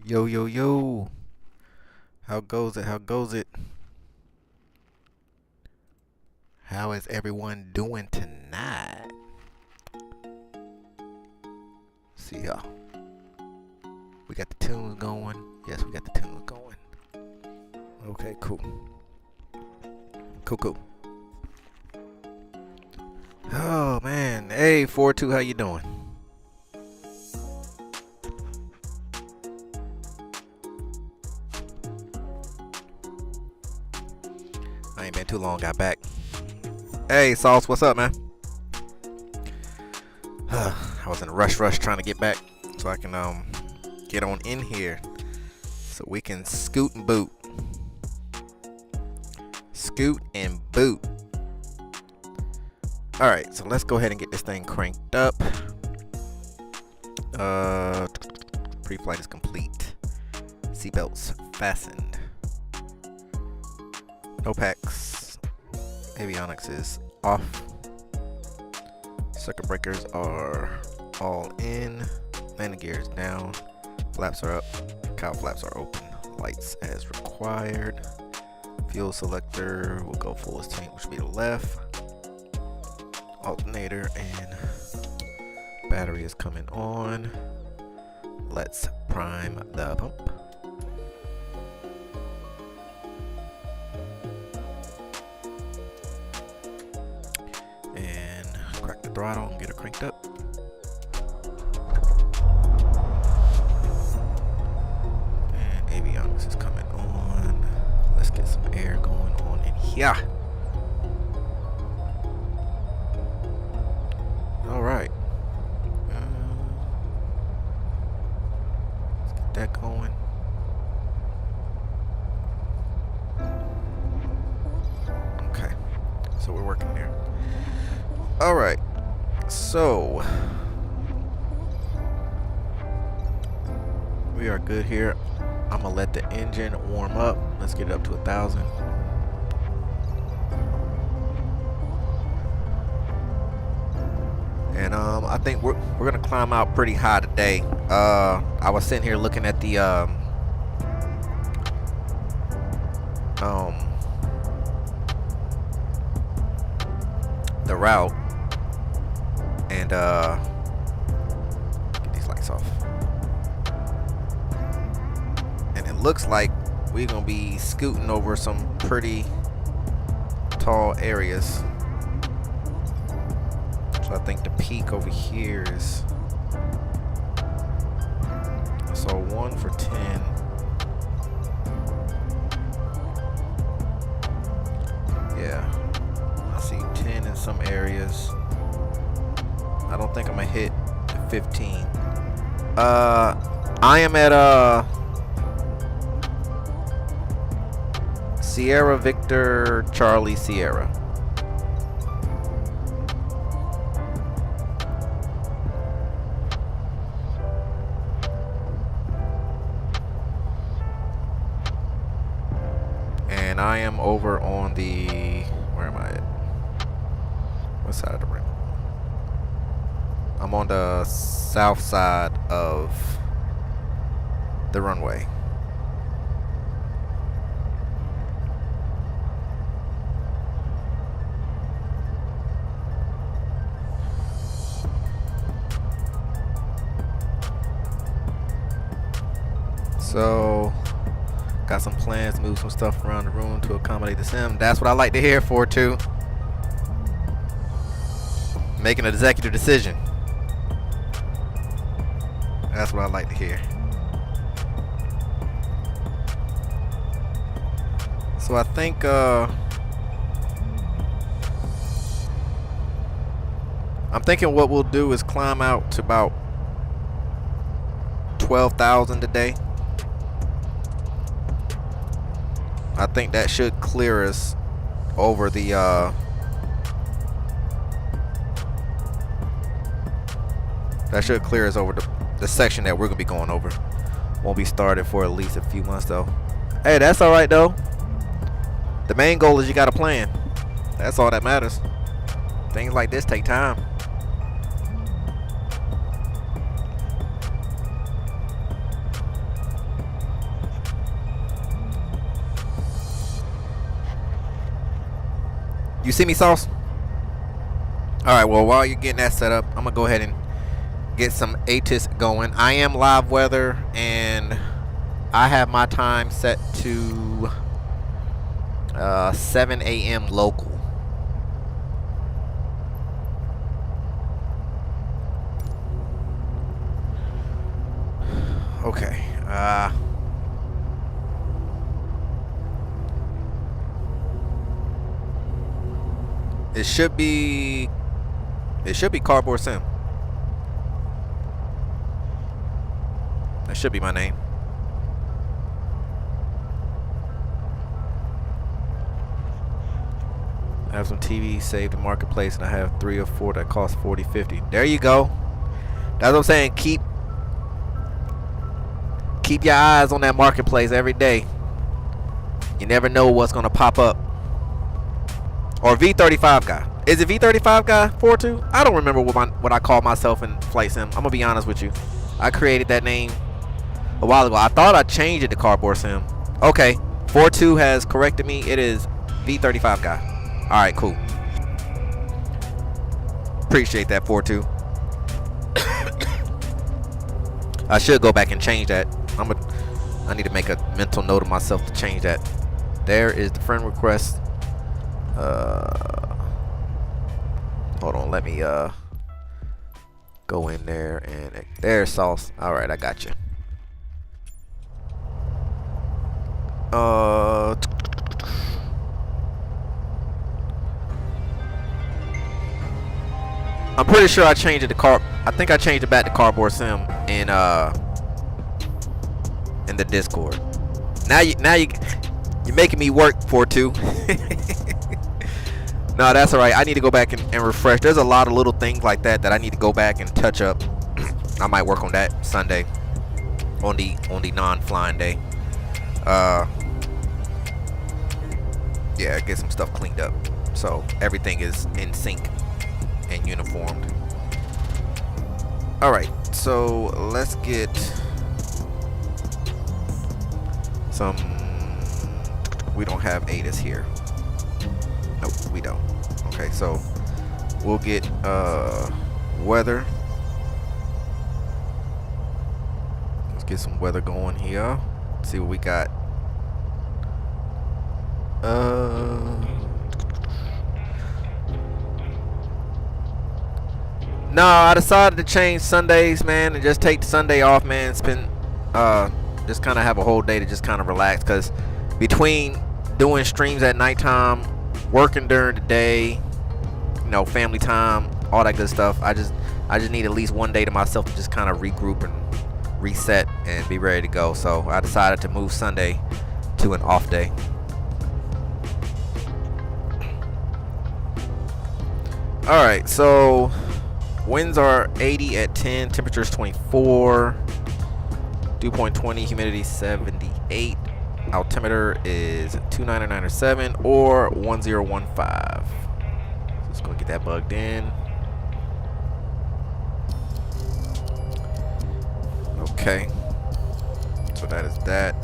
Yo, yo, yo. How goes it? How goes it? How is everyone doing tonight? See y'all. We got the tunes going. Yes, we got the tunes going. Okay, cool. Cool. Oh, man. Hey, 4-2, how you doing? I ain't been too long, got back. Hey, Sauce, what's up, man? I was in a rush trying to get back so I can get on in here so we can scoot and boot. Scoot and boot. Alright, so let's go ahead and get this thing cranked up. Pre-flight is complete. Seatbelts fastened. No packs. Avionics is off. Circuit breakers are all in. Landing gear is down. Flaps are up. Cowl flaps are open. Lights as required. Fuel selector will go fullest tank, which will be the left. Alternator and battery is coming on. Let's prime the pump. And crack the throttle and get it cranked up. And avionics is coming on. Let's get some air going on in here. All right. Let's get that going. Okay. So we're working there. All right. So we are good here. I'm gonna let the engine warm up. Let's get it up to 1,000. And I think we're gonna climb out pretty high today. I was sitting here looking at the route, and get these lights off. And it looks like we're gonna be scooting over some pretty tall areas. So I think the peak over here is, so 1 for 10. Yeah, I see 10 in some areas. I don't think I'm gonna hit the 15. I am at Sierra Victor Charlie Sierra. And I am over on the, where am I at? What side of the rim? I'm on the south side of the runway. So got some plans to move some stuff around the room to accommodate the sim. That's what I like to hear for too. Making an executive decision. That's what I like to hear. So I think I'm thinking what we'll do is climb out to about 12,000 today. I think that should clear us over the the section that we're gonna be going over. Won't be started for at least a few months though. Hey, that's all right though. The main goal is you got a plan. That's all that matters. Things like this take time. You see me, Sauce? Alright, well, while you're getting that set up, I'm going to go ahead and get some ATIS going. I am live weather, and I have my time set to 7 a.m. local. Okay. It should be Cardboard Sim. That should be my name. I have some TV saved in Marketplace, and I have 3 or 4 that cost $40.50. There you go. That's what I'm saying. Keep your eyes on that Marketplace every day. You never know what's gonna pop up. Or V35 guy. Is it V35 guy 42? I don't remember what I call myself in Flight Sim. I'm gonna be honest with you. I created that name a while ago. I thought I changed it to Cardboard Sim. Okay, 42 has corrected me. It is V35 guy. All right, cool. Appreciate that, 42. I should go back and change that. I need to make a mental note of myself to change that. There is the friend request. Hold on, let me go in there, and there's Sauce. All right, I got you. I'm pretty sure I changed it to I think I changed it back to Cardboard Sim in the Discord. Now you're making me work for 2. No, that's all right. I need to go back and refresh. There's a lot of little things like that I need to go back and touch up. I might work on that Sunday, on the non-flying day. Yeah, get some stuff cleaned up so everything is in sync and uniformed. All right, so let's get some. We don't have ATIS here. Nope, we don't. Okay, so we'll get weather. Let's get some weather going here. See what we got. No, I decided to change Sundays, man, and just take the Sunday off, man. Spend just kind of have a whole day to just kind of relax, because between doing streams at nighttime, working during the day, you know, family time, all that good stuff, I just need at least one day to myself to just kind of regroup and reset and be ready to go. So I decided to move Sunday to an off day. All right, so winds are 80 at 10, temperature's 24, dew point 20, humidity 78, altimeter is 29907 or 1015. Just gonna get that bugged in. Okay, so that is that.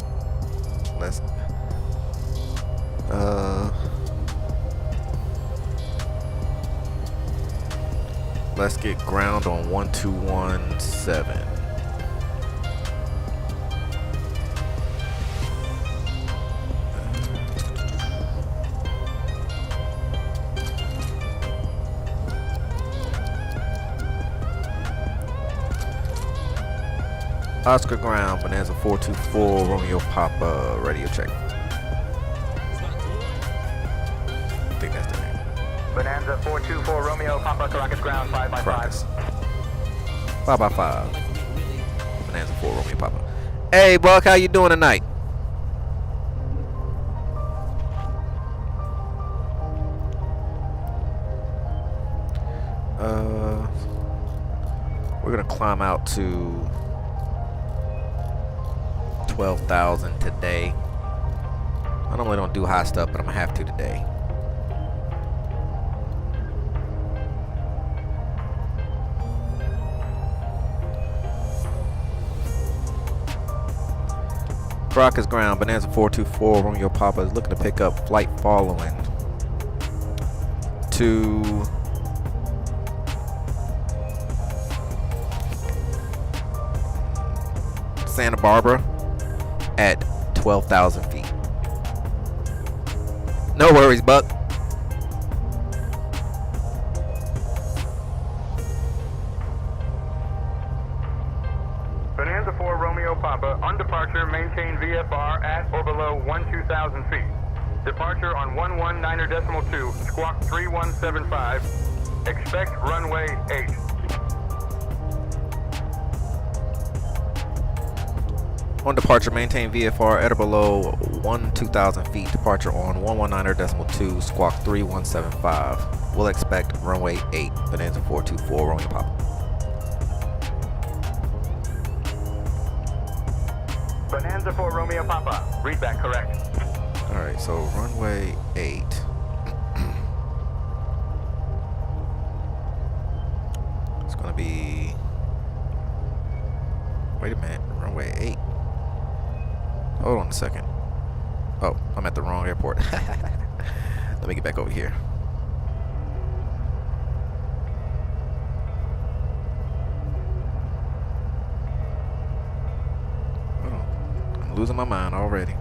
Let's get ground on 1217. Oscar ground, Bonanza 424, Romeo Papa, radio check. I think that's the name. Bonanza 424, Romeo Papa, Caracas ground, 5x5. 5x5. Bonanza 4, Romeo Papa. Hey, Buck, how you doing tonight? We're gonna climb out to 12,000 today. I normally don't do high stuff, but I'm gonna have to today. Caracas ground, Bonanza 424, Romeo Papa is looking to pick up flight following. to Santa Barbara at 12,000 feet. No worries, Buck. Bonanza 4 Romeo Papa, on departure, maintain VFR at or below 12,000 feet. Departure on 119.2, squawk 3175. Expect runway 8. On departure, maintain VFR at or below 12,000 feet. Departure on 119.2, squawk 3175. We'll expect runway 8, Bonanza 424, Romeo Papa. Bonanza 4 Romeo Papa, readback correct. Alright, so runway 8. It's gonna be... Wait a minute, runway 8. Hold on a second. Oh, I'm at the wrong airport. Let me get back over here. Hold on. I'm losing my mind already.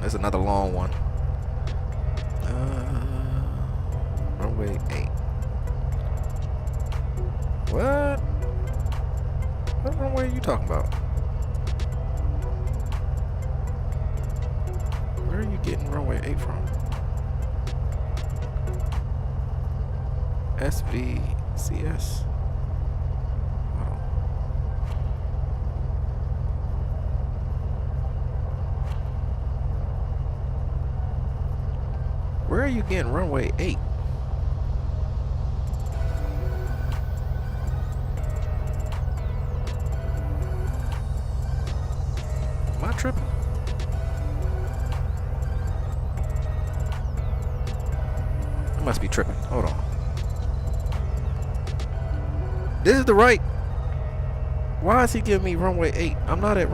It's another long one. Runway 8. What? What runway are you talking about? Where are you getting runway 8 from? SVCS? Hold on. Where are you getting runway 8? Am I tripping? I must be tripping. Hold on. This is the right. Why is he giving me runway 8? I'm not at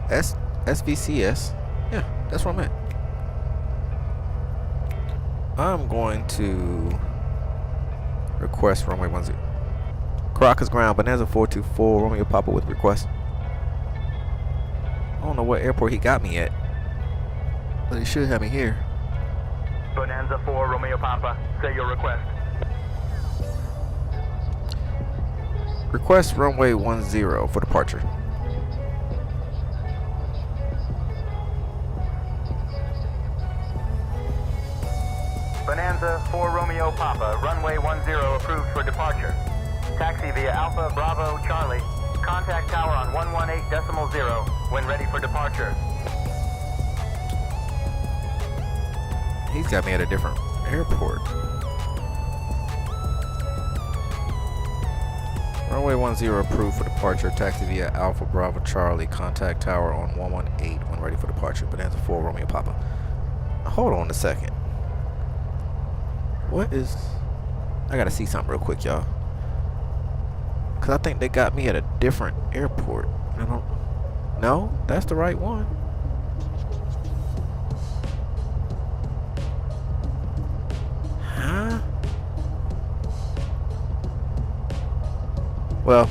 SVCS. Yeah, that's where I'm at. I'm going to request runway 10. Caracas ground, Bonanza 424, Romeo Papa with request. I don't know what airport he got me at, but he should have me here. Bonanza 4 Romeo Papa, say your request. Request runway 10 for departure. Bonanza 4 Romeo Papa, runway 10 approved for departure. Taxi via Alpha Bravo Charlie. Contact tower on 118.0 when ready for departure. He's got me at a different airport. Runway 10 approved for departure. Taxi via Alpha Bravo Charlie. Contact tower on 118 when ready for departure. Bonanza 4 Romeo Papa. Hold on a second. What is... I gotta see something real quick, y'all. Cause I think they got me at a different airport. I don't... No, that's the right one. Huh? Well...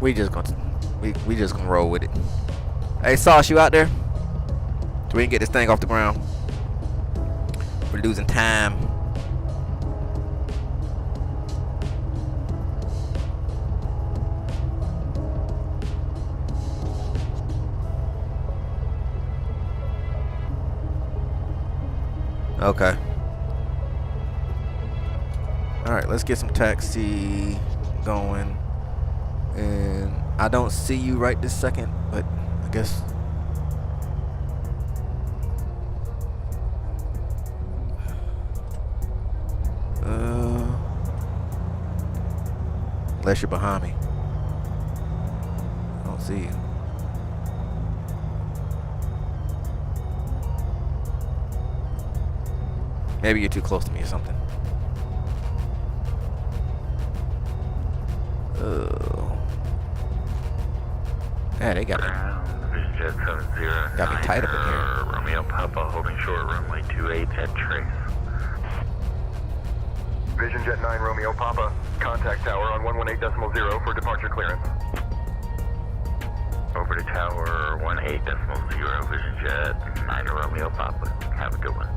We just gonna roll with it. Hey, Sauce, you out there? So we can get this thing off the ground. We're losing time. Okay. Alright, let's get some taxi going. And I don't see you right this second, but I guess... Unless you're behind me. I don't see you. Maybe you're too close to me or something. Oh. Yeah, they got it. Jet 70. Got me tight up in here. Romeo Papa holding short runway 28 at trace. Vision Jet 9 Romeo Papa, contact tower on 118.0 for departure clearance. Over to tower 18.0, Vision Jet 9 Romeo Papa. Have a good one.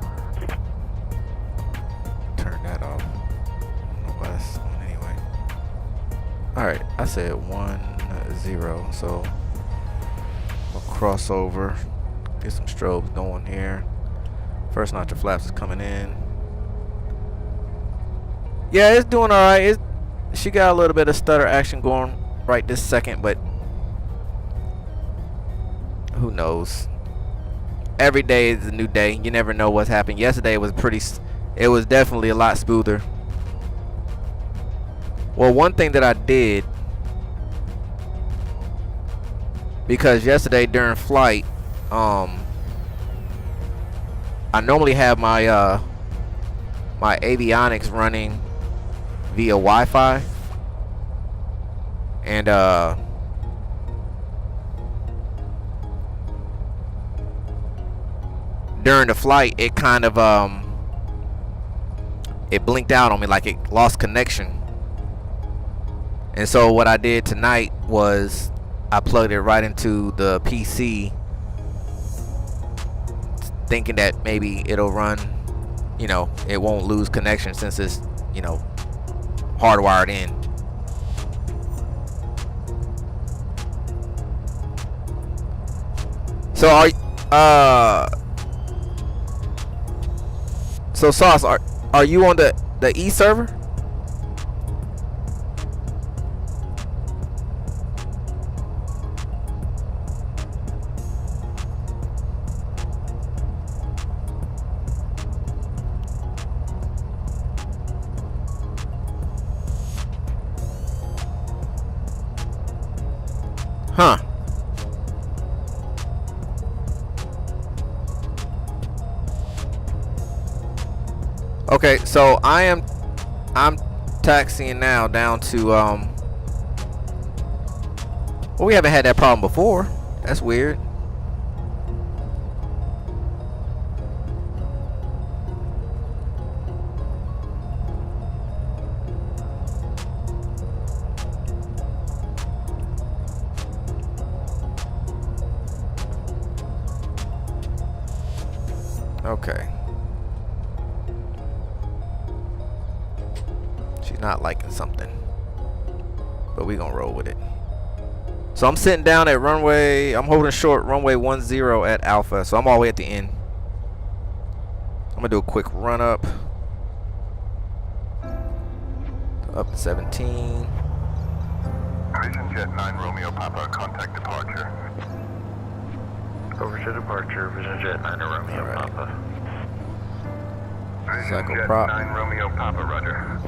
Turn that off. I don't know why that's on anyway. Alright, I said 10, so we'll cross over. Get some strobes going here. First notch of flaps is coming in. Yeah, it's doing alright. She got a little bit of stutter action going right this second, but who knows? Every day is a new day. You never know what's happened. Yesterday was it was definitely a lot smoother. Well, one thing that I did, because yesterday during flight, I normally have my my avionics running via Wi-Fi, and during the flight it kind of it blinked out on me like it lost connection. And so what I did tonight was I plugged it right into the PC, thinking that maybe it'll run, you know, it won't lose connection since it's, you know, hardwired in. So so Sauce, are you on the E server? Huh. Okay, so I'm taxiing now down to well, we haven't had that problem before. That's weird. Okay. She's not liking something, but we gonna roll with it. So I'm sitting down at runway, I'm holding short runway 10 at Alpha, so I'm all the way at the end. I'm gonna do a quick run up to 17. Vision Jet 9 Romeo Papa, contact departure. Over to departure, Vision Jet 9 Romeo Papa. Vision Cycle Jet prop. 9 Romeo Papa, roger.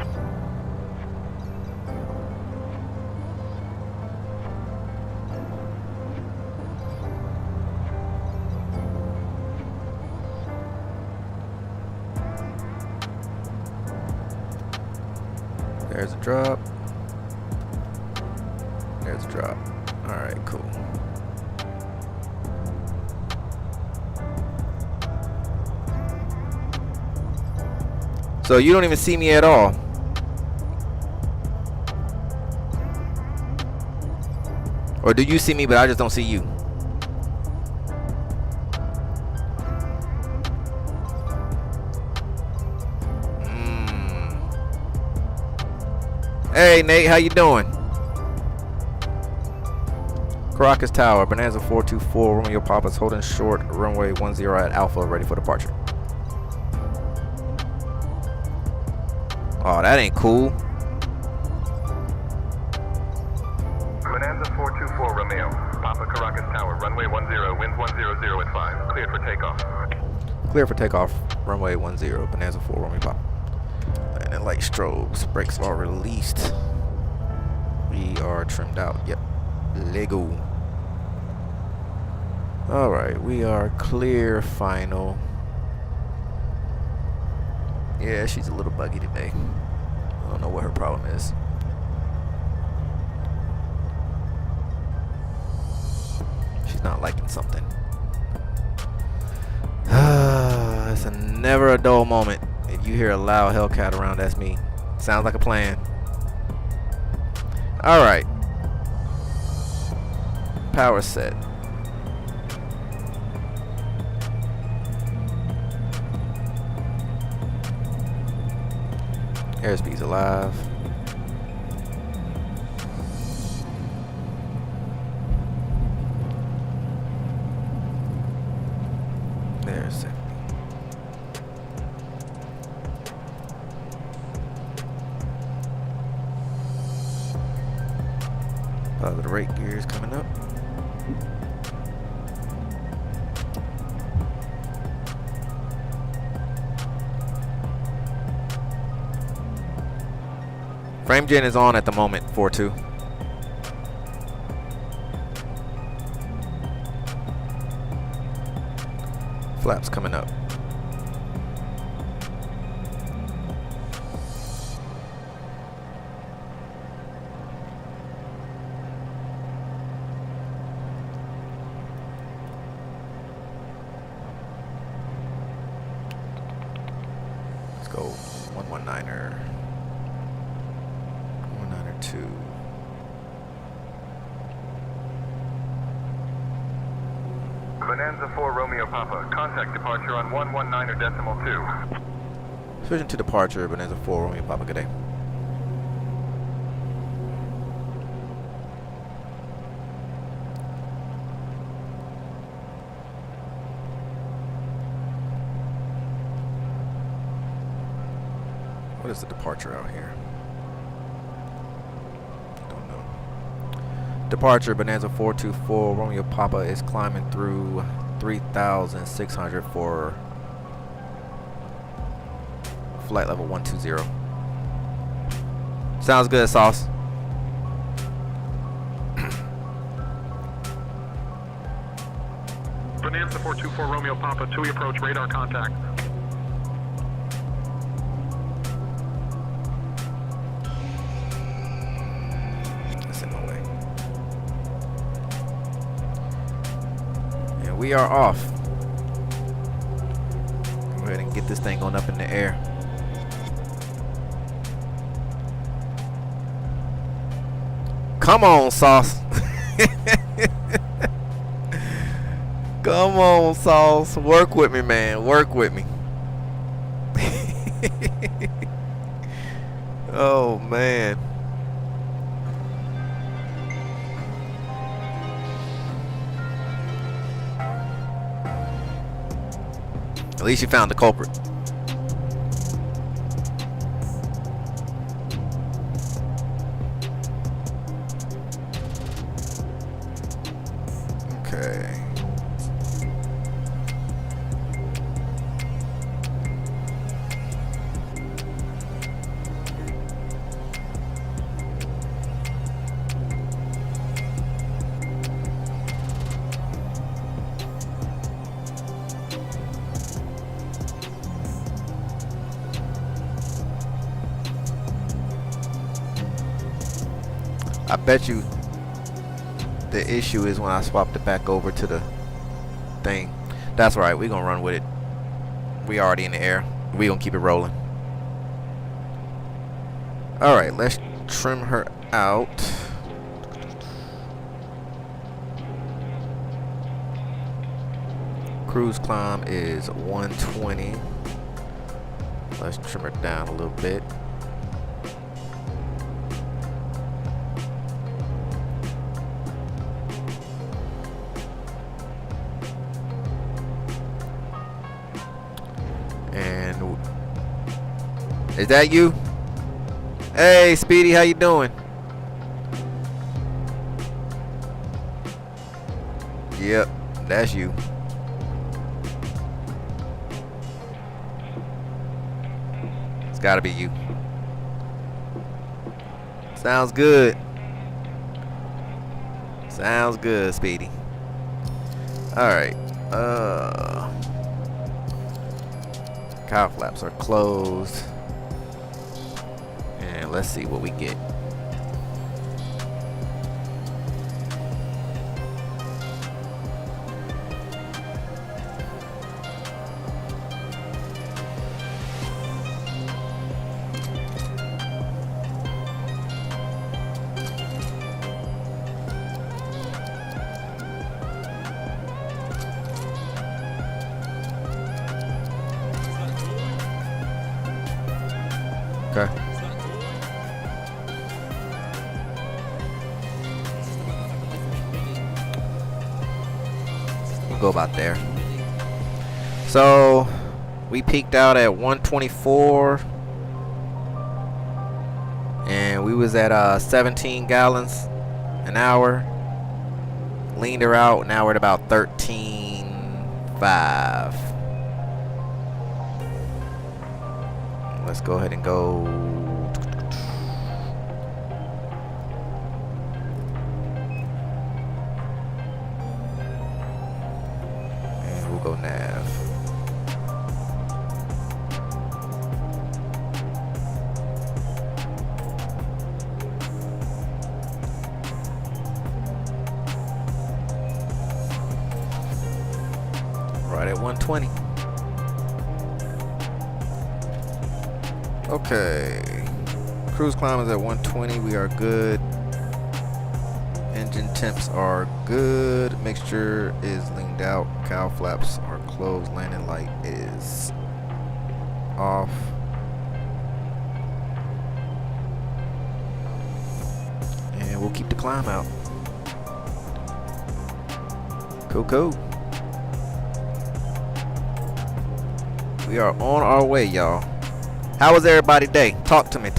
There's a drop. There's a drop. Alright, cool. So you don't even see me at all. Or do you see me but I just don't see you? Hey Nate, how you doing? Caracas Tower, Bonanza 424, Romeo Papa's holding short, runway 10 at Alpha, ready for departure. Oh, that ain't cool. Bonanza 424 Romeo, Papa Caracas Tower, runway 10, winds 100 at 5, cleared for takeoff. Clear for takeoff, runway 10, Bonanza 4, Romeo Papa. And light strobes, brakes are released. We are trimmed out, yep. Lego. Alright, we are clear final. Yeah, she's a little buggy today. I don't know what her problem is. She's not liking something. It's never a dull moment. If you hear a loud Hellcat around, that's me. Sounds like a plan. Alright. Power set. Airspeed's alive. There's it. The rate gear is coming up. Frame gen is on at the moment, 4.2. Flaps coming up. Let's go 119er. 192. Bonanza 4 Romeo Papa, contact departure on 119.2. Switching to departure, Bonanza 4 Romeo Papa, good day. What is the departure out here? Don't know. Departure, Bonanza 424 Romeo Papa is climbing through 3,600 for flight level 120. Sounds good, Sauce. Bonanza 424 Romeo Papa, TUI approach, radar contact. That's in my way. And we are off. Go ahead and get this thing on up in the air. Come on, Sauce. Come on, Sauce. Work with me, man. Work with me. Oh, man. At least you found the culprit. Okay. I bet you the issue is when I swapped it back over to the thing. That's right, we're gonna run with it. We already in the air. We gonna keep it rolling. Alright, let's trim her out. Cruise climb is 120. Let's trim her down a little bit. And is that you? Hey, Speedy, how you doing? Yep, that's you. It's gotta be you. Sounds good. Sounds good, Speedy. Alright. Cow flaps are closed. And let's see what we get. We'll go about there. So we peaked out at 124, and we was at 17 gallons an hour. Leaned her out. Now we're at about 13.5. Let's go ahead and go. And we'll go nav. Right at 120. Okay, cruise climb is at 120. We are good. Engine temps are good. Mixture is leaned out. Cowl flaps are closed. Landing light is off. And we'll keep the climb out. Cool. We are on our way, y'all. How was everybody's day? Talk to me.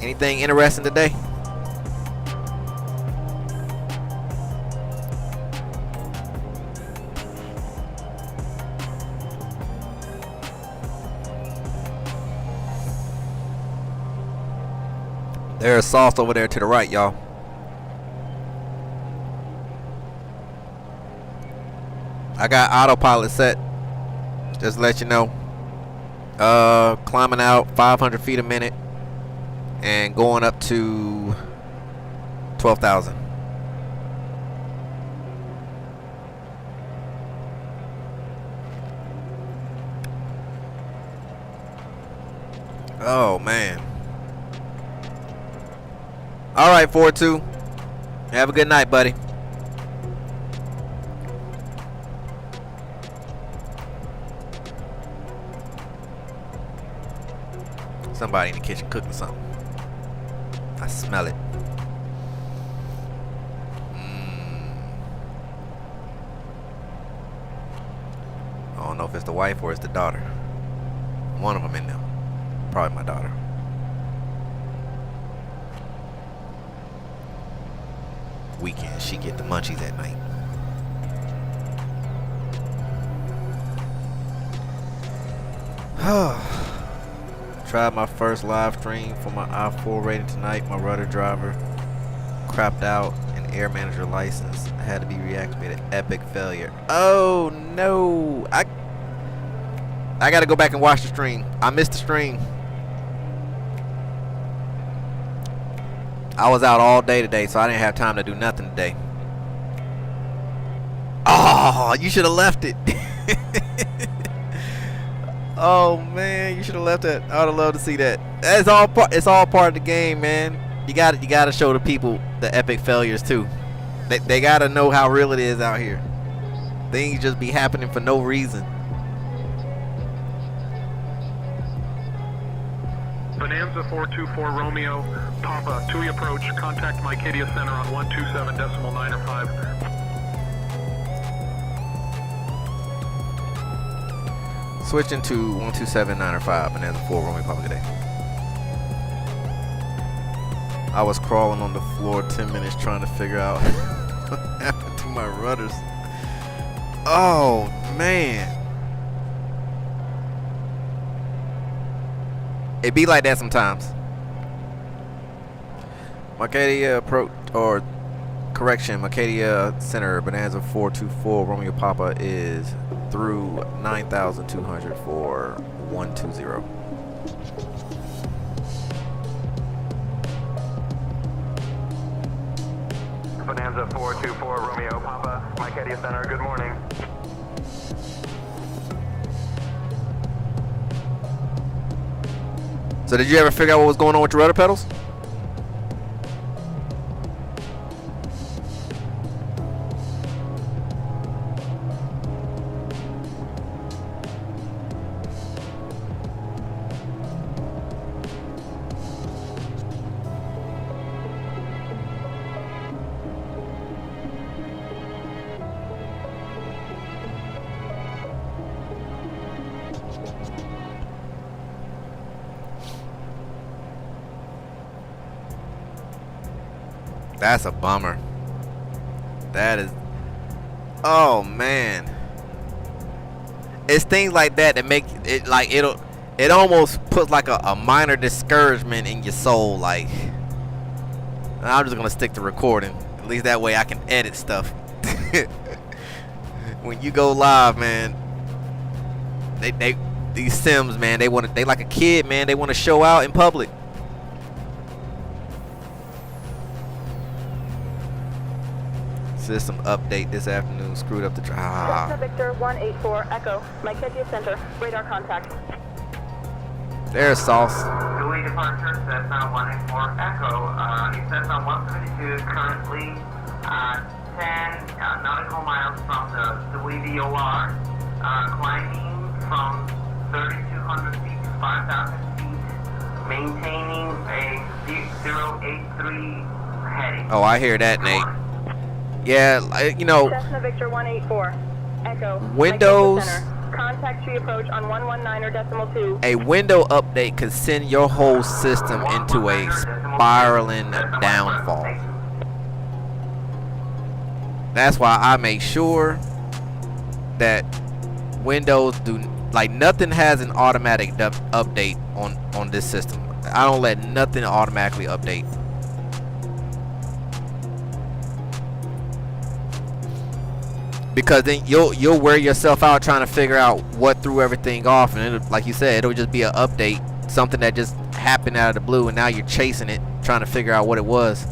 Anything interesting today? There's sauce over there to the right, y'all. I got autopilot set. Just to let you know. Climbing out 500 feet a minute and going up to 12,000. Oh man. All right, 4-2. Have a good night, buddy. Somebody in the kitchen cooking something. I smell it. I don't know if it's the wife or it's the daughter. One of them in there. Probably my daughter. Weekend, she get the munchies at night. Tried my first live stream for my I-4 rating tonight. My rudder driver crapped out and air manager license had to be reactivated. Epic failure. Oh no. I gotta go back and watch the stream. I missed the stream. I was out all day today, so I didn't have time to do nothing today. Oh, you should have left it. Oh man, you should have left that. I would have loved to see that. It's all part of the game, man. You gotta show the people the epic failures too. They gotta know how real it is out here. Things just be happening for no reason. Bonanza 424 Romeo, Papa, TUI approach, contact Mycadia Center on 127.905. Switching to 127.905 and that's 4 Romeo Papa today. I was crawling on the floor 10 minutes trying to figure out what happened to my rudders. Oh man. It be like that sometimes. Mycadia approach, or correction, Mycadia Center, Bonanza 424 Romeo Papa is through 9,200 for 120. Bonanza 424 Romeo Papa, Mycadia Center, good morning. So did you ever figure out what was going on with your rudder pedals? That's a bummer. That is. Oh man. It's things like that that make it like it almost puts like a minor discouragement in your soul. Like, I'm just gonna stick to recording. At least that way I can edit stuff. When you go live, man, these Sims, man, they like a kid, man. They want to show out in public. System update this afternoon screwed up the Cessna Victor 184 Echo, Miketia Center, radar contact. There's Sauce. Dewey departure, Cessna 184 Echo. Cessna 172 currently 10 nautical miles from the Dewey VOR, climbing from 3,200 feet to 5,000 feet, maintaining a 083 heading. Oh, I hear that, Nate. Yeah, you know, Cessna Victor 184 Echo, Windows. Center. Contact tree approach on 119.2. A window update could send your whole system into a spiraling downfall. That's why I make sure that Windows do, like, nothing has an automatic update on this system. I don't let nothing automatically update. Because then you'll wear yourself out trying to figure out what threw everything off, and it'll, like you said, it'll just be an update, something that just happened out of the blue, and now you're chasing it, trying to figure out what it was.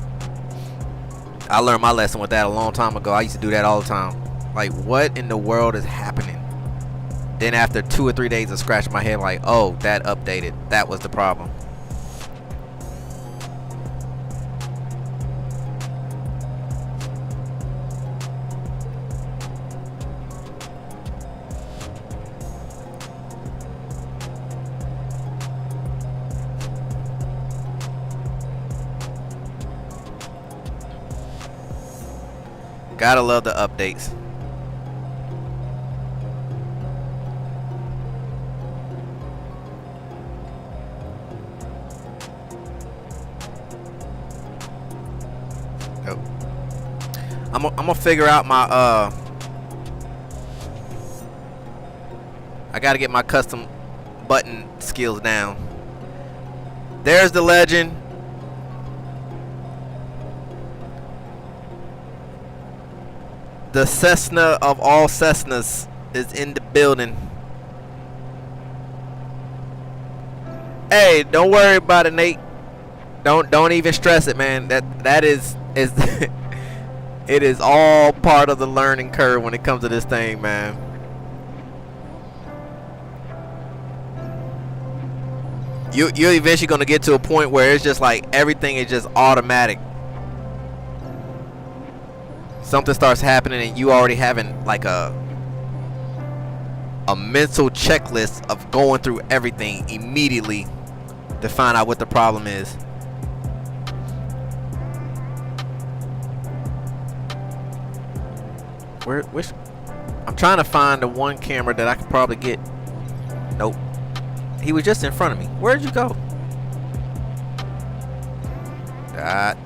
I learned my lesson with that a long time ago. I used to do that all the time. Like, what in the world is happening? Then after 2 or 3 days of scratching my head, like, oh, that updated. That was the problem. Gotta love the updates. Oh. I'm gonna figure out my I gotta get my custom button skills down. There's the legend. The Cessna of all Cessnas is in the building. Hey, don't worry about it, Nate. Don't even stress it, man. That is it is all part of the learning curve when it comes to this thing, man. You're eventually gonna get to a point where it's just like everything is just automatic. Something starts happening and you already having like a mental checklist of going through everything immediately to find out what the problem is. Which I'm trying to find the one camera that I could probably get. Nope. He was just in front of me. Where'd you go? That.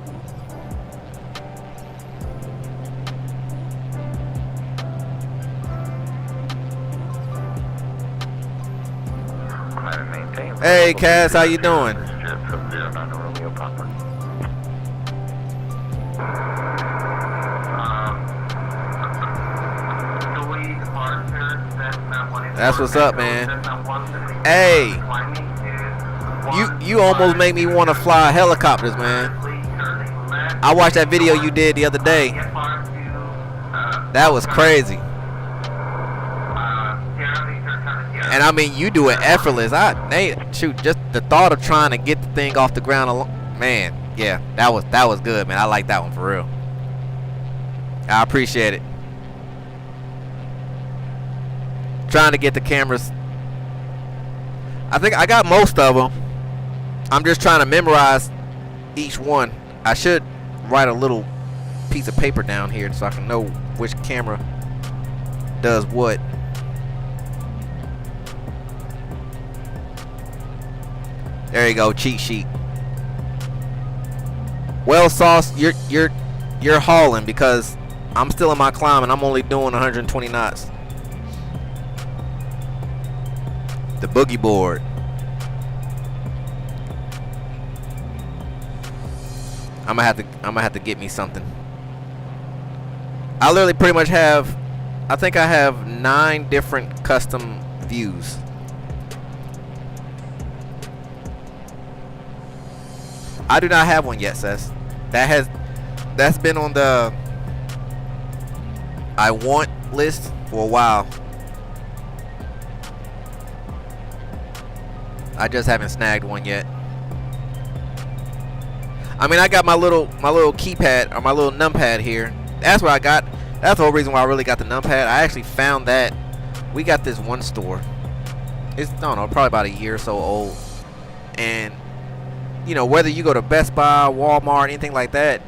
Hey Cass, how you doing? That's what's up, man. Hey, you almost made me want to fly helicopters, man. I watched that video you did the other day. That was crazy. And I mean, you do it effortless. Shoot, just the thought of trying to get the thing off the ground alone, man. Yeah, that was good, man. I like that one for real. I appreciate it. Trying to get the cameras. I think I got most of them. I'm just trying to memorize each one. I should write a little piece of paper down here so I can know which camera does what. There you go, cheat sheet. Well, Sauce, you're you're hauling because I'm still in my climb and I'm only doing 120 knots. The boogie board. I'm gonna have to get me something. I literally pretty much have, I think I have 9 different custom views. I do not have one yet, Seth. That's been on the I want list for a while. I just haven't snagged one yet. I mean, I got my little keypad or my little numpad here. That's what I got. That's the whole reason why I really got the numpad. I actually found that we got this one store. It's, I don't know, probably about a year or so old. And you know, whether you go to Best Buy, Walmart, anything like that,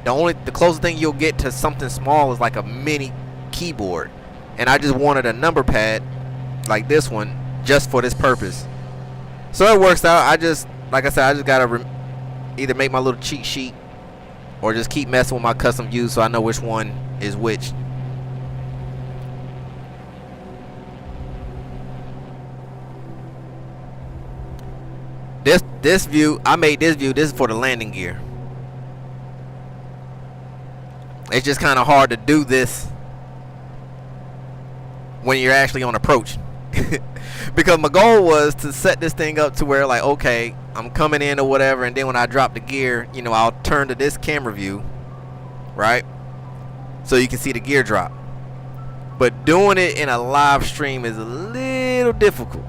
the closest thing you'll get to something small is like a mini keyboard. And I just wanted a number pad like this one just for this purpose. So it works out. I just, like I said, I just gotta either make my little cheat sheet or just keep messing with my custom views so I know which one is which. This view, I made this view. This is for the landing gear. It's just kind of hard to do this when you're actually on approach. Because my goal was to set this thing up to where, like, okay, I'm coming in or whatever, and then when I drop the gear, you know, I'll turn to this camera view, right? So you can see the gear drop. But doing it in a live stream is a little difficult.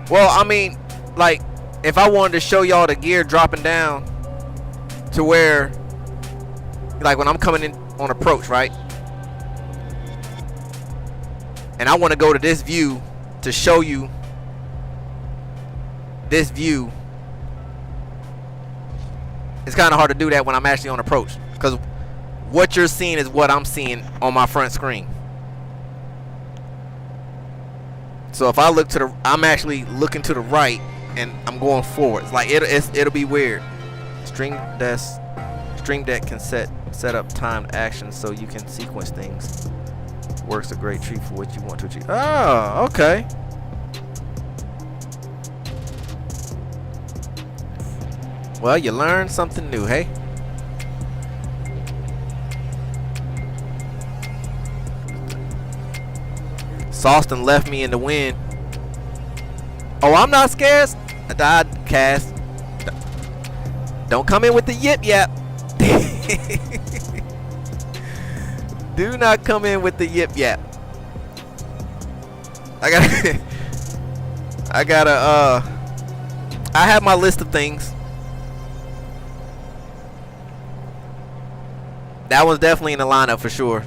Well, I mean, like, if I wanted to show y'all the gear dropping down to where, like, when I'm coming in on approach, right? And I want to go to this view to show you this view. It's kind of hard to do that when I'm actually on approach, because what you're seeing is what I'm seeing on my front screen. So if I look to the, I'm actually looking to the right and I'm going forward. It's like it'll be weird. Stream Deck can set up timed actions so you can sequence things. Works a great treat for what you want to achieve. Oh, okay. Well, you learned something new, hey? Sawston left me in the wind. Oh, I'm not scared. I died, Cass. Don't come in with the yip yap. Do not come in with the yip yap. I have my list of things. That one's definitely in the lineup for sure.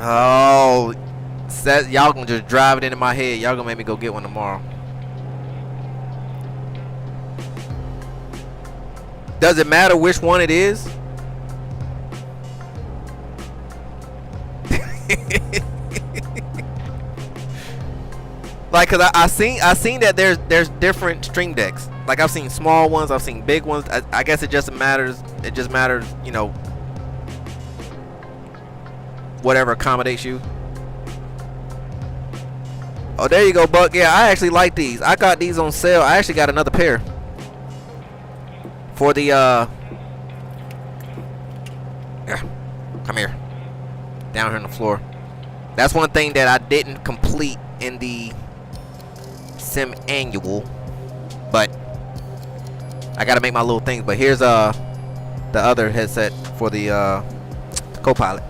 Oh, y'all gonna just drive it into my head. Y'all gonna make me go get one tomorrow. Does it matter which one it is? Like, cause I seen that there's different stream decks. Like, I've seen small ones, I've seen big ones. I guess it just matters. It just matters, you know, whatever accommodates you. Oh, there you go, Buck. Yeah, I actually like these. I got these on sale. I actually got another pair for the come here, down here on the floor. That's one thing that I didn't complete in the sim annual, but I gotta make my little things. But here's the other headset for the co-pilot.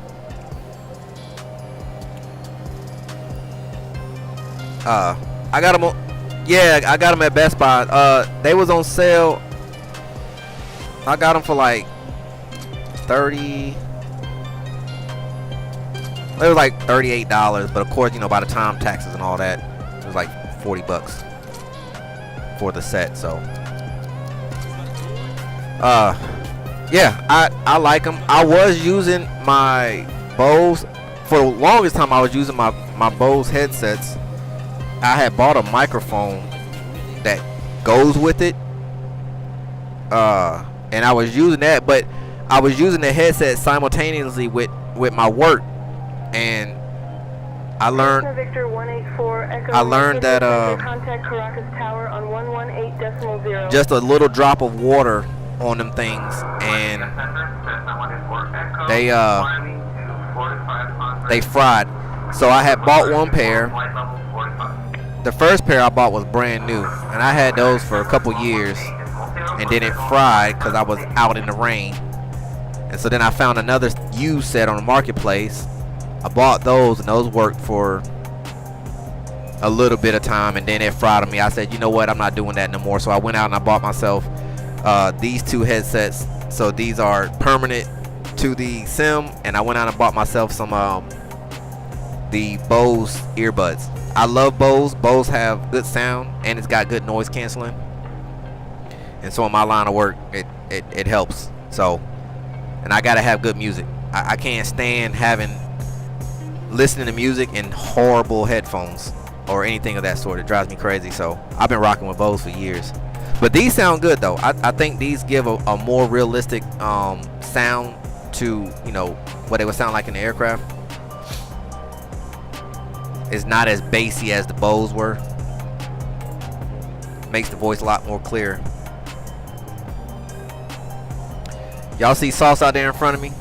I got them on, yeah, I got them at Best Buy. They was on sale. I got them for like 30. it was like $38, but of course, you know, by the time taxes and all that, it was like 40 bucks for the set. So yeah, I like them. I was using my Bose for the longest time. I was using my Bose headsets. I had bought a microphone that goes with it, and I was using that, but I was using the headset simultaneously with my work, and I learned that just a little drop of water on them things, and they fried. So I had bought one pair. The first pair I bought was brand new, and I had those for a couple years, and then it fried because I was out in the rain. And so then I found another used set on the marketplace. I bought those, and those worked for a little bit of time, and then it fried on me. I said, you know what, I'm not doing that no more. So I went out and I bought myself these two headsets. So these are permanent to the sim, and I went out and bought myself some the Bose earbuds. I love Bose. Bose have good sound, and it's got good noise canceling. And so in my line of work, it helps. So, and I gotta have good music. I can't stand listening to music in horrible headphones or anything of that sort. It drives me crazy. So I've been rocking with Bose for years. But these sound good though. I think these give a more realistic sound to, you know, what it would sound like in the aircraft. It's not as bassy as the Bose were. Makes the voice a lot more clear. Y'all see Sauce out there in front of me?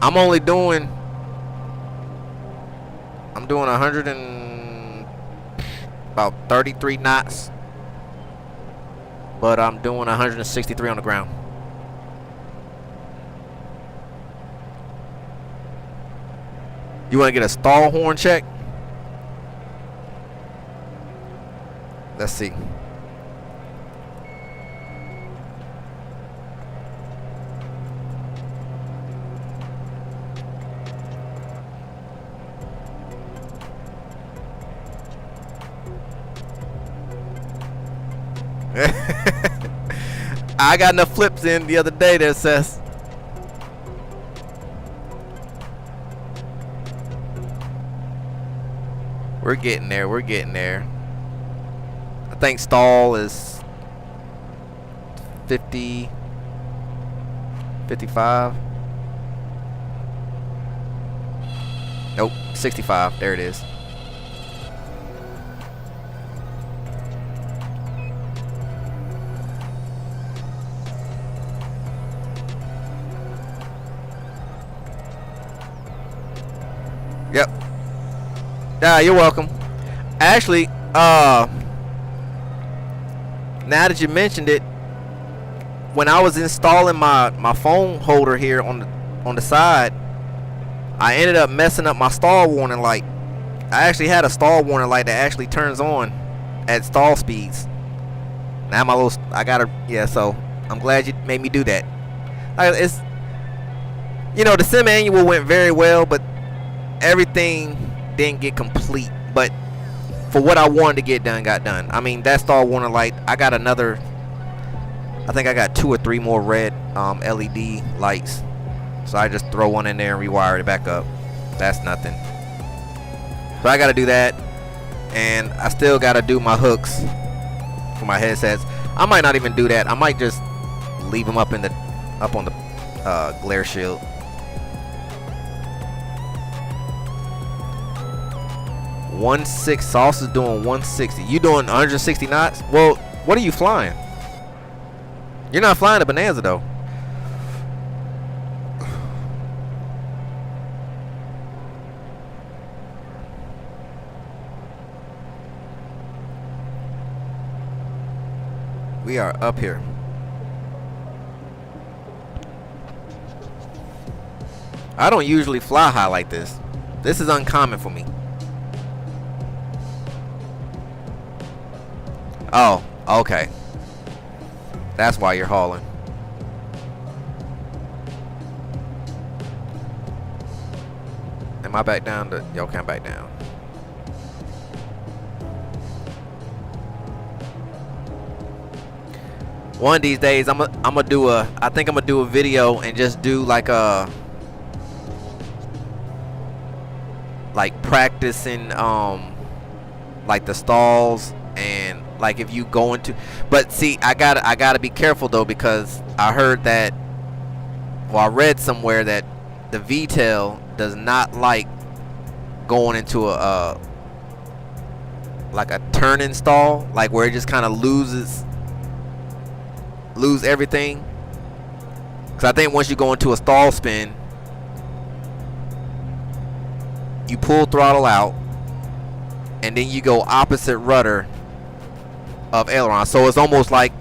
I'm doing 100 and about 33 knots, but I'm doing 163 on the ground. You want to get a stall horn check? Let's see. I got enough flips in the other day that says we're getting there. We're getting there. I think stall is 50, 55. Nope, 65. There it is. Yep. Yeah, you're welcome. Actually, now that you mentioned it, when I was installing my phone holder here on the side, I ended up messing up my stall warning light. I actually had a stall warning light that actually turns on at stall speeds. Now so I'm glad you made me do that. It's, you know, the sim annual went very well, but everything didn't get complete. But for what I wanted to get done, got done. I mean, that stall warning light, I got another, I think I got 2 or 3 more red LED lights. So I just throw one in there and rewire it back up. That's nothing. So I got to do that, and I still got to do my hooks for my headsets. I might not even do that. I might just leave them up on the glare shield. Sauce is doing 160. You doing 160 knots? Well, what are you flying? You're not flying a Bonanza though. We are up here. I don't usually fly high like this. This is uncommon for me. Oh, okay. That's why you're hauling. Am I back down? Y'all can't back down. One of these days, I think I'm gonna do a video and just do like a practicing like the stalls, and like if you go into, but see, I gotta be careful though, because I heard that, well, I read somewhere that the VTEL does not like going into a like a turn stall, like where it just kind of lose everything. Because I think once you go into a stall spin, you pull throttle out, and then you go opposite rudder of aileron. So it's almost like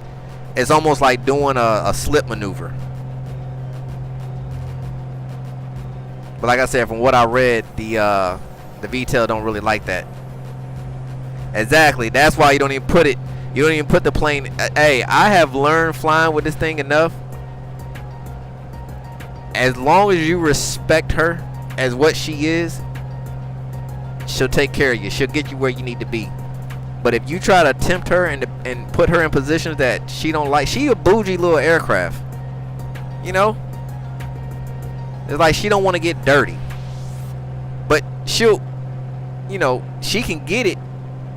doing a slip maneuver. But like I said, from what I read, the VTEL don't really like that. Exactly. That's why you don't even put it. You don't even put the plane. Hey, I have learned flying with this thing enough. As long as you respect her as what she is, she'll take care of you. She'll get you where you need to be. But if you try to tempt her and put her in positions that she don't like, she a bougie little aircraft. You know? It's like she don't want to get dirty. But she'll, you know, she can get it.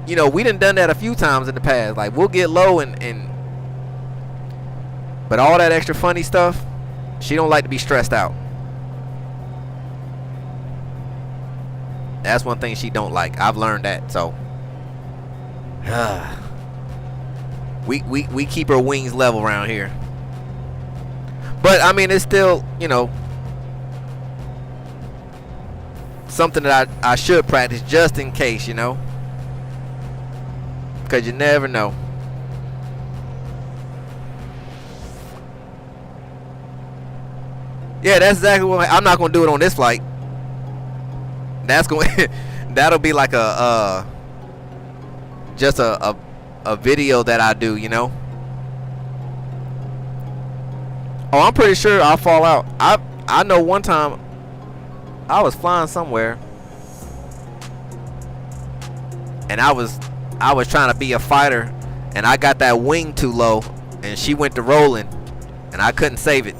You know, we done that a few times in the past. Like, we'll get low and but all that extra funny stuff, she don't like to be stressed out. That's one thing she don't like. I've learned that. So we keep her wings level around here. But I mean, it's still, you know, something that I should practice just in case, you know, because you never know. Yeah, that's exactly what I'm not gonna do it on this flight. That's going that'll be like a just a video that I do, you know. Oh, I'm pretty sure I'll fall out. I know one time I was flying somewhere and I was trying to be a fighter, and I got that wing too low and she went to rolling and I couldn't save it.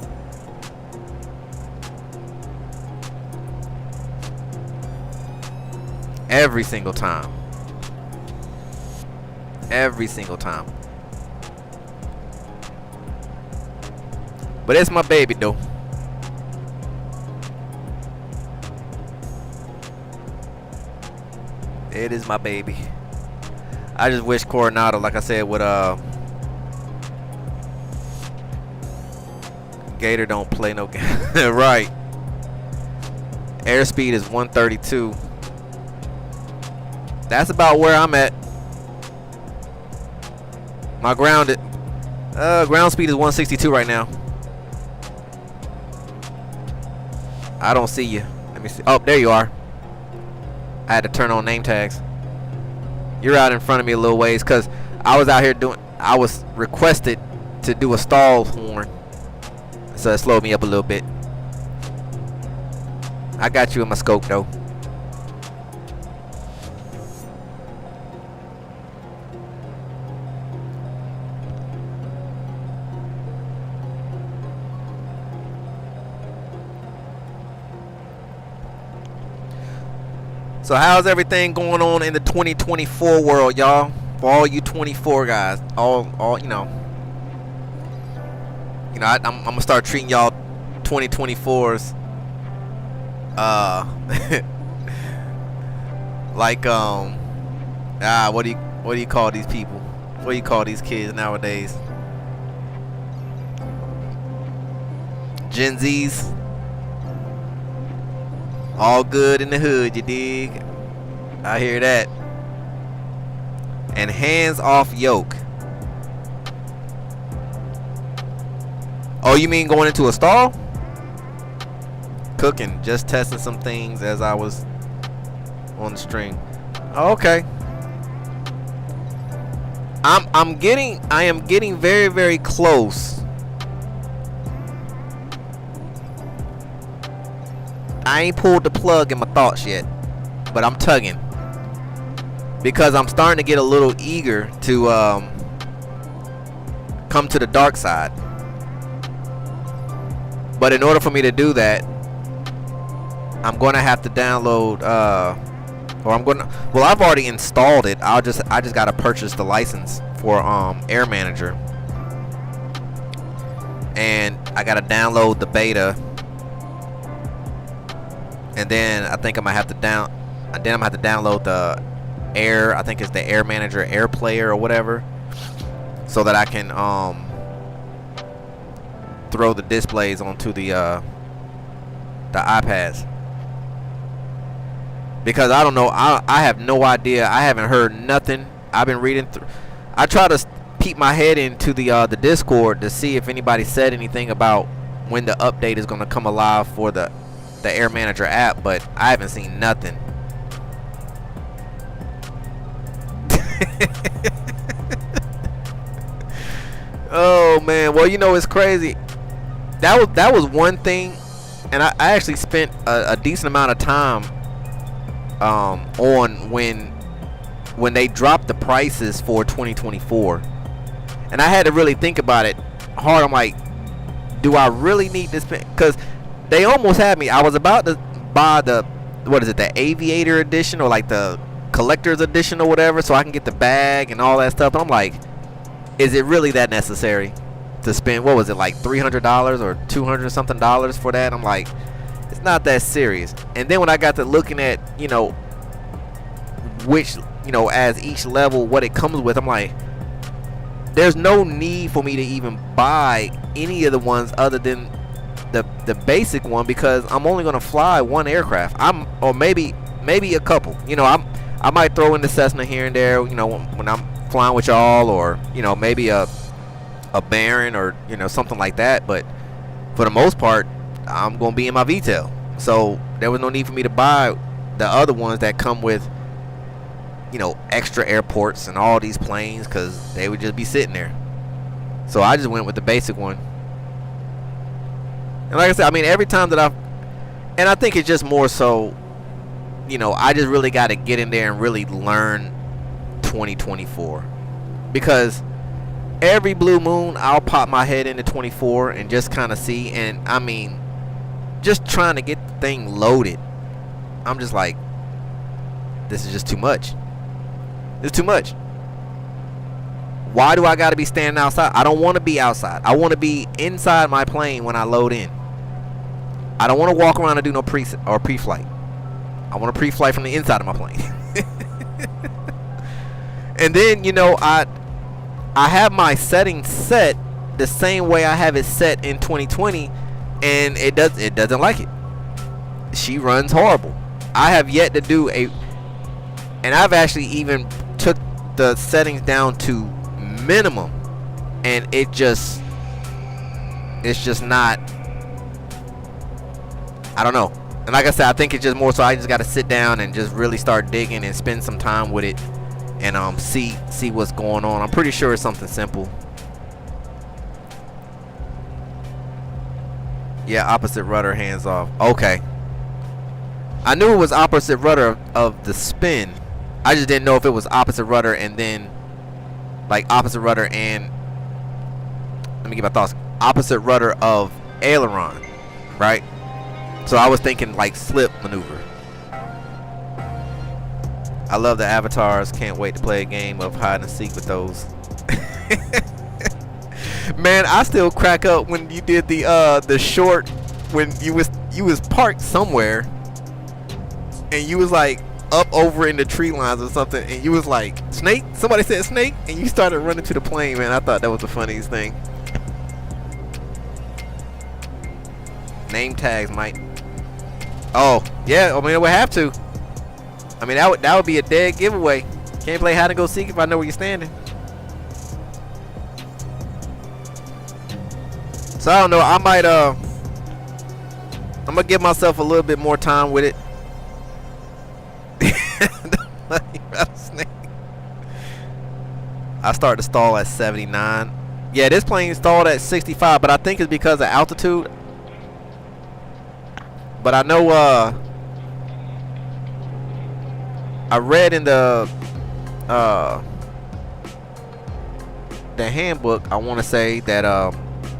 Every single time. Every single time. But it's my baby though. It is my baby. I just wish Coronado, like I said, would Gator don't play no game. Right. Airspeed is 132. That's about where I'm at. My ground speed is 162 right now. I don't see you. Let me see. Oh, there you are. I had to turn on name tags. You're out in front of me a little ways because I was out here I was requested to do a stall horn, so it slowed me up a little bit. I got you in my scope though. So how's everything going on in the 2024 world, y'all? For all you 24 guys, all you know, I'm gonna start treating y'all 2024s like what do you call these people? What do you call these kids nowadays? Gen Zs. All good in the hood, you dig? I hear that. And hands off yoke. Oh, you mean going into a stall? Cooking, just testing some things as I was on the stream. Oh, okay. I am getting very, very close ain't pulled the plug in my thoughts yet, but I'm tugging because I'm starting to get a little eager to come to the dark side. But in order for me to do that, I'm gonna have to download well, I've already installed it. I just gotta purchase the license for Air Manager, and I gotta download the beta, and then I think I'm gonna have to download the Air. I think it's the Air Manager Air Player or whatever, so that I can throw the displays onto the iPads. Because I don't know, I have no idea. I haven't heard nothing. I've been reading through. I try to peek my head into the Discord to see if anybody said anything about when the update is going to come alive for the Air Manager app, but I haven't seen nothing. Oh man, well, you know, it's crazy. That was one thing, and I actually spent a decent amount of time on when they dropped the prices for 2024, and I had to really think about it hard. I'm like, do I really need this? Because they almost had me. I was about to buy the, what is it, the Aviator edition, or like the collector's edition or whatever, so I can get the bag and all that stuff. But I'm like, is it really that necessary to spend, what was it, like $300 or $200 something for that? I'm like, it's not that serious. And then when I got to looking at, you know, which, you know, as each level what it comes with, I'm like, there's no need for me to even buy any of the ones other than the basic one, because I'm only going to fly one aircraft. Or maybe a couple. You know, I might throw in the Cessna here and there, you know, when I'm flying with y'all, or, you know, maybe a Baron, or, you know, something like that. But for the most part, I'm gonna be in my VTL, so there was no need for me to buy the other ones that come with, you know, extra airports and all these planes, because they would just be sitting there. So I just went with the basic one. And like I said, I mean, every time that I think it's just more so, you know, I just really got to get in there and really learn 2024, because every blue moon I'll pop my head into 24 and just kind of see. And I mean, just trying to get the thing loaded, I'm just like, this is just too much. It's too much. Why do I got to be standing outside? I don't want to be outside. I want to be inside my plane when I load in. I don't want to walk around and do no pre-flight. I want to pre-flight from the inside of my plane. And then, you know, I have my settings set the same way I have it set in 2020, and it doesn't like it. She runs horrible. I have yet to do and I've actually even took the settings down to minimum, and it's just not, I don't know. And like I said, I think it's just more so I just got to sit down and just really start digging and spend some time with it, and see what's going on. I'm pretty sure it's something simple. Yeah, opposite rudder, hands off. Okay. I knew it was opposite rudder of the spin. I just didn't know if it was opposite rudder and then, like, opposite rudder and, let me get my thoughts, opposite rudder of aileron, right? So I was thinking like slip maneuver. I love the avatars. Can't wait to play a game of hide and seek with those. Man, I still crack up when you did the short, when you was parked somewhere and you was like up over in the tree lines or something, and you was like, snake? Somebody said snake, and you started running to the plane. Man, I thought that was the funniest thing. Name tags might. Oh yeah, I mean, it would have to. I mean, that would be a dead giveaway. Can't play hide and go seek if I know where you're standing. So I don't know. I might I'm gonna give myself a little bit more time with it. I start to stall at 79. Yeah, this plane stalled at 65, but I think it's because of altitude. But I know I read in the handbook, I want to say that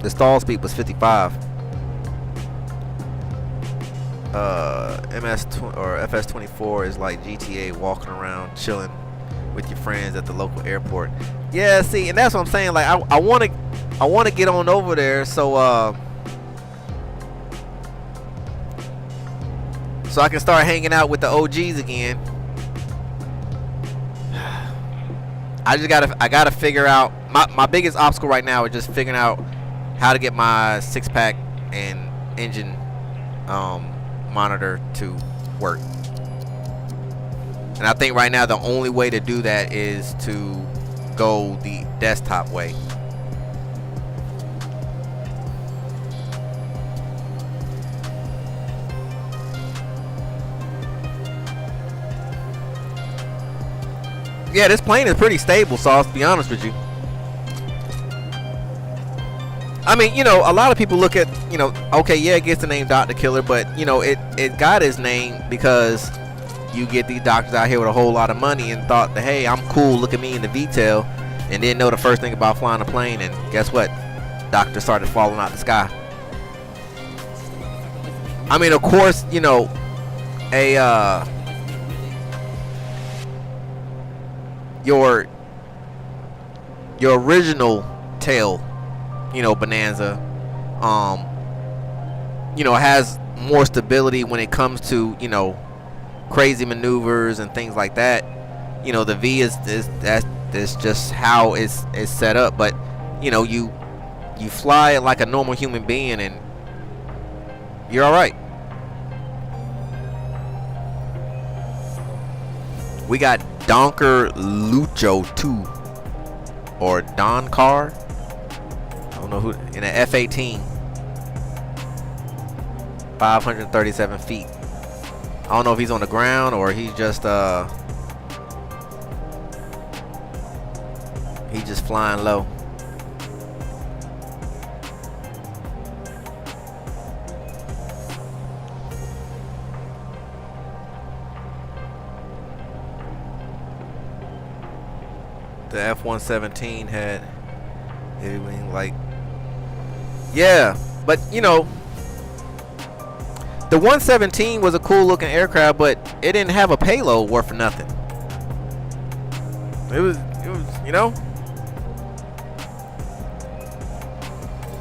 the stall speed was 55. FS24 is like GTA, walking around chilling with your friends at the local airport. Yeah, see, and that's what I'm saying. Like I want to get on over there so I can start hanging out with the OGs again. I gotta figure out my biggest obstacle right now is just figuring out how to get my 6-pack and engine monitor to work. And I think right now the only way to do that is to go the desktop way. Yeah, this plane is pretty stable, Sauce, to be honest with you. I mean, you know, a lot of people look at, you know, okay, yeah, it gets the name Dr. Killer, but, you know, it got its name because you get these doctors out here with a whole lot of money and thought that, hey, I'm cool, look at me in the VTEL, and didn't know the first thing about flying a plane, and guess what? Doctors started falling out the sky. I mean, of course, you know, your original tail, you know, Bonanza, you know, has more stability when it comes to, you know, crazy maneuvers and things like that. You know, the V is just how it's set up. But, you know, you fly it like a normal human being and you're all right. We got Donker Lucho 2 or Don Carr. I don't know who, in an F-18, 537 feet. I don't know if he's on the ground or he's just flying low. The F-117 had everything like, yeah, but you know, the 117 was a cool looking aircraft, but it didn't have a payload worth for nothing. It was, you know,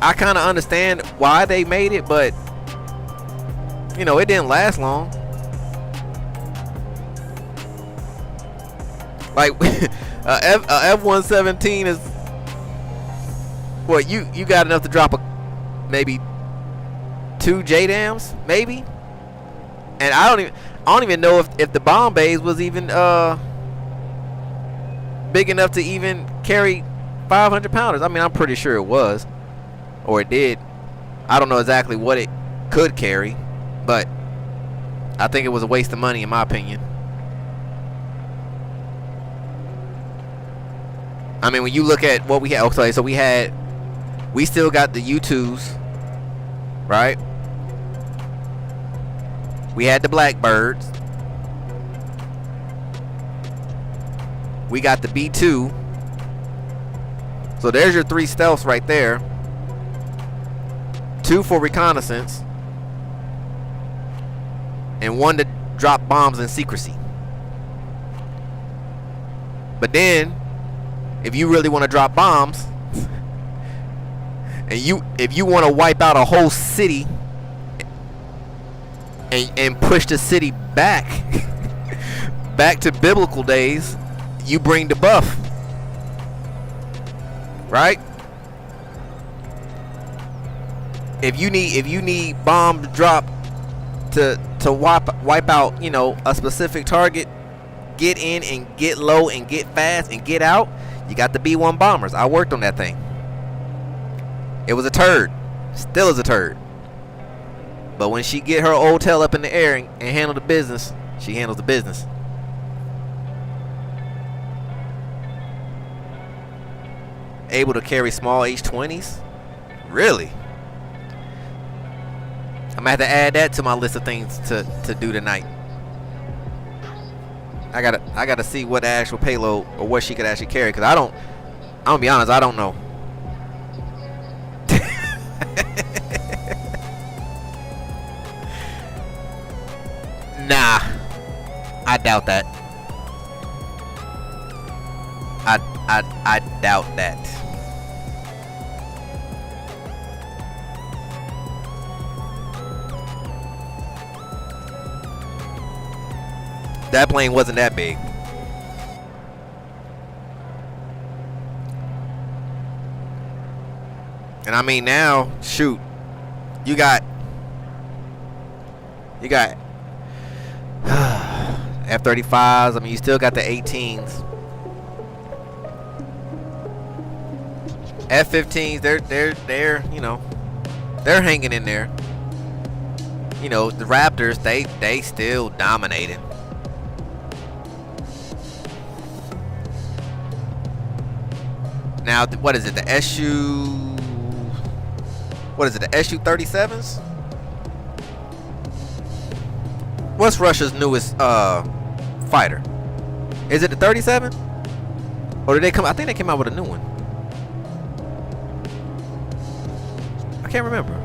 I kind of understand why they made it, but you know, it didn't last long. Like F-117 is what, you got enough to drop maybe 2 JDAMs, maybe. And I don't even know if the bomb bays was even big enough to even carry 500 pounders. I mean, I'm pretty sure it was, or it did. I don't know exactly what it could carry, but I think it was a waste of money in my opinion. I mean, when you look at what we had, okay, so we still got the U2s, right? We had the Blackbirds. We got the B2. So there's your 3 stealths right there. 2 for reconnaissance. And 1 to drop bombs in secrecy. But then, if you really want to drop bombs, and if you want to wipe out a whole city and push the city back to biblical days, you bring the buff, right? If you need bomb drop to wipe out, you know, a specific target, get in and get low and get fast and get out, you got the B-1 bombers. I worked on that thing. It was a turd. Still is a turd. But when she get her old tail up in the air and handle the business, she handles the business. Able to carry small H-20s? Really? I'm gonna have to add that to my list of things to do tonight. I gotta see what the actual payload or what she could actually carry, because I'm gonna be honest, I don't know. Nah, I doubt that. I doubt that. That plane wasn't that big. And I mean, now, shoot, you got F-35s. I mean, you still got the 18s. F-15s, they're you know, they're hanging in there. You know, the Raptors, they still dominating. Now, what is it? The what is it? The Su-37s? What's Russia's newest fighter? Is it the 37? Or did they come? I think they came out with a new one. I can't remember.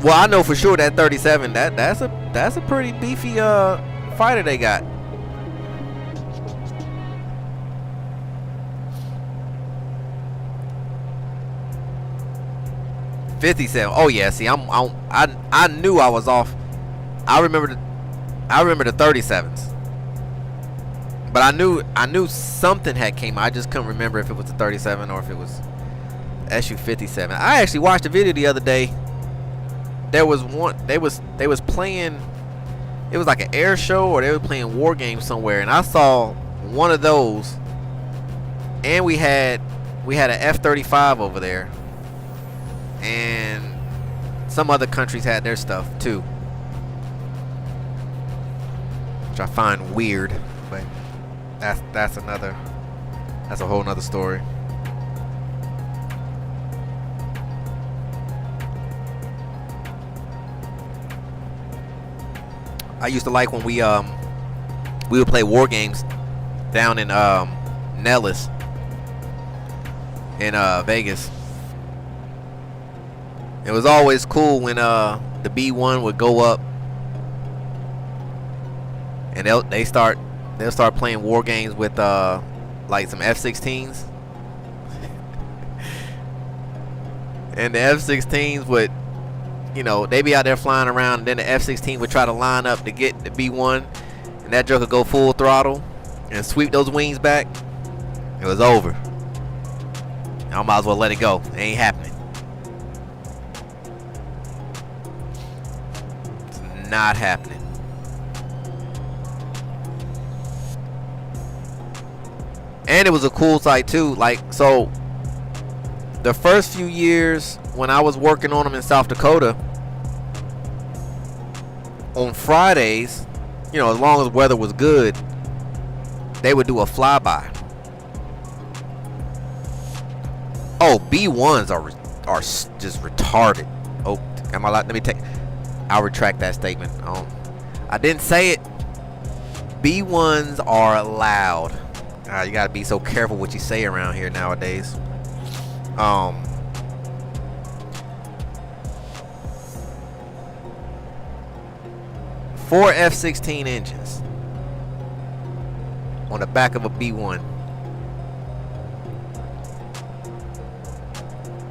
Well, I know for sure that 37. That's a pretty beefy fighter they got. '57. Oh yeah. See, I knew I was off. I remember the 37s. But I knew something had came. I just couldn't remember if it was the 37 or if it was Su-57. I actually watched a video the other day. There was one. They was playing. It was like an air show, or they were playing war games somewhere, and I saw one of those. And we had an F-35 over there, and some other countries had their stuff too, which I find weird. But that's a whole nother story. I used to like when we would play war games down in Nellis in Vegas. It was always cool when the B1 would go up and they'll start playing war games with like some F-16s. And the F-16s would, you know, they be out there flying around, and then the F-16 would try to line up to get the B1, and that joke would go full throttle and sweep those wings back. It was over. I might as well let it go. It ain't happening. It's not happening. And it was a cool sight too. Like, so the first few years when I was working on them in South Dakota, on Fridays, you know, as long as the weather was good, they would do a flyby. Oh, B1s are just retarded. Oh, am I allowed? Let me take. I'll retract that statement. I didn't say it. B1s are loud. You gotta be so careful what you say around here nowadays. 4 F-16 engines on the back of a B1.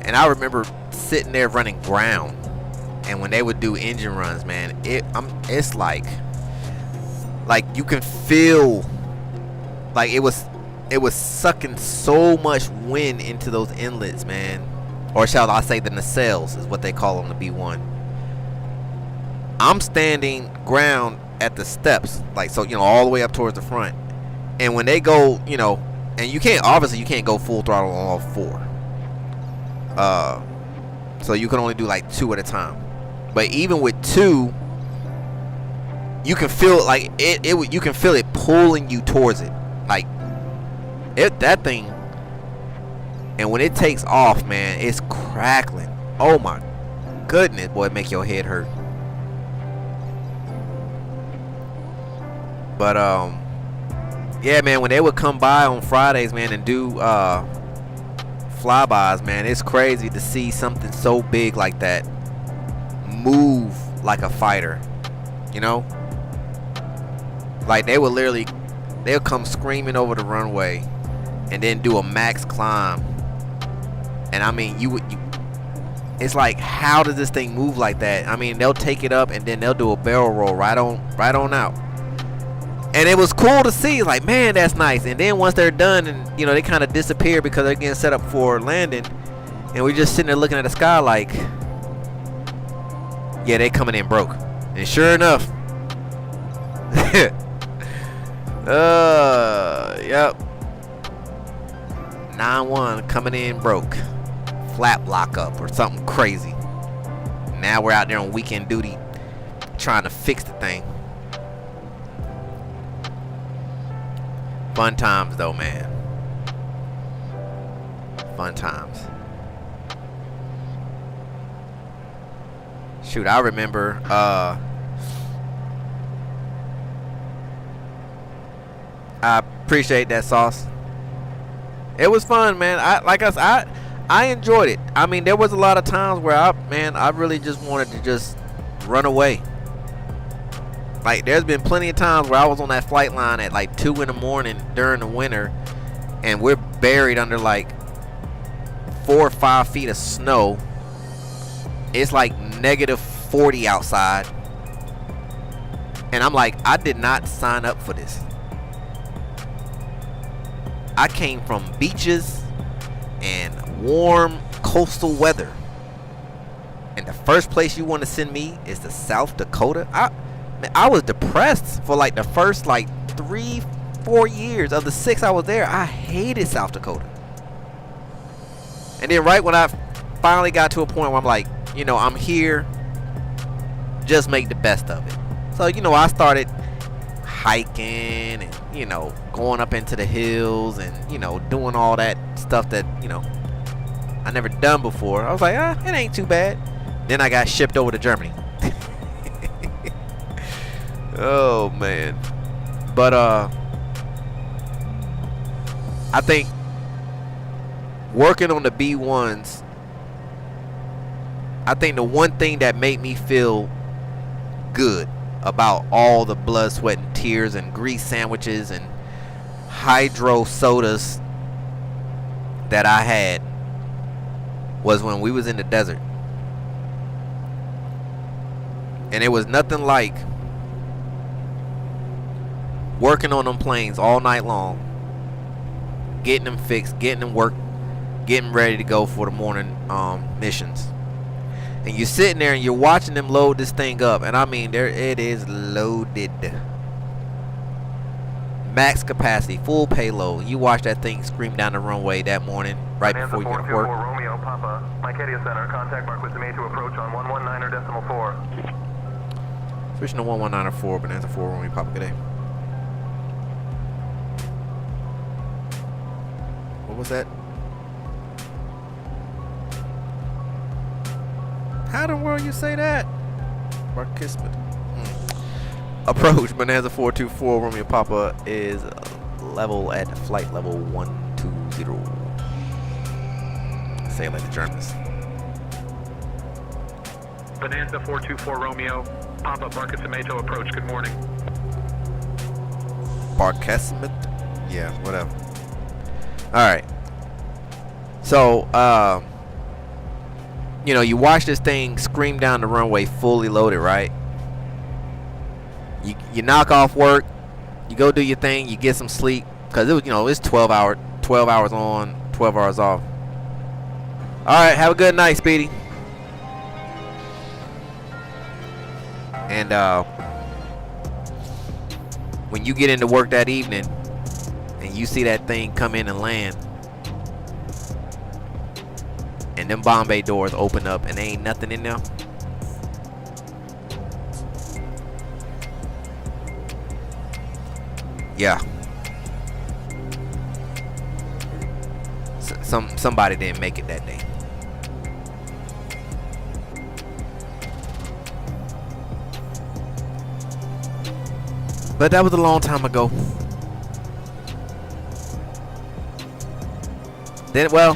And I remember sitting there running ground, and when they would do engine runs, man, it's like you can feel like it was sucking so much wind into those inlets, man. Or shall I say the nacelles is what they call them, the B1. I'm standing ground at the steps, like, so, you know, all the way up towards the front. And when they go, you know, and you can't go full throttle on all 4. So you can only do like 2 at a time. But even with 2, you can feel like you can feel it pulling you towards it. Like that thing. And when it takes off, man, it's crackling. Oh my goodness, boy, it make your head hurt. But yeah, man, when they would come by on Fridays, man, and do flybys, man, it's crazy to see something so big like that move like a fighter, you know? Like they would literally, they'll come screaming over the runway and then do a max climb. And I mean, it's like, how does this thing move like that? I mean, they'll take it up and then they'll do a barrel roll right on out. And it was cool to see, like, man, that's nice. And then once they're done and, you know, they kind of disappear because they're getting set up for landing. And we're just sitting there looking at the sky like, yeah, they coming in broke. And sure enough, yep. 9-1 coming in broke. Flap lock up or something crazy. Now we're out there on weekend duty trying to fix the thing. Fun times though, man. Fun times. Shoot, I remember I appreciate that, Sauce. It was fun, man. I enjoyed it. I mean, there was a lot of times where I really just wanted to just run away. Like, there's been plenty of times where I was on that flight line at like 2 in the morning during the winter, and we're buried under like 4 or 5 feet of snow. It's like -40 outside, and I'm like, I did not sign up for this. I came from beaches and warm coastal weather, and the first place you want to send me is to South Dakota. I was depressed for like the first like 3-4 years of the 6 I was there. I hated South Dakota. And then right when I finally got to a point where I'm like, you know, I'm here, just make the best of it. So, you know, I started hiking and, you know, going up into the hills and, you know, doing all that stuff that, you know, I never done before. I was like, it ain't too bad. Then I got shipped over to Germany. Oh man. But I think working on the B1s, I think the one thing that made me feel good about all the blood, sweat, and tears and grease sandwiches and hydro sodas that I had was when we was in the desert. And it was nothing like working on them planes all night long, getting them fixed, getting them worked, getting ready to go for the morning missions. And you're sitting there and you're watching them load this thing up, and I mean, it is loaded, max capacity, full payload. You watch that thing scream down the runway that morning right before you get to work. Romeo Papa, Mike Center, contact mark with the to approach on 119.4. Switching to 119.4, Bonanza 4, Romeo Papa, good day. What was that? How the world you say that? Markismet. Approach Bonanza 424 Romeo Papa is level at flight level 120. Say it like the Germans. Bonanza 424 Romeo, Papa, Barquisimeto approach, good morning. Barquisimet? Yeah, whatever. Alright. So, you know, you watch this thing scream down the runway fully loaded, right? You knock off work, you go do your thing, you get some sleep, because it was, you know, it's 12 hours on, 12 hours off. Alright, have a good night, Speedy. And when you get into work that evening and you see that thing come in and land, and them bomb bay doors open up and there ain't nothing in there, yeah, somebody didn't make it that day. But that was a long time ago. Then, well,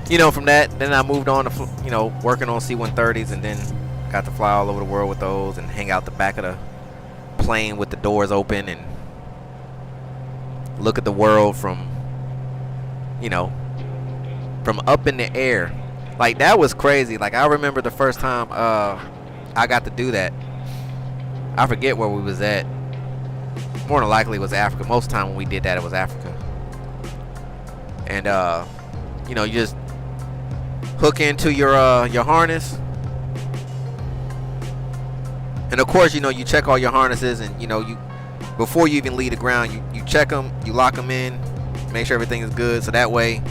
you know, from that, then I moved on to, you know, working on C-130s, and then got to fly all over the world with those and hang out the back of the plane with the doors open and look at the world from, you know, from up in the air. Like, that was crazy. Like, I remember the first time I got to do that. I forget where we was at. More than likely it was Africa. Most of the time when we did that, it was Africa. And you know, you just hook into your harness, and of course, you know, you check all your harnesses, and you know, you before you even leave the ground, you check them, you lock them in, make sure everything is good, so that way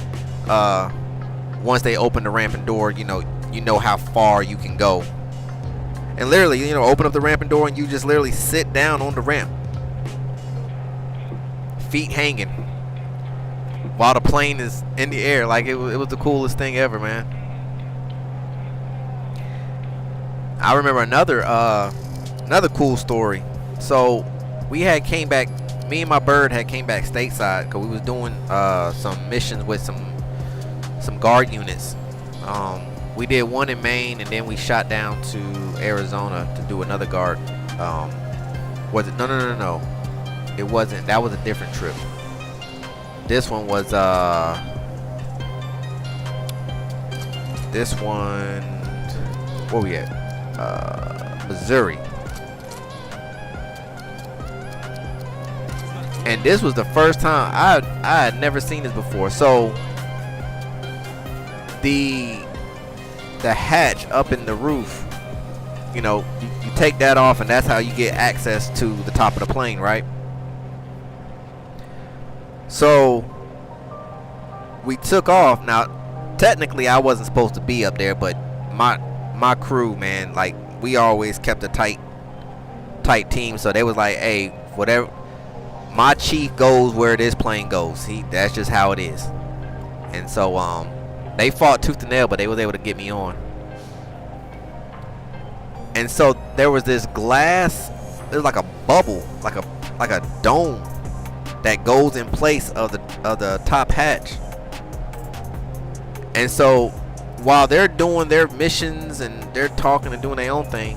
once they open the ramping door, you know how far you can go. And literally, you know, open up the ramping door and you just literally sit down on the ramp, feet hanging, while the plane is in the air. Like, it was the coolest thing ever, man. I remember another cool story. So we had came back, me and my bird had came back stateside because we was doing some missions with some guard units. We did one in Maine, and then we shot down to Arizona to do another guard. Was it? No. It wasn't. That was a different trip. This one was this one, where we at? Missouri. And this was the first time I had never seen this before. So the hatch up in the roof, you know, you take that off, and that's how you get access to the top of the plane, right? So we took off. Now, technically, I wasn't supposed to be up there, but my crew, man, like, we always kept a tight team. So they was like, hey, whatever, my chief goes where this plane goes. That's just how it is. And so they fought tooth and nail, but they was able to get me on. And so there was this glass, it was like a bubble, like a dome that goes in place of the top hatch. And so while they're doing their missions and they're talking and doing their own thing,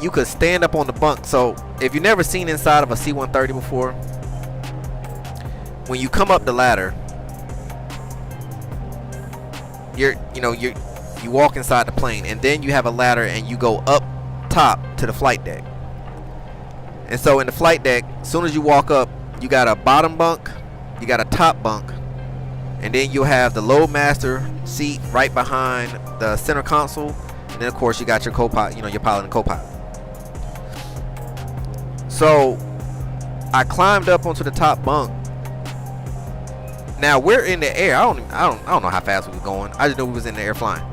you could stand up on the bunk. So if you've never seen inside of a C-130 before, when you come up the ladder, you walk inside the plane, and then you have a ladder and you go up top to the flight deck. And so in the flight deck, as soon as you walk up, you got a bottom bunk, you got a top bunk, and then you'll have the loadmaster seat right behind the center console, and then of course you got your co-pilot, you know, your pilot and co-pilot. So I climbed up onto the top bunk. Now we're in the air. I don't know how fast we was going. I just know we was in the air flying.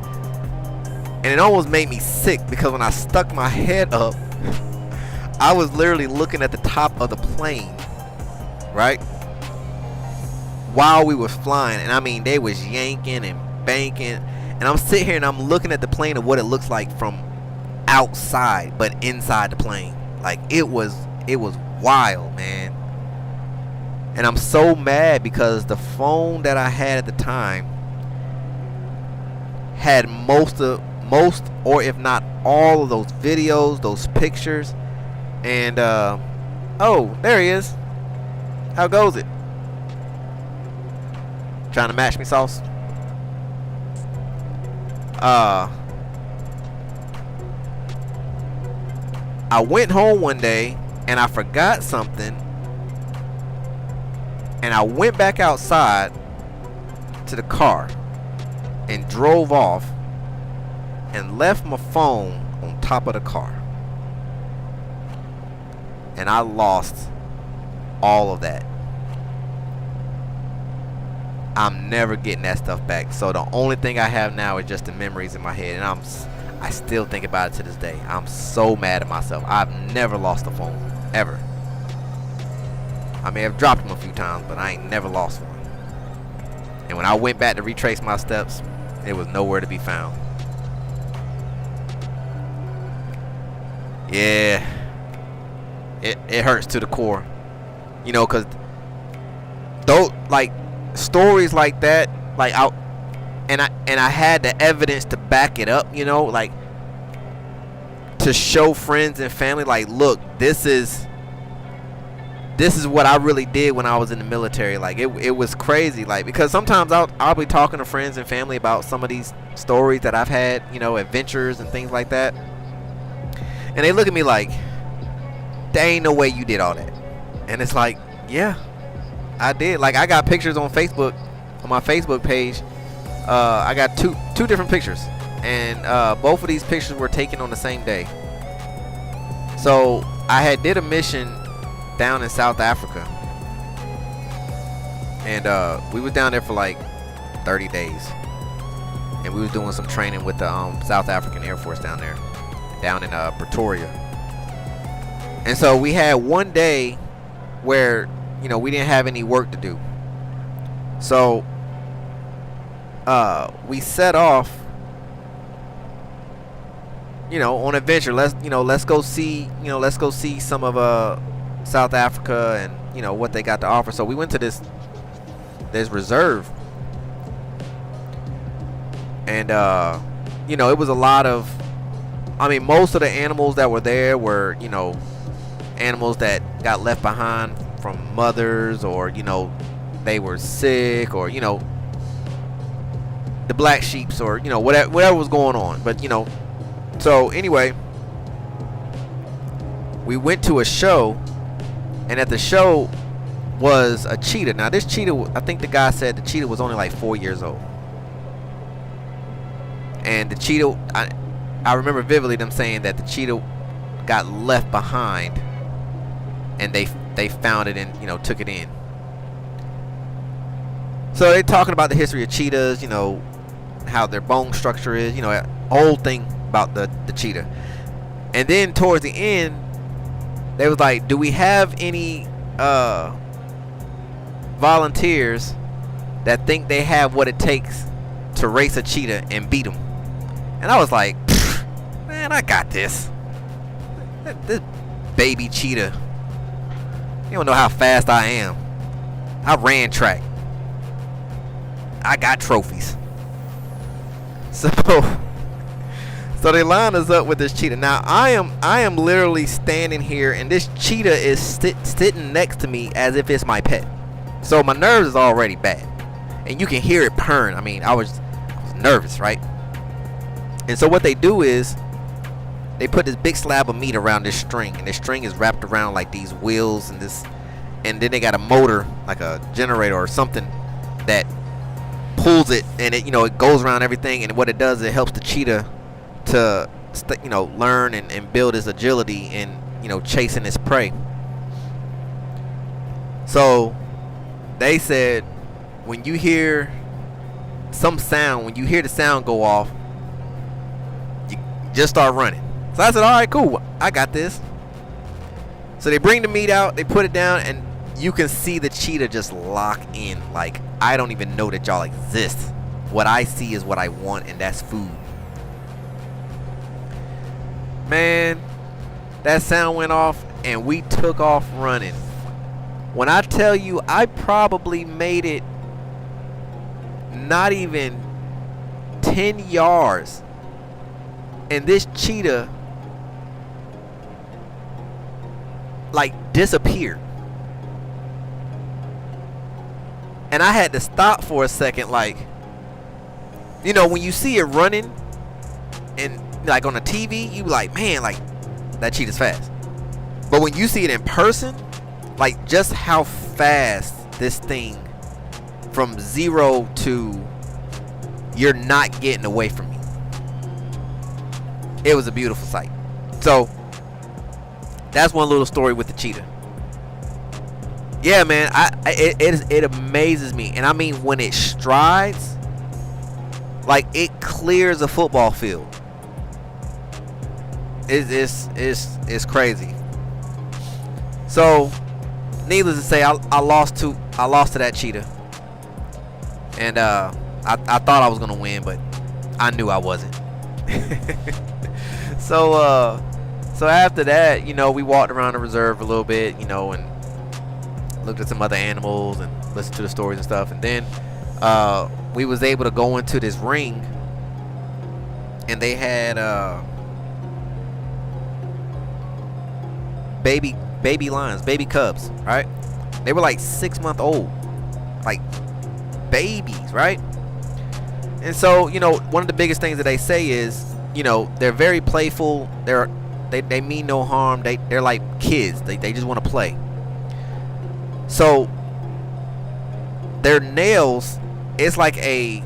And it almost made me sick because when I stuck my head up, I was literally looking at the top of the plane, right? While we were flying, and I mean, they was yanking and banking, and I'm sitting here and I'm looking at the plane of what it looks like from outside, but inside the plane. Like, it was wild, man. And I'm so mad because the phone that I had at the time had most or if not all of those videos, those pictures. And oh, there he is. How goes it? Trying to match me, sauce? I went home one day and I forgot something, and I went back outside to the car and drove off and left my phone on top of the car. And I lost all of that. I'm never getting that stuff back. So the only thing I have now is just the memories in my head, and I still think about it to this day. I'm so mad at myself. I've never lost a phone, ever. I may have dropped them a few times, but I ain't never lost one. And when I went back to retrace my steps, it was nowhere to be found. it hurts to the core, you know, because though, like, stories like that, like, I had the evidence to back it up, you know, like, to show friends and family, like, look, this is what I really did when I was in the military. Like, it was crazy, like, because sometimes I'll be talking to friends and family about some of these stories that I've had, you know, adventures and things like that, and they look at me like, there ain't no way you did all that. And it's like, yeah, I did. Like, I got pictures on Facebook, on my Facebook page. I got two different pictures, and both of these pictures were taken on the same day. So I did a mission down in South Africa, and we was down there for like 30 days, and we was doing some training with the South African Air Force down there, down in Pretoria. And so we had one day where, you know, we didn't have any work to do. So we set off, you know, on an adventure. Let's go see some of South Africa and, you know, what they got to offer. So we went to this reserve, and you know, it was a lot of, I mean, most of the animals that were there were, you know, animals that got left behind from mothers, or, you know, they were sick, or, you know, the black sheeps, or, you know, whatever was going on. But, you know, so anyway, we went to a show, and at the show was a cheetah. Now this cheetah, I think the guy said the cheetah was only like 4 years old, and the cheetah, I remember vividly them saying that the cheetah got left behind, and they found it and, you know, took it in. So they're talking about the history of cheetahs, you know, how their bone structure is, you know, a whole thing about the cheetah. And then towards the end, they was like, do we have any volunteers that think they have what it takes to race a cheetah and beat them? And I was like, man, I got this. This baby cheetah, you don't know how fast I am. I ran track. I got trophies. So they line us up with this cheetah. Now I am literally standing here, and this cheetah is sitting next to me as if it's my pet. So my nerves is already bad, and you can hear it purring. I mean, I was nervous, right? And so what they do is they put this big slab of meat around this string, and this string is wrapped around like these wheels, and then they got a motor, like a generator or something, that pulls it, and it, you know, it goes around everything. And what it does, it helps the cheetah to you know, learn and build its agility in, you know, chasing its prey. So they said, when you hear some sound, when you hear the sound go off, you just start running. So I said, all right, cool, I got this. So they bring the meat out, they put it down, and you can see the cheetah just lock in. Like, I don't even know that y'all exist. What I see is what I want, and that's food. Man, that sound went off, and we took off running. When I tell you, I probably made it not even 10 yards, and this cheetah like disappeared. And I had to stop for a second, like, you know, when you see it running and like on a TV, you be like, man, like, that cheetah's fast. But when you see it in person, like, just how fast this thing, from 0 to you're not getting away from me, it was a beautiful sight. So that's one little story with the cheetah. Yeah, man, it amazes me. And I mean, when it strides, like, it clears a football field. It's crazy. So, needless to say, I lost to that cheetah, and I thought I was gonna win, but I knew I wasn't. So So after that, you know, we walked around the reserve a little bit, you know, and looked at some other animals and listened to the stories and stuff. And then we was able to go into this ring, and they had baby lions, baby cubs, right? They were like 6 month old, like babies, right? And so, you know, one of the biggest things that they say is, you know, they're very playful. They mean no harm. They're like kids. They just want to play. So their nails, it's like a,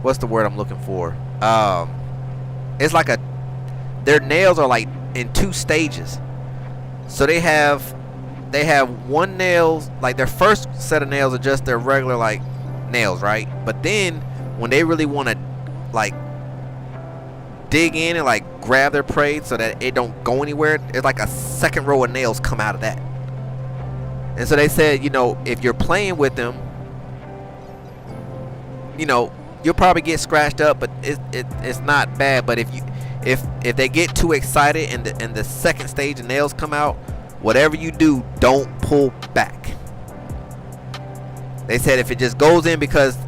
what's the word I'm looking for? It's like a, their nails are like in 2 stages. So they have one nails, like their first set of nails are just their regular like nails, right? But then when they really want to like dig in and like grab their prey so that it don't go anywhere, it's like a second row of nails come out of that. And so they said, you know, if you're playing with them, you know, you'll probably get scratched up, but it's not bad. But if they get too excited and the second stage of nails come out, whatever you do, don't pull back. They said if it just goes in, because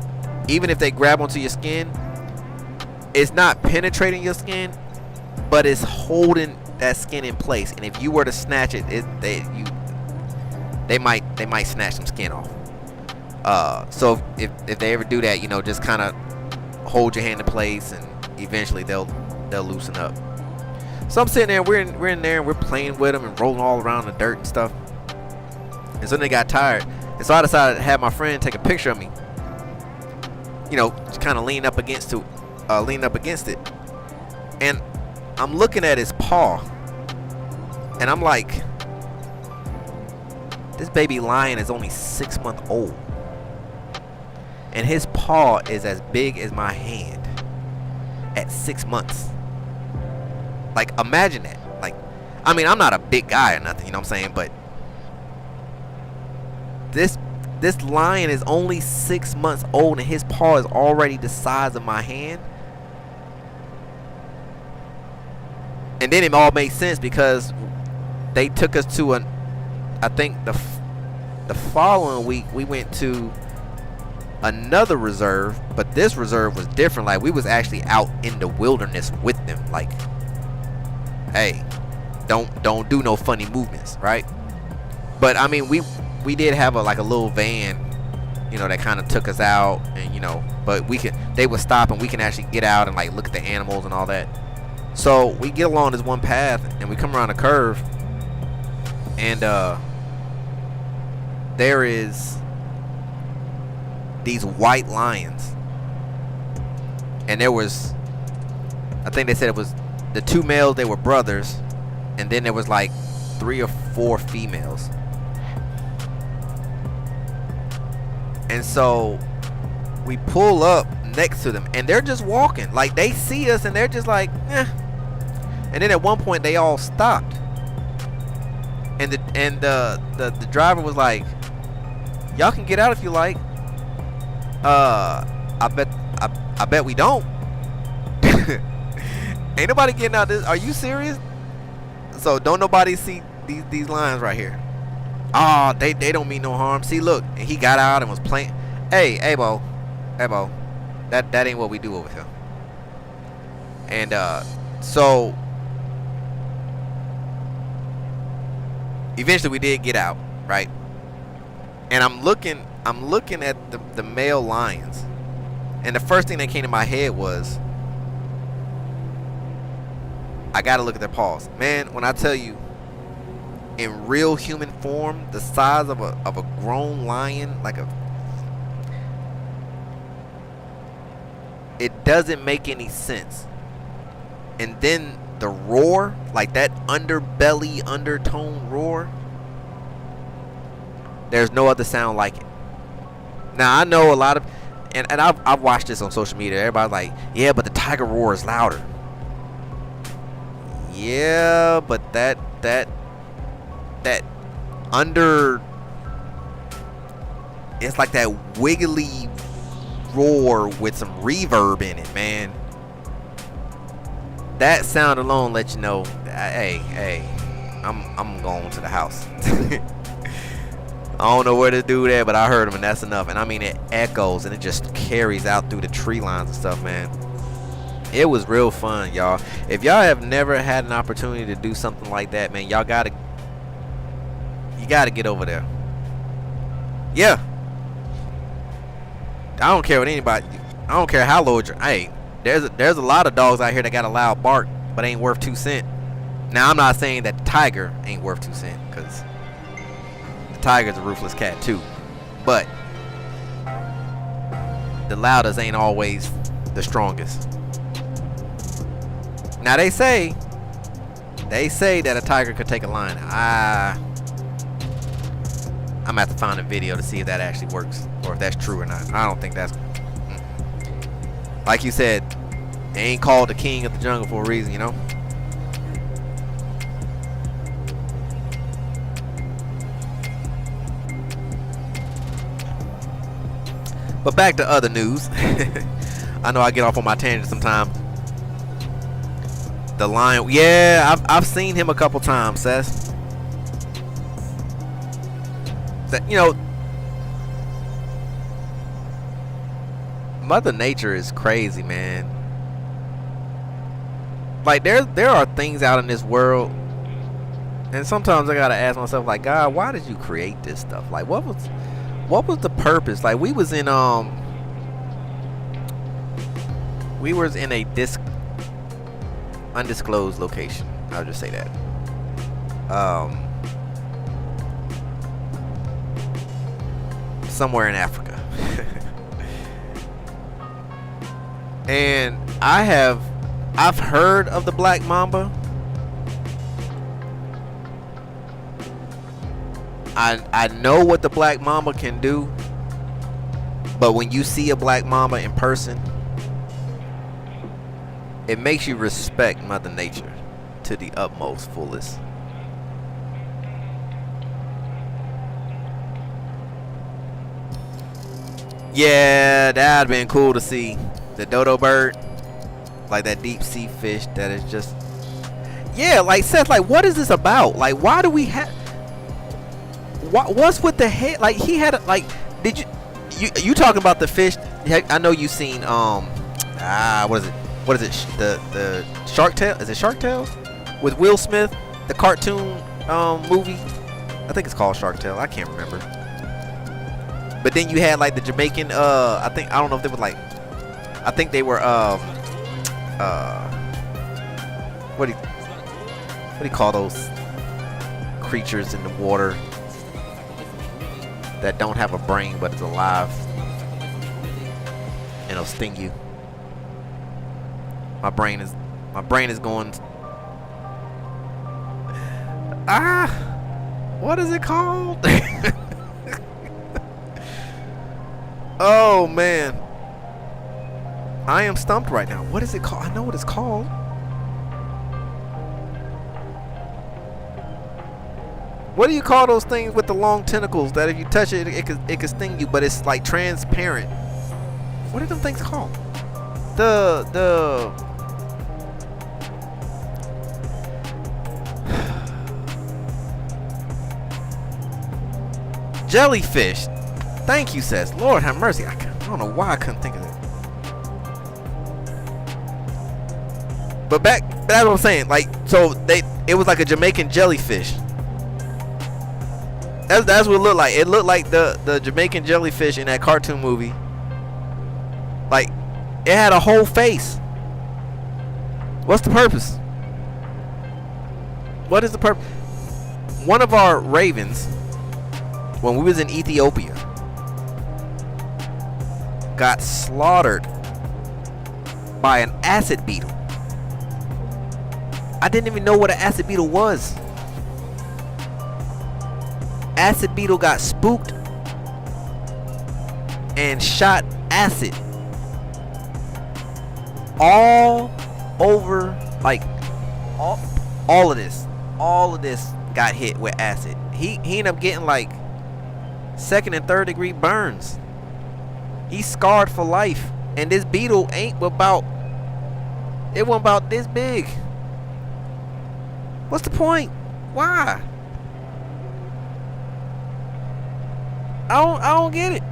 even if they grab onto your skin, it's not penetrating your skin, but it's holding that skin in place. And if you were to snatch it, they might snatch some skin off. So if they ever do that, you know, just kind of hold your hand in place, and eventually they'll loosen up. So I'm sitting there, we're in there, and we're playing with them and rolling all around the dirt and stuff. And so then they got tired, and so I decided to have my friend take a picture of me. You know, just kind of lean up against it, and I'm looking at his paw, and I'm like, this baby lion is only 6 months old, and his paw is as big as my hand at 6 months. Like, imagine that. Like, I mean, I'm not a big guy or nothing, you know what I'm saying, but this lion is only 6 months old, and his paw is already the size of my hand. And then it all made sense, because they took us to I think the following week we went to another reserve, but this reserve was different. Like, we was actually out in the wilderness with them. Like, hey, don't do no funny movements, right? But I mean, we did have a little van, you know, that kind of took us out, and you know, but they would stop and we can actually get out and like look at the animals and all that. So we get along this one path, and we come around a curve, and there is these white lions, and there was, I think they said it was the 2 males, they were brothers, and then there was like 3 or 4 females. And so we pull up next to them, and they're just walking, like they see us and they're just like, eh. And then at one point they all stopped, and the driver was like, y'all can get out if you like. I bet we don't. Ain't nobody getting out this. Are you serious? So don't nobody see these lines right here. Oh, they don't mean no harm. See, look, and he got out and was playing. Hey, Bo, that ain't what we do over here. And so eventually we did get out, right? And I'm looking at the male lions, and the first thing that came to my head was, I gotta look at their paws. Man, when I tell you, in real human form, the size of a grown lion, it doesn't make any sense. And then the roar, like that underbelly undertone roar, there's no other sound like it. Now I know a lot of, and I've watched this on social media, everybody's like, yeah, but the tiger roar is louder. Yeah, but that under, it's like that wiggly roar with some reverb in it, man. that sound alone let you know, hey, I'm going to the house. I don't know where to do that, but I heard him, and that's enough. And I mean, it echoes and it just carries out through the tree lines and stuff, man. It was real fun, y'all. If y'all have never had an opportunity to do something like that, man, you gotta get over there. Yeah. I don't care what anybody. I don't care how low. Hey, there's a lot of dogs out here that got a loud bark, but ain't worth 2 cents. Now I'm not saying that the tiger ain't worth 2 cents, because the tiger's a ruthless cat too. But the loudest ain't always the strongest. Now they say that a tiger could take a lion. I'm gonna have to find a video to see if that actually works, or if that's true or not. I don't think that's... Like you said, they ain't called the king of the jungle for a reason, you know? But back to other news. I know I get off on my tangent sometimes. The lion, yeah, I've seen him a couple times, Seth. That, you know, Mother Nature is crazy, man. Like there are things out in this world, and sometimes I gotta ask myself, like, God, why did you create this stuff? Like, what was the purpose? Like, we was in a undisclosed location. I'll just say that. Somewhere in Africa. And I've heard of the black mamba. I know what the black mamba can do, but when you see a black mamba in person, it makes you respect Mother Nature to the utmost fullest. Yeah, that'd been cool to see. The dodo bird, like that deep sea fish that is just... Yeah, like Seth, like, what is this about? Like, why do we have... What's with the head? Like, he had like, did you talking about the fish? I know you seen what is it the Shark Tale? Is it Shark Tale with Will Smith, the cartoon movie? I think it's called Shark Tale. I can't remember. But then you had like the Jamaican I don't know if they were like, I think they were what do you call those creatures in the water that don't have a brain but is alive and it'll sting you? My brain is going. What is it called? Oh man, I am stumped right now. What is it called? I know what it's called. What do you call those things with the long tentacles that if you touch it, it could sting you, but it's like transparent? What are them things called? The jellyfish. Thank you, says. Lord have mercy. I don't know why I couldn't think of it. But that's what I'm saying. Like, so it was like a Jamaican jellyfish. That's what it looked like. It looked like the Jamaican jellyfish in that cartoon movie. Like, it had a whole face. What's the purpose? What is the purpose? One of our ravens, when we was in Ethiopia, got slaughtered by an acid beetle. I didn't even know what an acid beetle was. Acid beetle got spooked and shot acid all over, like all of this got hit with acid. He ended up getting like 2nd and 3rd degree burns. He's scarred for life, and this beetle ain't about It wasn't about this big. What's the point? Why? I don't get it.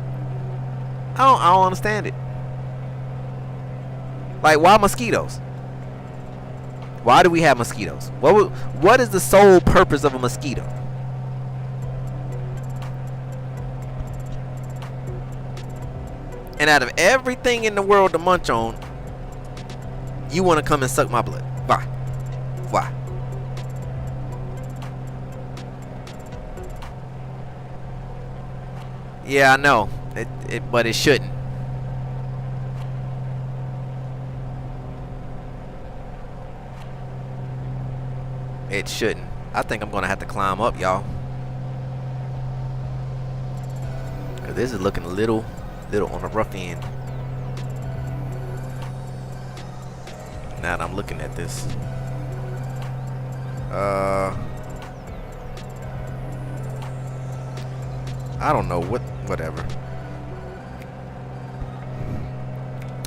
I don't understand it. Like, why mosquitoes? Why do we have mosquitoes? What is the sole purpose of a mosquito? And out of everything in the world to munch on, you want to come and suck my blood? Why? Why? Yeah, I know. But it shouldn't. It shouldn't. I think I'm gonna have to climb up, y'all. This is looking a little on the rough end. Now that I'm looking at this. I don't know whatever.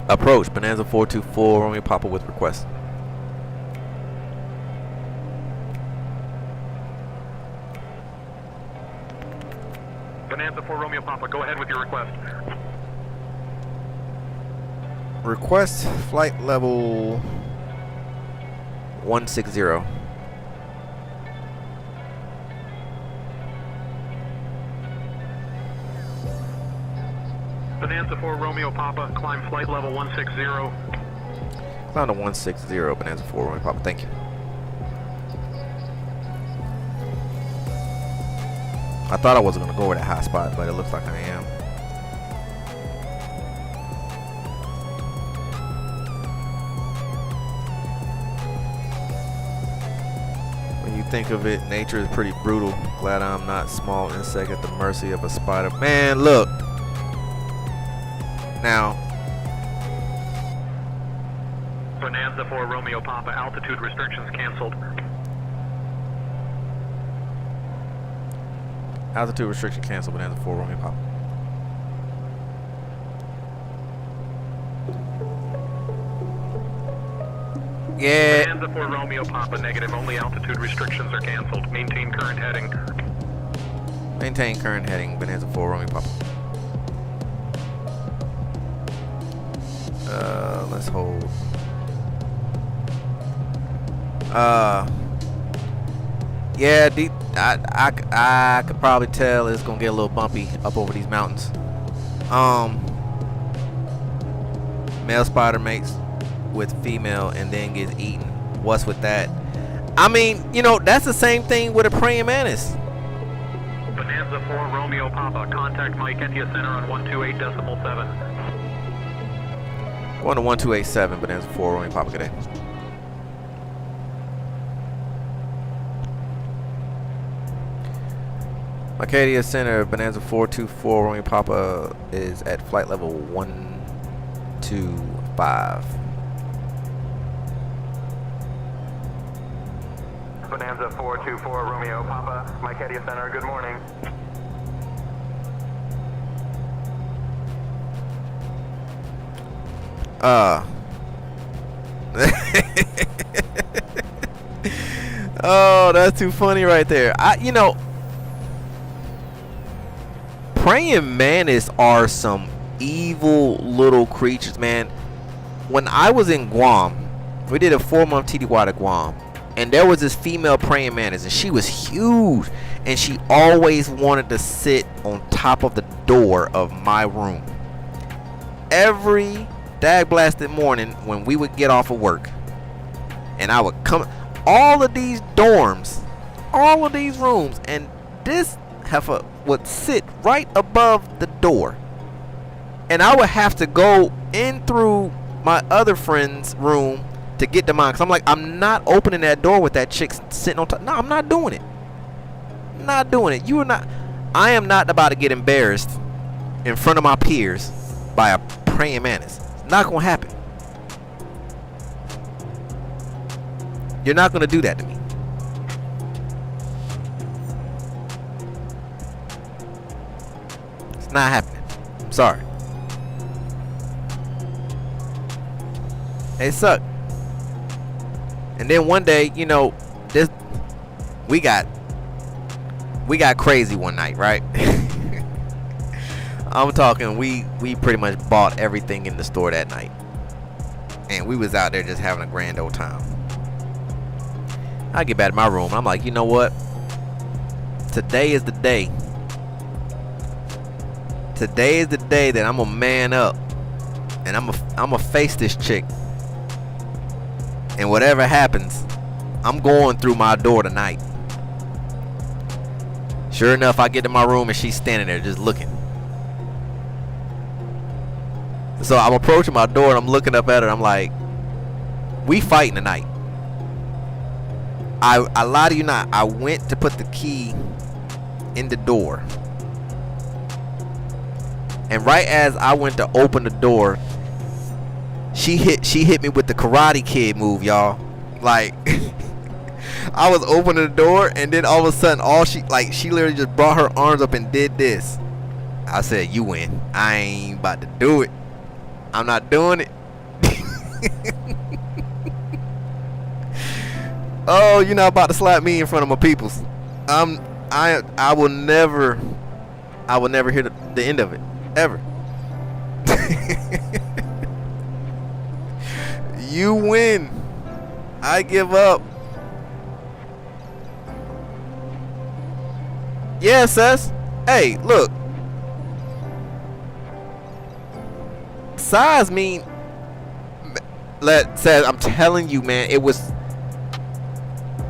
Approach Bonanza 424 Romeo Papa with request. Bonanza 4 Romeo Papa, go ahead with your request. Request flight level 160. Bonanza 4 Romeo Papa, climb flight level 160. Climb to 160, Bonanza 4 Romeo Papa, thank you. I thought I wasn't going to go over that high spot, but it looks like I am. When you think of it, nature is pretty brutal. Glad I'm not small insect at the mercy of a spider. Man, look. Now. Bonanza 4 Romeo Papa, altitude restrictions canceled. Altitude restriction canceled, Bonanza 4 Romeo Papa. Yeah. Bonanza 4 Romeo Papa, negative. Only altitude restrictions are canceled. Maintain current heading. Maintain current heading, Bonanza 4 Romeo Papa. Let's hold. Yeah, I could probably tell it's gonna get a little bumpy up over these mountains. Male spider mates with female and then gets eaten. What's with that? I mean, you know, that's the same thing with a praying mantis. Bonanza 4 Romeo Papa, contact Mike Etia Center on 128.7. Going to 1287, Bonanza 4 Romeo Papa, good day. Acadia Center, Bonanza 424 Romeo Papa is at flight level 125. Bonanza 424 Romeo Papa, Acadia Center, good morning. Oh, that's too funny right there. You know, praying mantis are some evil little creatures, man. When I was in Guam, we did a 4-month TDY to Guam, and there was this female praying mantis, and she was huge, and she always wanted to sit on top of the door of my room. Every dag blasted morning when we would get off of work, and I would come, all of these dorms, all of these rooms, and this heifer would sit right above the door, and I would have to go in through my other friend's room to get to mine, because I'm like, I'm not opening that door with that chick sitting on top. No, I'm not doing it. I'm not doing it. You are not. I am not about to get embarrassed in front of my peers by a praying mantis. It's not gonna happen. You're not gonna do that to me. It's not happening. I'm sorry. They suck. And then one day, you know, this we got crazy one night, right? I'm talking, we pretty much bought everything in the store that night, and we was out there just having a grand old time. I get back to my room. I'm like, you know what? Today is the day. Today is the day that I'm gonna man up, and I'm gonna face this chick. And whatever happens, I'm going through my door tonight. Sure enough, I get to my room and she's standing there just looking. So I'm approaching my door and I'm looking up at her. I'm like, we fighting tonight. I lie to you not. I went to put the key in the door, and right as I went to open the door, she hit me with the Karate Kid move, y'all. Like, I was opening the door, and then all of a sudden, she literally just brought her arms up and did this. I said, you win. I ain't about to do it. I'm not doing it. Oh, you're not about to slap me in front of my peoples. I will never hear the end of it, ever. You win. I give up. Yeah, Sess. Hey, look. Size mean. Says, I'm telling you, man. It was.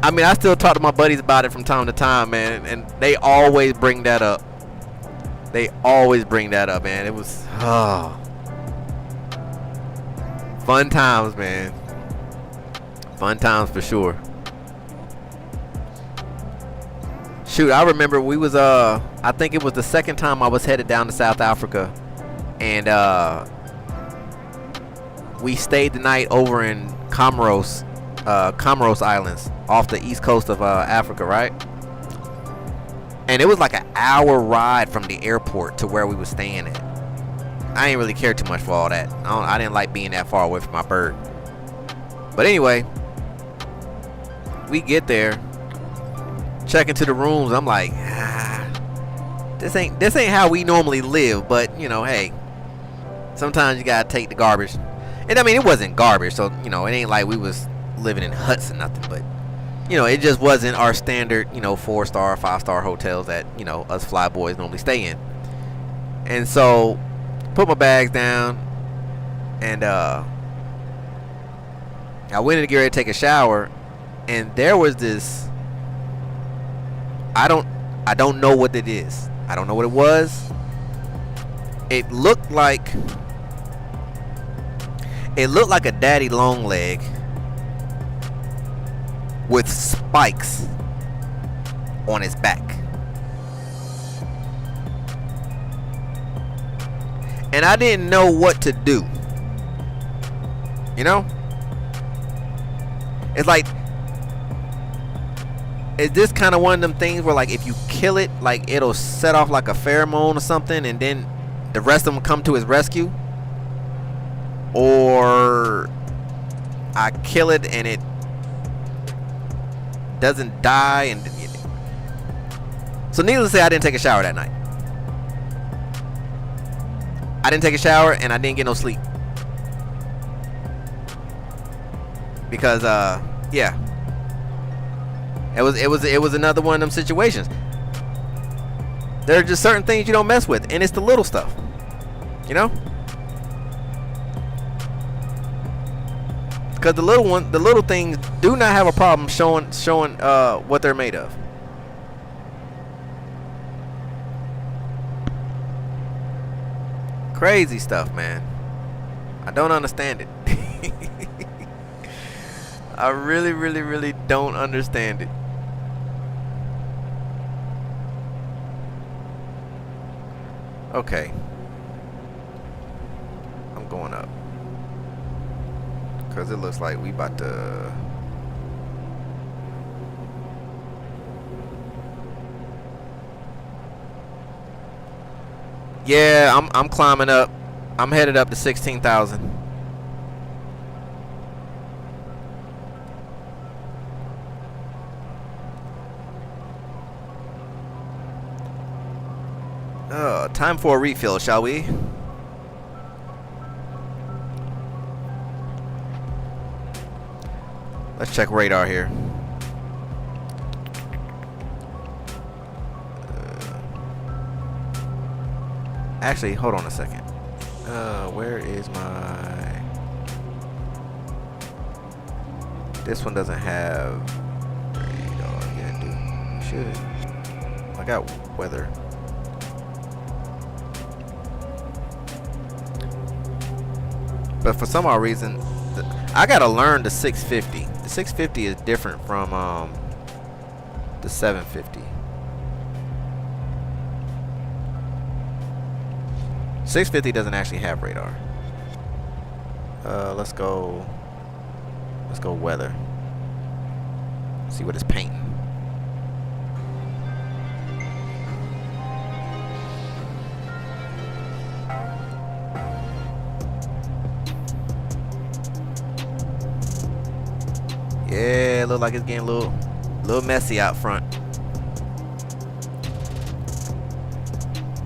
I mean, I still talk to my buddies about it from time to time, man, and they always bring that up. They always bring that up, man. It was fun times, man. Fun times for sure. Shoot, I remember we was I think it was the second time I was headed down to South Africa, and we stayed the night over in Comoros Islands off the east coast of Africa, right? And it was like an hour ride from the airport to where we were staying at. I didn't really care too much for all that. I didn't like being that far away from my bird. But anyway, we get there, check into the rooms. I'm like, this ain't how we normally live. But you know, hey, sometimes you gotta take the garbage. And I mean, it wasn't garbage, so you know, it ain't like we was living in huts or nothing. But you know, it just wasn't our standard, you know, 4-star, 5-star hotels that, you know, us fly boys normally stay in. And so, put my bags down, and I went in to get ready to take a shower, and there was this. I don't know what it is. I don't know what it was. It looked like a daddy long leg with spikes on his back. And I didn't know what to do. You know? It's like, is this kind of one of them things where like if you kill it, like it'll set off like a pheromone or something, and then the rest of them come to his rescue? Or I kill it and it doesn't die, and so needless to say, I didn't take a shower that night. I didn't take a shower and I didn't get no sleep because yeah, it was another one of them situations. There are just certain things you don't mess with, and it's the little stuff, you know. Because the little things do not have a problem showing what they're made of. Crazy stuff, man. I don't understand it. I really, really, really don't understand it. Okay. I'm going up. Because it looks like we about to... Yeah, I'm climbing up. I'm headed up to 16,000. Time for a refill, shall we? Let's check radar here. Actually, hold on a second. Where is my... This one doesn't have radar. Yeah, it do. It should. I got weather. But for some odd reason, I gotta learn the 650. The 650 is different from the 750. 650 doesn't actually have radar. Let's go weather. See what it's painting. Yeah, look like it's getting a little messy out front.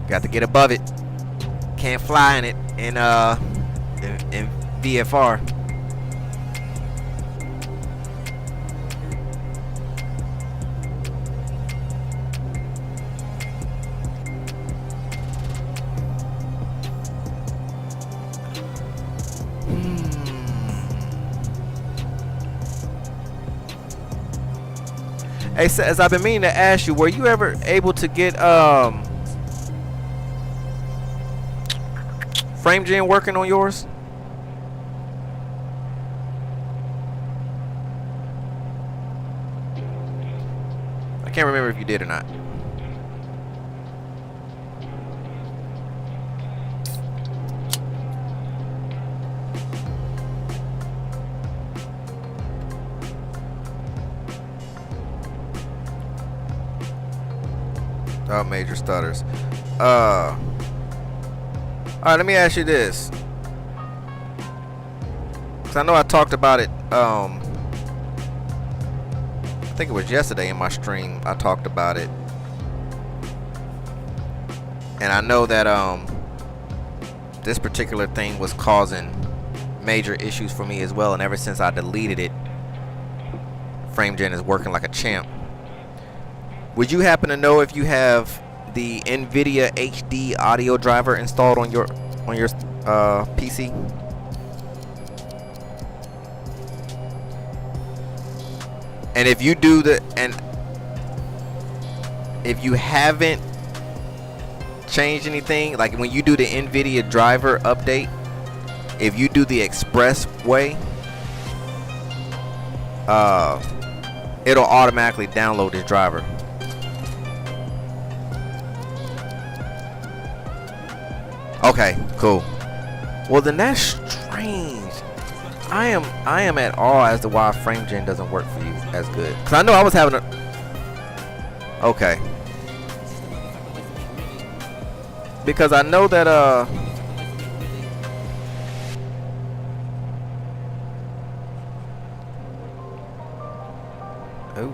Got to get above it. Can't fly in it in VFR. Hey, as I've been meaning to ask you, were you ever able to get FrameGen working on yours? I can't remember if you did or not. Oh, major stutters. Alright, let me ask you this. Cause I know I talked about it, I think it was yesterday in my stream. I talked about it. And I know that this particular thing was causing major issues for me as well, and ever since I deleted it, FrameGen is working like a champ. Would you happen to know if you have the NVIDIA HD audio driver installed on your PC? And if you do if you haven't changed anything, like when you do the NVIDIA driver update, if you do the express way, it'll automatically download this driver. Okay, cool. Well, then that's strange. I am at awe as to why FrameGen doesn't work for you as good. Cause I know I was having a. Okay. Because I know that Ooh.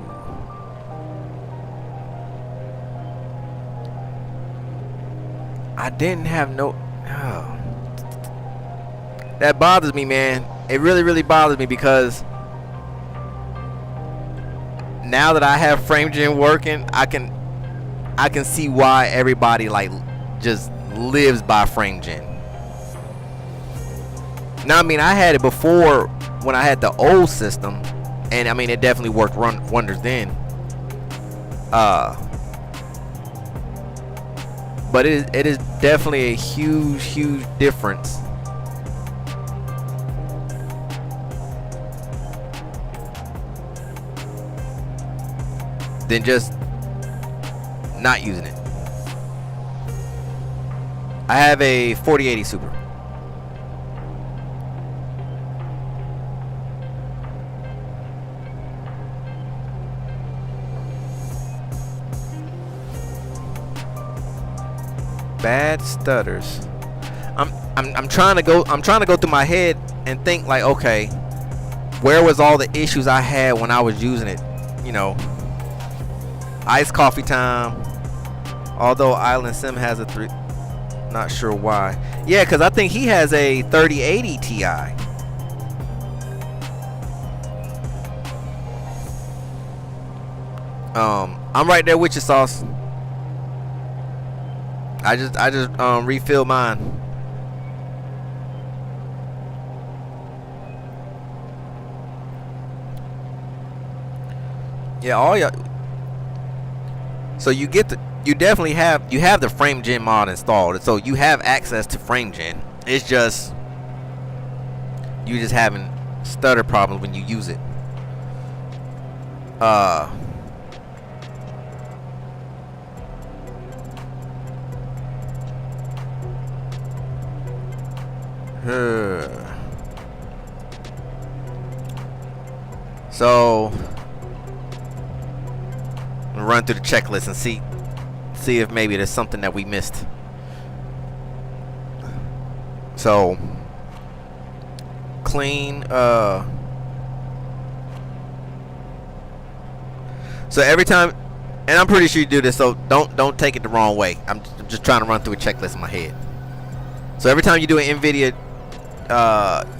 I didn't have no. Oh. That bothers me, man. It really, really bothers me because now that I have FrameGen working, I can see why everybody like just lives by FrameGen. Now, I mean, I had it before when I had the old system, and I mean, it definitely worked wonders then. But it is definitely a huge difference than just not using it. I have a 4080 Super. Bad stutters. I'm trying to go through my head and think like, okay, where was all the issues I had when I was using it? You know, iced coffee time, Although Island Sim has a 3, not sure why. Yeah, because I think he has a 3080 Ti. I'm right there with you, Sauce. I just refilled mine. Yeah, all y'all. So you definitely have the FrameGen mod installed, so you have access to FrameGen. It's just you just having stutter problems when you use it. So I'm gonna run through the checklist and see if maybe there's something that we missed. So clean. So every time, and I'm pretty sure you do this, so don't take it the wrong way. I'm just trying to run through a checklist in my head. So every time you do an NVIDIA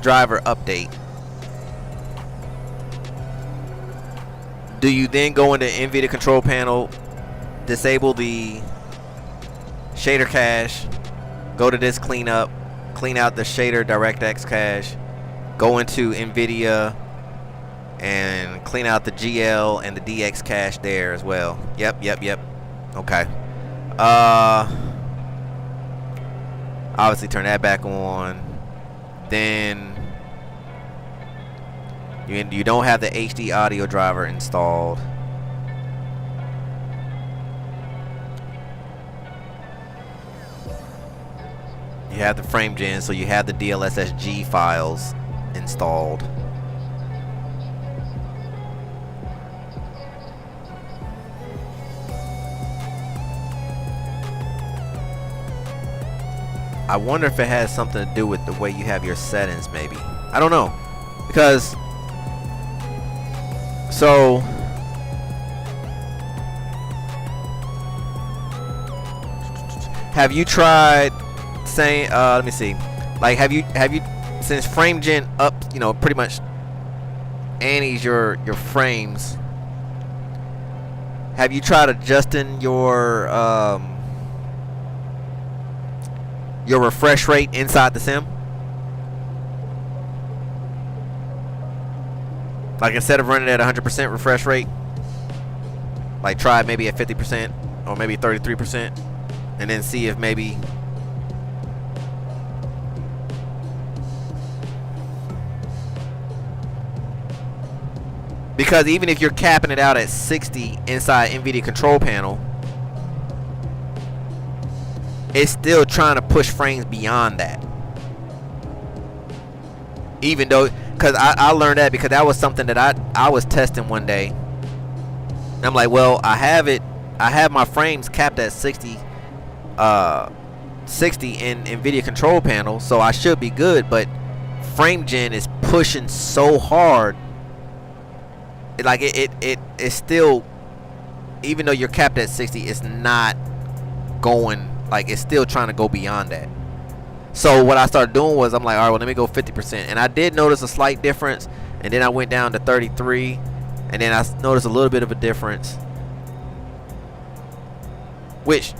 driver update, do you then go into NVIDIA control panel, disable the shader cache, go to this cleanup, clean out the shader DirectX cache, go into NVIDIA and clean out the GL and the DX cache there as well. Yep. Okay. Obviously turn that back on. Then you don't have the HD audio driver installed. You have the FrameGen, so you have the DLSSG files installed. I wonder if it has something to do with the way you have your settings, maybe. I don't know. Because, so, have you tried saying, let me see. Like, have you, since FrameGen up, you know, pretty much annies your frames, have you tried adjusting your refresh rate inside the sim? Like, instead of running at 100% refresh rate, like try maybe at 50% or maybe 33%, and then see if maybe because even if you're capping it out at 60 inside NVIDIA control panel, it's still trying to push frames beyond that. Even though, because I learned that because that was something that I was testing one day. And I'm like, well, I have my frames capped at 60 in NVIDIA control panel, so I should be good, but FrameGen is pushing so hard. Like it's still, even though you're capped at 60, it's not going. Like, it's still trying to go beyond that. So what I started doing was, I'm like, all right, well, let me go 50%. And I did notice a slight difference. And then I went down to 33. And then I noticed a little bit of a difference. Which,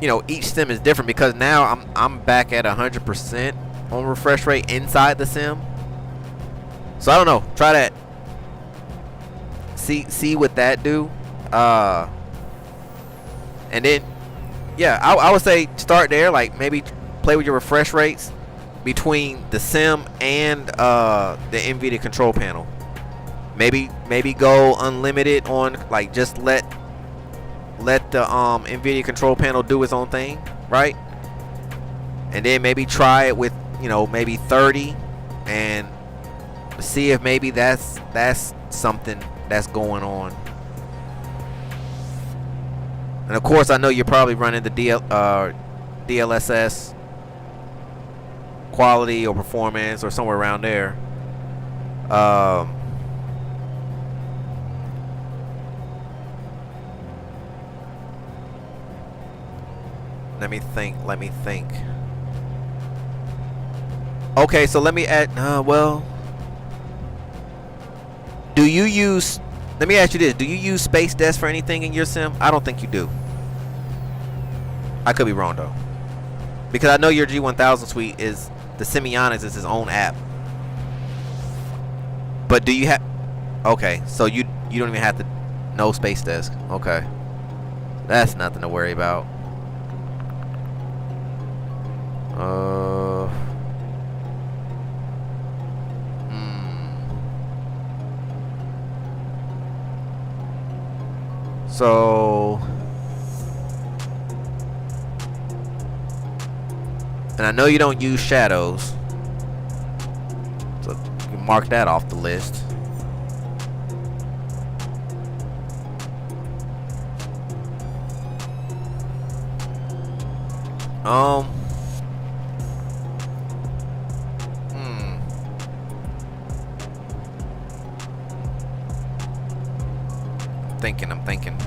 you know, each sim is different. Because now I'm back at 100% on refresh rate inside the sim. So I don't know. Try that. See what that do. And then, yeah, I would say start there. Like, maybe play with your refresh rates between the sim and the NVIDIA control panel. Maybe go unlimited on, like, just let the NVIDIA control panel do its own thing, right? And then maybe try it with, you know, maybe 30 and see if maybe that's something that's going on. And of course, I know you're probably running the DLSS quality or performance or somewhere around there. Let me think. Let me think. Okay, so let me add. Well, do you use? Let me ask you this: do you use SpaceDesk for anything in your sim? I don't think you do. I could be wrong though, because I know your G1000 suite is the Semiotics is his own app. But do you have? Okay, so you don't even have to know SpaceDesk. Okay, that's nothing to worry about. So, and I know you don't use shadows, so you can mark that off the list. I'm thinking.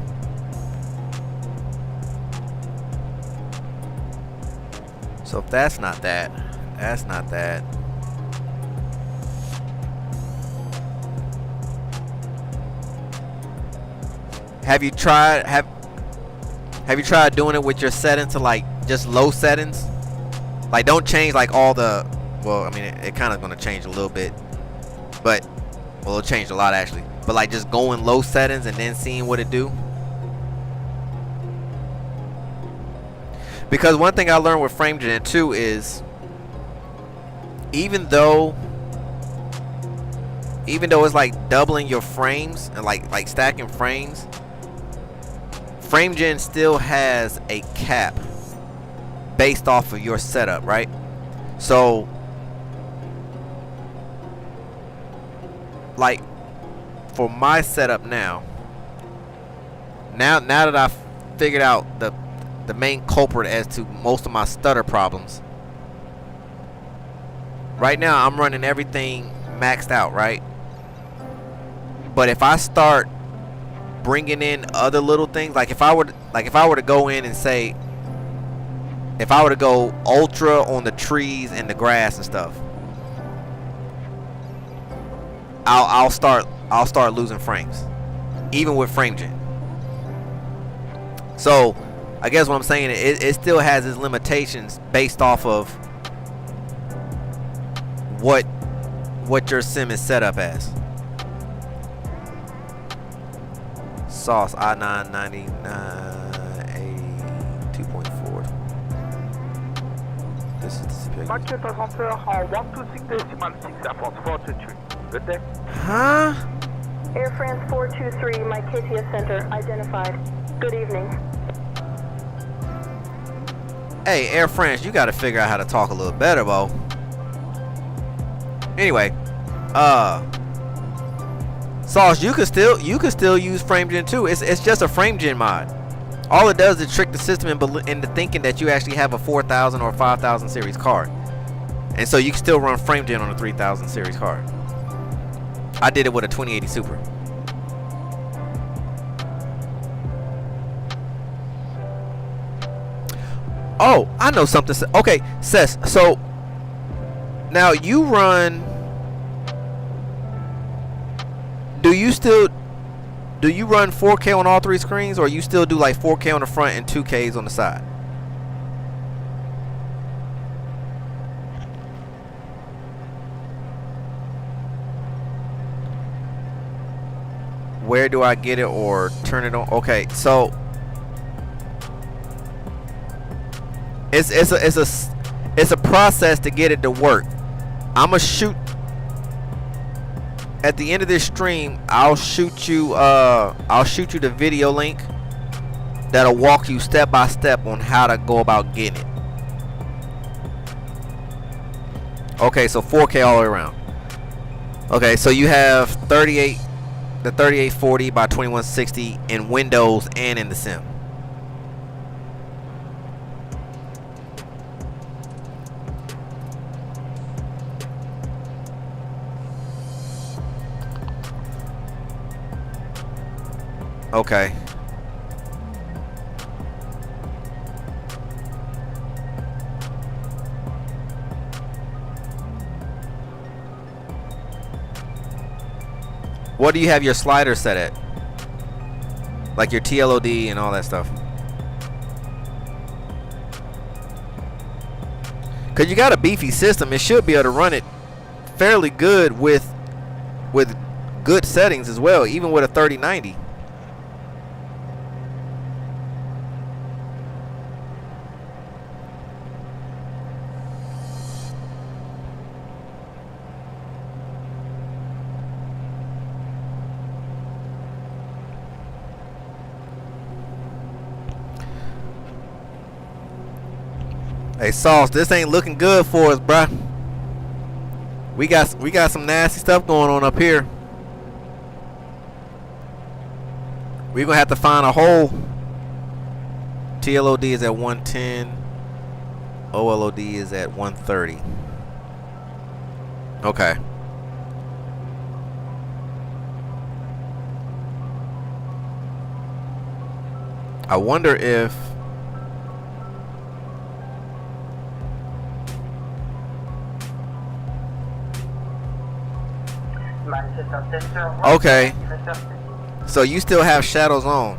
So if that's not that, that's not that. Have you tried doing it with your settings to like just low settings? Like don't change like all the, well, I mean it kind of going to change a little bit, but well, it'll change a lot actually. But like just going low settings and then seeing what it do. Because one thing I learned with FrameGen 2 is even though it's like doubling your frames and like stacking frames, FrameGen still has a cap based off of your setup, right? So like for my setup now that I've figured out the main culprit as to most of my stutter problems, right now I'm running everything maxed out, right? But if I start bringing in other little things, like if I were to go in and say, if I were to go ultra on the trees and the grass and stuff, I'll start losing frames, even with FrameGen. So I guess what I'm saying is it still has its limitations based off of what your sim is set up as. Sauce I999A 2.4. This is the CPU. Market transfer on 126.6 Air France 423. Good day. Huh? Air France 423, my KTS Center, identified. Good evening. Hey, Air France, you got to figure out how to talk a little better, Bo. Anyway, Sauce, you could still use FrameGen 2. It's just a FrameGen mod. All it does is trick the system into thinking that you actually have a 4000 or 5000 series card, and so you can still run FrameGen on a 3000 series card. I did it with a 2080 Super. Oh, I know something. Okay, Sess, so now you run. Do you run 4K on all three screens, or you still do like 4K on the front and 2Ks on the side? Where do I get it or turn it on? Okay, so it's a process to get it to work. I'ma shoot at the end of this stream. I'll shoot you the video link that'll walk you step by step on how to go about getting it. Okay, so 4K all the way around. Okay, so you have the 3840 by 2160 in Windows and in the sim. Okay. What do you have your slider set at? Like your TLOD and all that stuff. Cause you got a beefy system, it should be able to run it fairly good with good settings as well, even with a 3090. Hey Sauce, this ain't looking good for us, bruh. We got some nasty stuff going on up here. We're gonna have to find a hole. TLOD is at 110. OLOD is at 130. Okay. I wonder if okay. So you still have shadows on.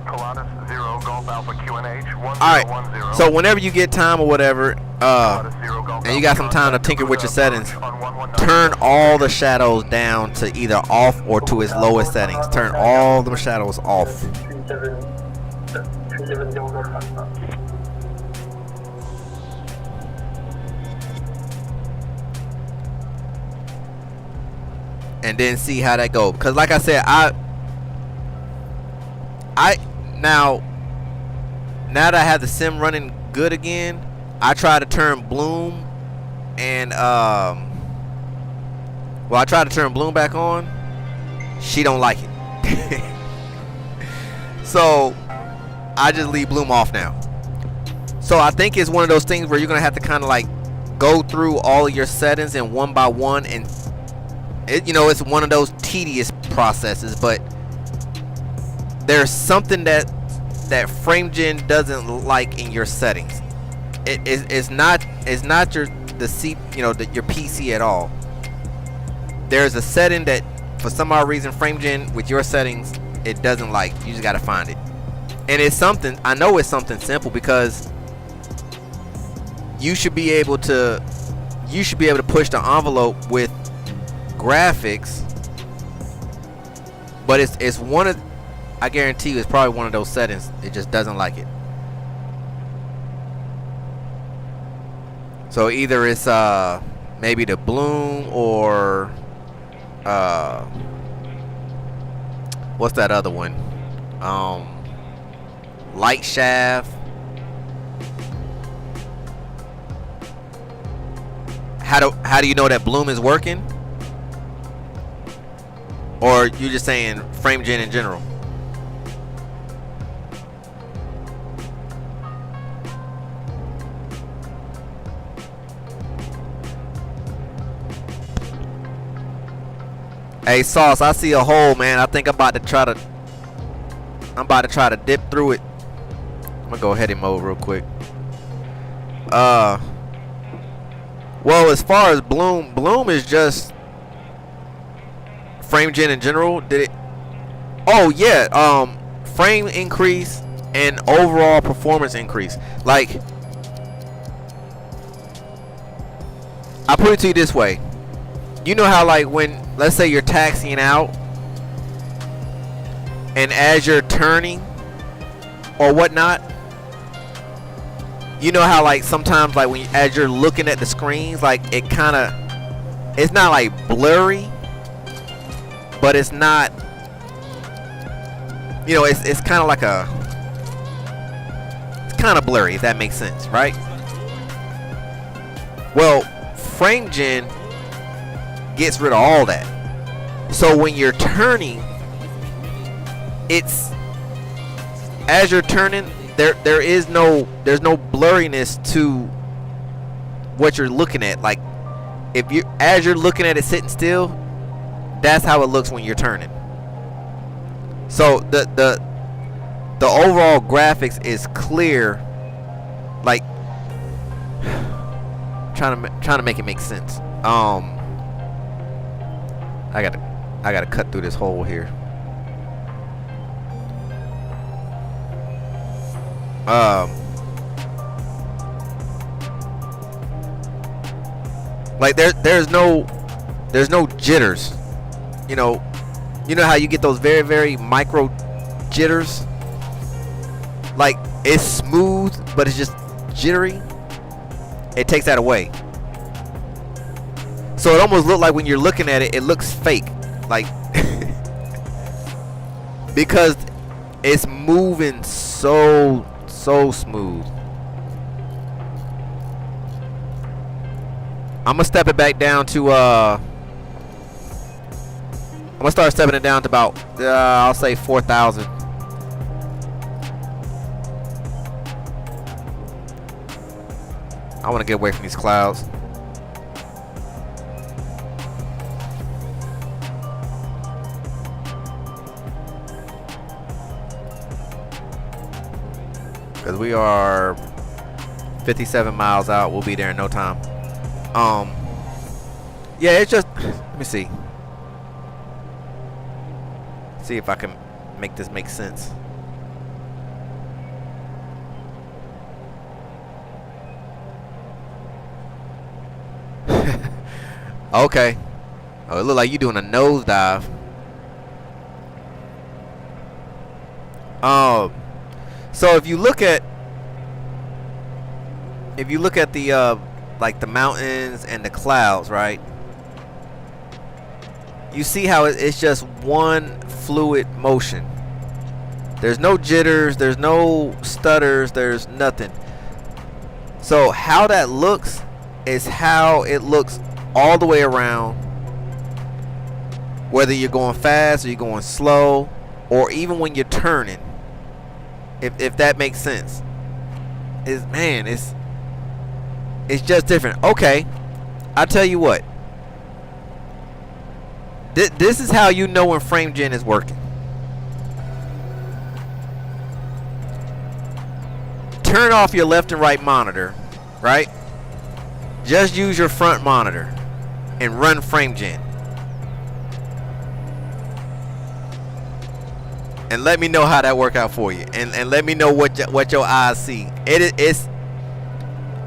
Colonus 0 Golf Alpha QNH 1010. Alright. So whenever you get time or whatever, and you got some time to tinker with your settings, turn all the shadows down to either off or to its lowest settings. Turn all the shadows off. And then see how that goes. Because like I said, now that I have the sim running good again, I try to turn bloom and I try to turn bloom back on. She don't like it. So I just leave bloom off now. So I think it's one of those things where you're gonna have to kind of like go through all of your settings and one by one, and it's one of those tedious processes, but there's something that FrameGen doesn't like in your settings. It's not your PC at all. There's a setting that for some odd reason FrameGen with your settings it doesn't like. You just gotta find it, and it's something. I know it's something simple because you should be able to push the envelope with graphics, but it's one of, I guarantee you it's probably one of those settings it just doesn't like it. So either it's maybe the bloom or what's that other one, light shaft. How do you know that bloom is working? Or you just saying FrameGen in general? Hey Sauce, I see a hole, man. I think I'm about to try to dip through it. I'm gonna go heady mode real quick. Well, as far as bloom is just FrameGen in general. Did it? Oh yeah, frame increase and overall performance increase. Like, I put it to you this way. You know how, like, when, let's say you're taxiing out, and as you're turning or whatnot, you know how, like, sometimes, like, as you're looking at the screens, like, it's not like blurry, but it's not, it's kind of like it's kind of blurry, if that makes sense, right? Well, FrameGen gets rid of all that. So when you're turning, as you're turning, there's no blurriness to what you're looking at. Like, as you're looking at it sitting still, that's how it looks when you're turning. So the overall graphics is clear. Like, trying to make it make sense. I gotta I gotta cut through this hole here. Like there's no jitters. You know how you get those very, very micro jitters? Like it's smooth, but it's just jittery. It takes that away. So it almost looks like when you're looking at it, it looks fake. Like because it's moving so smooth. I'm gonna step it back down to I'm gonna start stepping it down to about I'll say 4,000. I want to get away from these clouds. Because we are 57 miles out. We'll be there in no time. Yeah, it's just, let me see. See if I can make this make sense. Okay. Oh, it look like you doing a nosedive. So if you look at the like the mountains and the clouds, right? You see how it's just one fluid motion. There's no jitters, there's no stutters, there's nothing. So how that looks is how it looks all the way around, whether you're going fast or you're going slow, or even when you're turning, if that makes sense. It's just different. Okay, I'll tell you what, this is how you know when FrameGen is working. Turn off your left and right monitor, right? Just use your front monitor and run FrameGen. And let me know how that worked out for you. And let me know what your eyes see. It's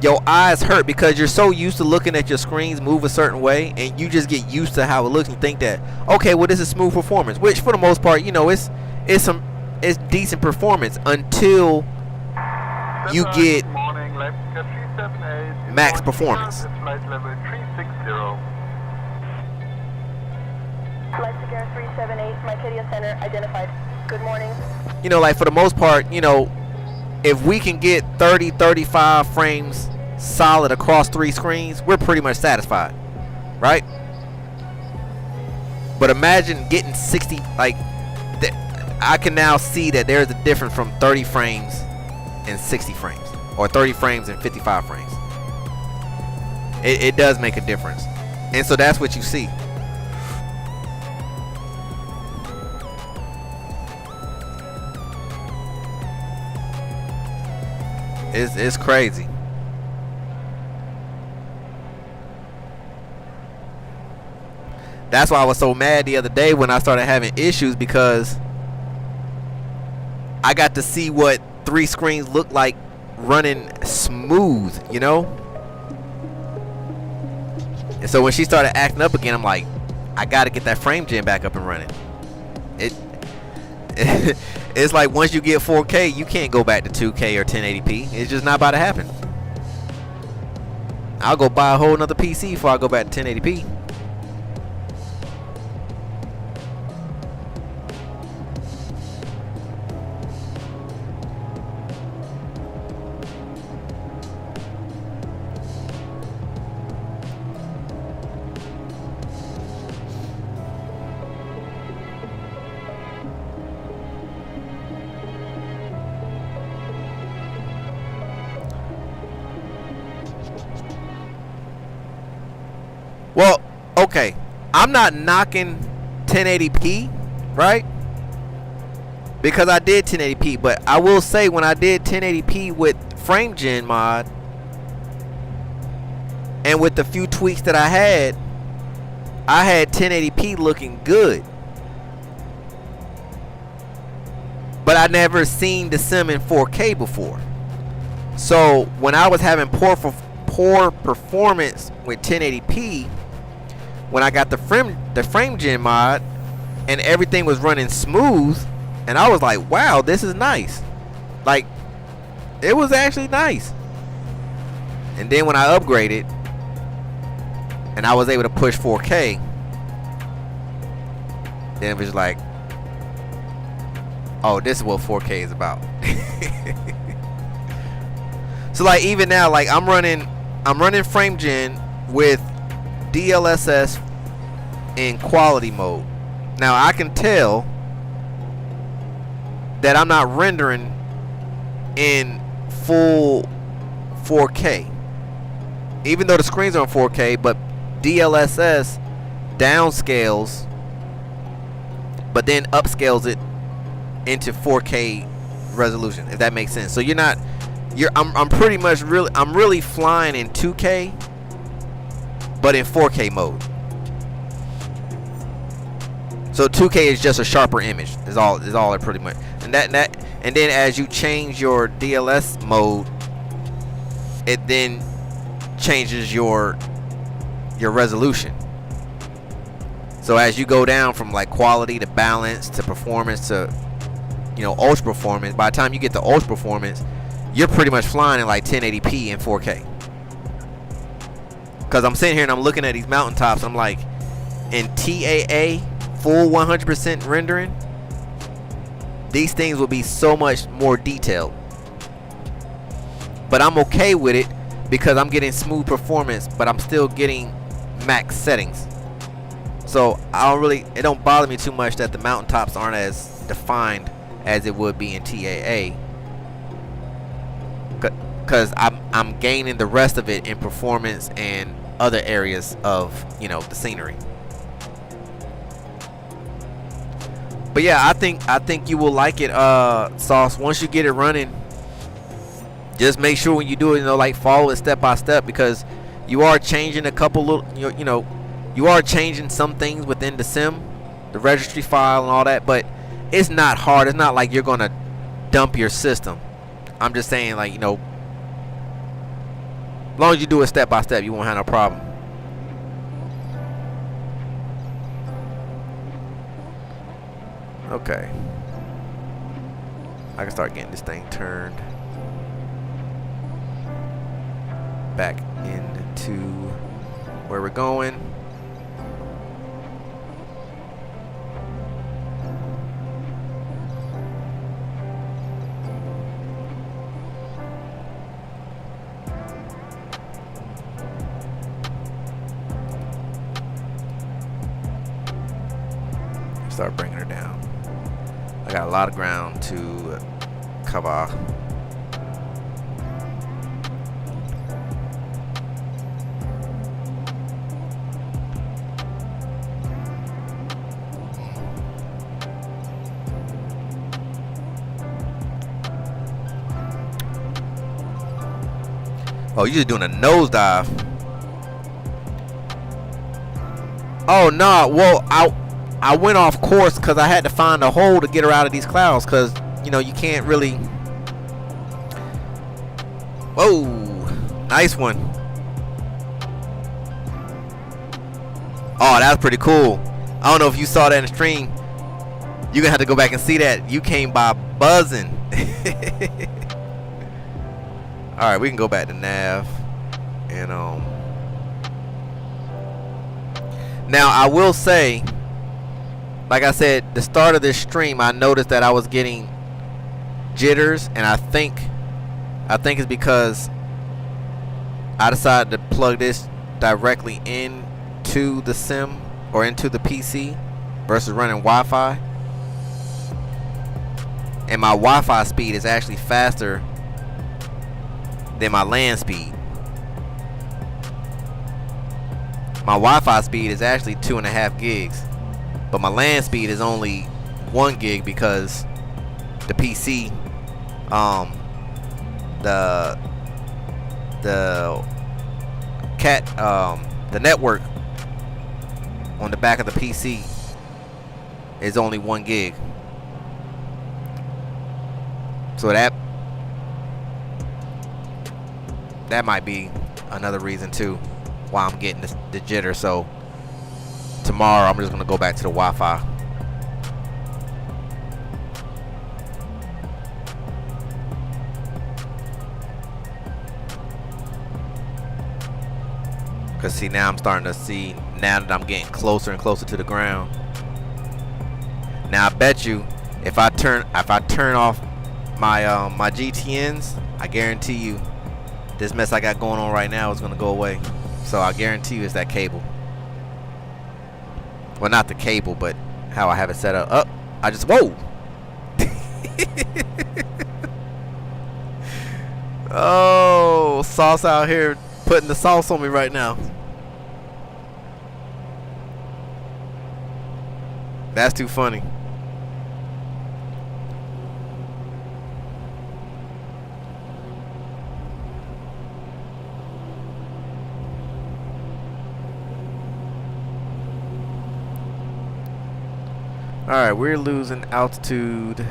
your eyes hurt because you're so used to looking at your screens move a certain way, and you just get used to how it looks and think that, okay, well, this is smooth performance, which for the most part, you know, it's decent performance until you get max performance. Flight Sierra 378, my Kidia Center identified. Good morning. You know, like for the most part, you know, if we can get 30-35 frames solid across 3 screens, we're pretty much satisfied, right? But imagine getting 60. Like I can now see that there's a difference from 30 frames and 60 frames, or 30 frames and 55 frames. It does make a difference, and so that's what you see. It's crazy. That's why I was so mad the other day when I started having issues, because I got to see what 3 screens look like running smooth, you know? And so when she started acting up again, I'm like, I got to get that FrameGen back up and running. It's like once you get 4K, you can't go back to 2K or 1080p. It's just not about to happen. I'll go buy a whole nother PC before I go back to 1080p. Well, okay, I'm not knocking 1080p, right? Because I did 1080p, but I will say when I did 1080p with FrameGen mod and with the few tweaks that I had, I had 1080p looking good, but I never seen the sim in 4K before. So when I was having poor performance with 1080p, when I got the frame gen mod and everything was running smooth, and I was like, wow, this is nice. Like, it was actually nice. And then when I upgraded and I was able to push 4K, then it was like, oh, this is what 4K is about. So like even now, like I'm running frame gen with DLSS in quality mode. Now I can tell that I'm not rendering in full 4K, even though the screens are on 4K, but DLSS downscales but then upscales it into 4K resolution, if that makes sense. So I'm pretty much really flying in 2K but in 4K mode. So 2K is just a sharper image. Is all it pretty much. And then as you change your DLS mode, it then changes your resolution. So as you go down from like quality to balance to performance to ultra performance, by the time you get to ultra performance, you're pretty much flying in like 1080p and 4K. Cause I'm sitting here and I'm looking at these mountaintops. I'm like, in TAA full 100% rendering, these things will be so much more detailed. But I'm okay with it because I'm getting smooth performance, but I'm still getting max settings. So it don't bother me too much that the mountaintops aren't as defined as it would be in TAA. Because I'm gaining the rest of it in performance and other areas of the scenery. But yeah, I think you will like it, Sauce. Once you get it running, just make sure when you do it, like follow it step by step, because you are changing a couple little, you are changing some things within the sim, the registry file and all that, but it's not hard. It's not like you're gonna dump your system. I'm just saying, like, as long as you do it step by step, you won't have no problem. Okay, I can start getting this thing turned back into where we're going. Start bringing her down. I got a lot of ground to cover. Oh, you're just doing a nosedive. Oh no, well I went off course because I had to find a hole to get her out of these clouds, because you can't really. Whoa, nice one. Oh, that's pretty cool. I don't know if you saw that in the stream. You're gonna have to go back and see that. You came by buzzing. Alright, we can go back to nav. And now I will say, like I said, the start of this stream, I noticed that I was getting jitters, and I think it's because I decided to plug this directly into the sim or into the PC versus running Wi-Fi. And my Wi-Fi speed is actually faster than my LAN speed. My Wi-Fi speed is actually 2.5 gigs, but my LAN speed is only 1 gig because the PC, the network on the back of the PC is only 1 gig. So that might be another reason too why I'm getting the jitter. So tomorrow I'm just gonna go back to the Wi-Fi. Cause see, now I'm starting to see, now that I'm getting closer and closer to the ground. Now I bet you if I turn off my my GTNs, I guarantee you this mess I got going on right now is gonna go away. So I guarantee you it's that cable. Well, not the cable, but how I have it set up. Oh, I just, whoa. Oh, sauce out here putting the sauce on me right now. That's too funny. Alright, we're losing altitude.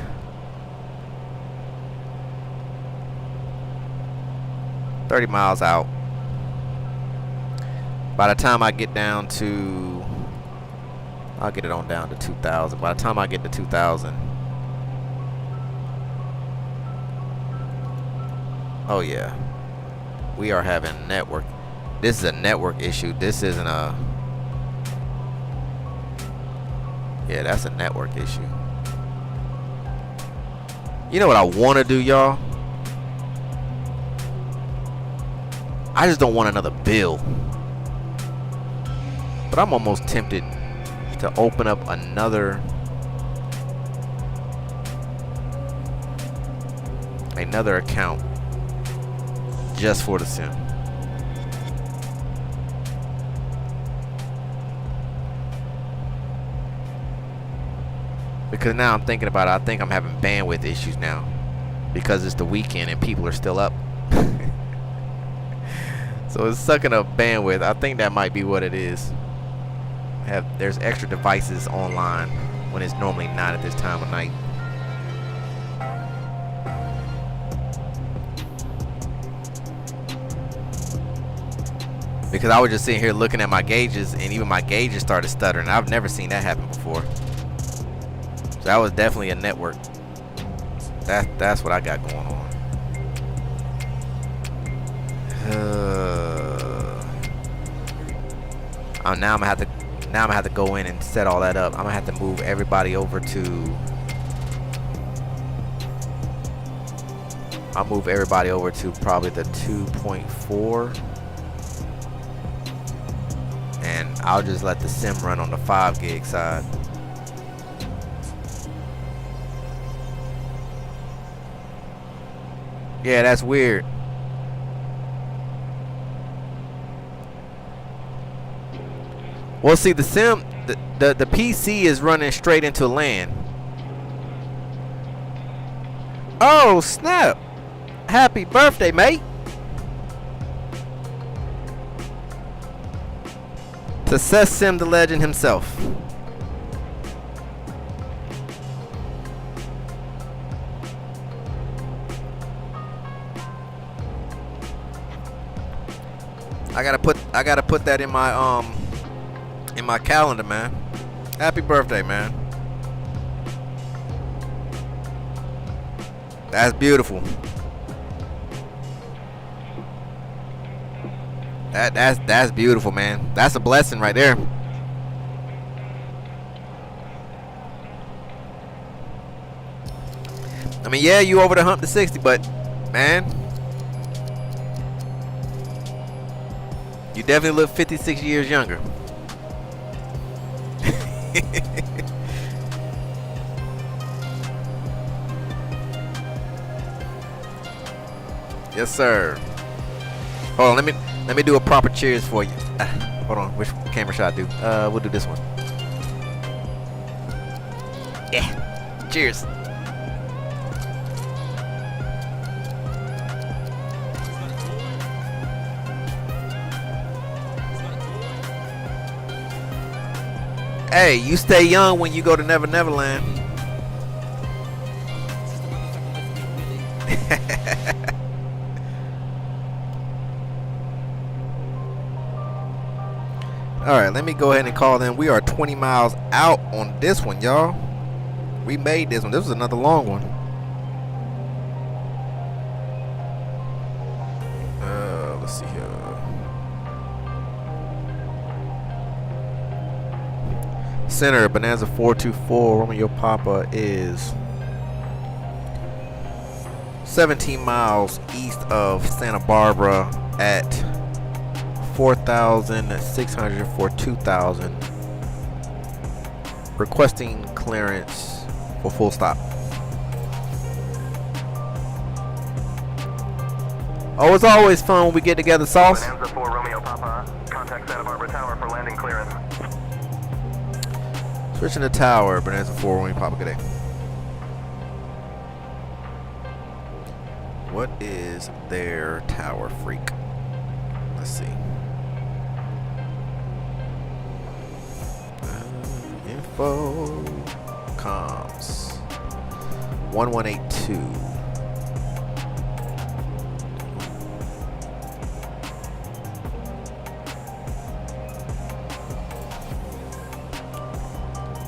$30 miles out. By the time I get down to, I'll get it on down to 2,000. By the time I get to 2,000, oh yeah, we are having network. This is a network issue. This isn't a, yeah, that's a network issue. You know what I want to do, y'all? I just don't want another bill. But I'm almost tempted to open up another account just for the sim. Because now I'm thinking about it, I think I'm having bandwidth issues now because it's the weekend and people are still up. So it's sucking up bandwidth. I think that might be what it is. There's extra devices online when it's normally not at this time of night. Because I was just sitting here looking at my gauges, and even my gauges started stuttering. I've never seen that happen before. So that was definitely a network. That's what I got going on. Now I'm gonna have to go in and set all that up. I'm gonna have to move everybody over to. I'll move everybody over to probably the 2.4, and I'll just let the sim run on the 5 gig side. Yeah, that's weird. Well, see, the sim, the PC is running straight into LAN. Oh, snap. Happy birthday, mate. Success Sim, the legend himself. I gotta put that in my calendar, man. Happy birthday, man. That's beautiful. That's beautiful, man. That's a blessing right there. I mean, yeah, you over the hump to 60, but man, you definitely look 56 years younger. Yes, sir. Hold on, let me do a proper cheers for you. Hold on, which camera should I do? We'll do this one. Yeah. Cheers. Hey, you stay young when you go to Never Neverland. Alright, let me go ahead and call them. We are 20 miles out on this one, y'all. We made this one. This was another long one. Let's see here. Center, Bonanza 424, Romeo Papa is 17 miles east of Santa Barbara at 4,600 for 2,000. Requesting clearance for full stop. Oh, it's always fun when we get together, Sauce. Bonanza 4 Romeo Papa, contact Santa Barbara Tower for landing clearance. Switching to tower, Bonanza 4 Romeo Papa, good day. What is their tower freak? Let's see. Info comms 1182.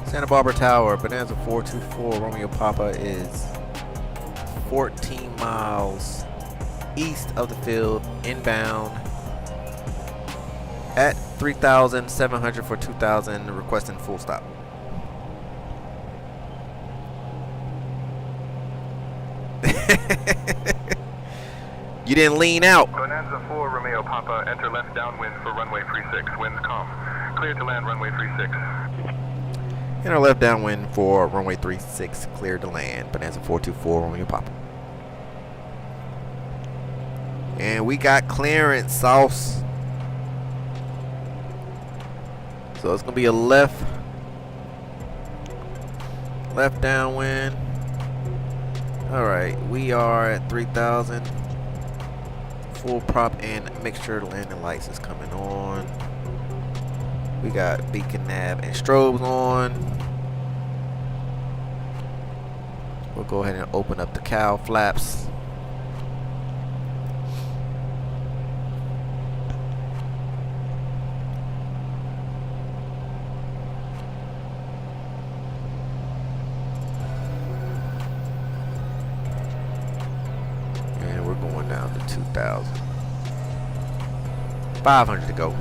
Santa Barbara Tower, Bonanza 424 Romeo Papa is 14 miles east of the field, inbound at 3,700 for 2,000, requesting full stop. You didn't lean out. Bonanza 4 Romeo Papa, enter left downwind for runway 36, winds calm. Clear to land runway 36. Enter left downwind for runway 36, clear to land, Bonanza 424 Romeo Papa. And we got clearance, Sauce. So it's gonna be a left downwind. Alright, we are at 3,000. Full prop and mixture landing lights is coming on. We got beacon nav and strobes on. We'll go ahead and open up the cowl flaps. And we're going down to 2,000. 500 to go.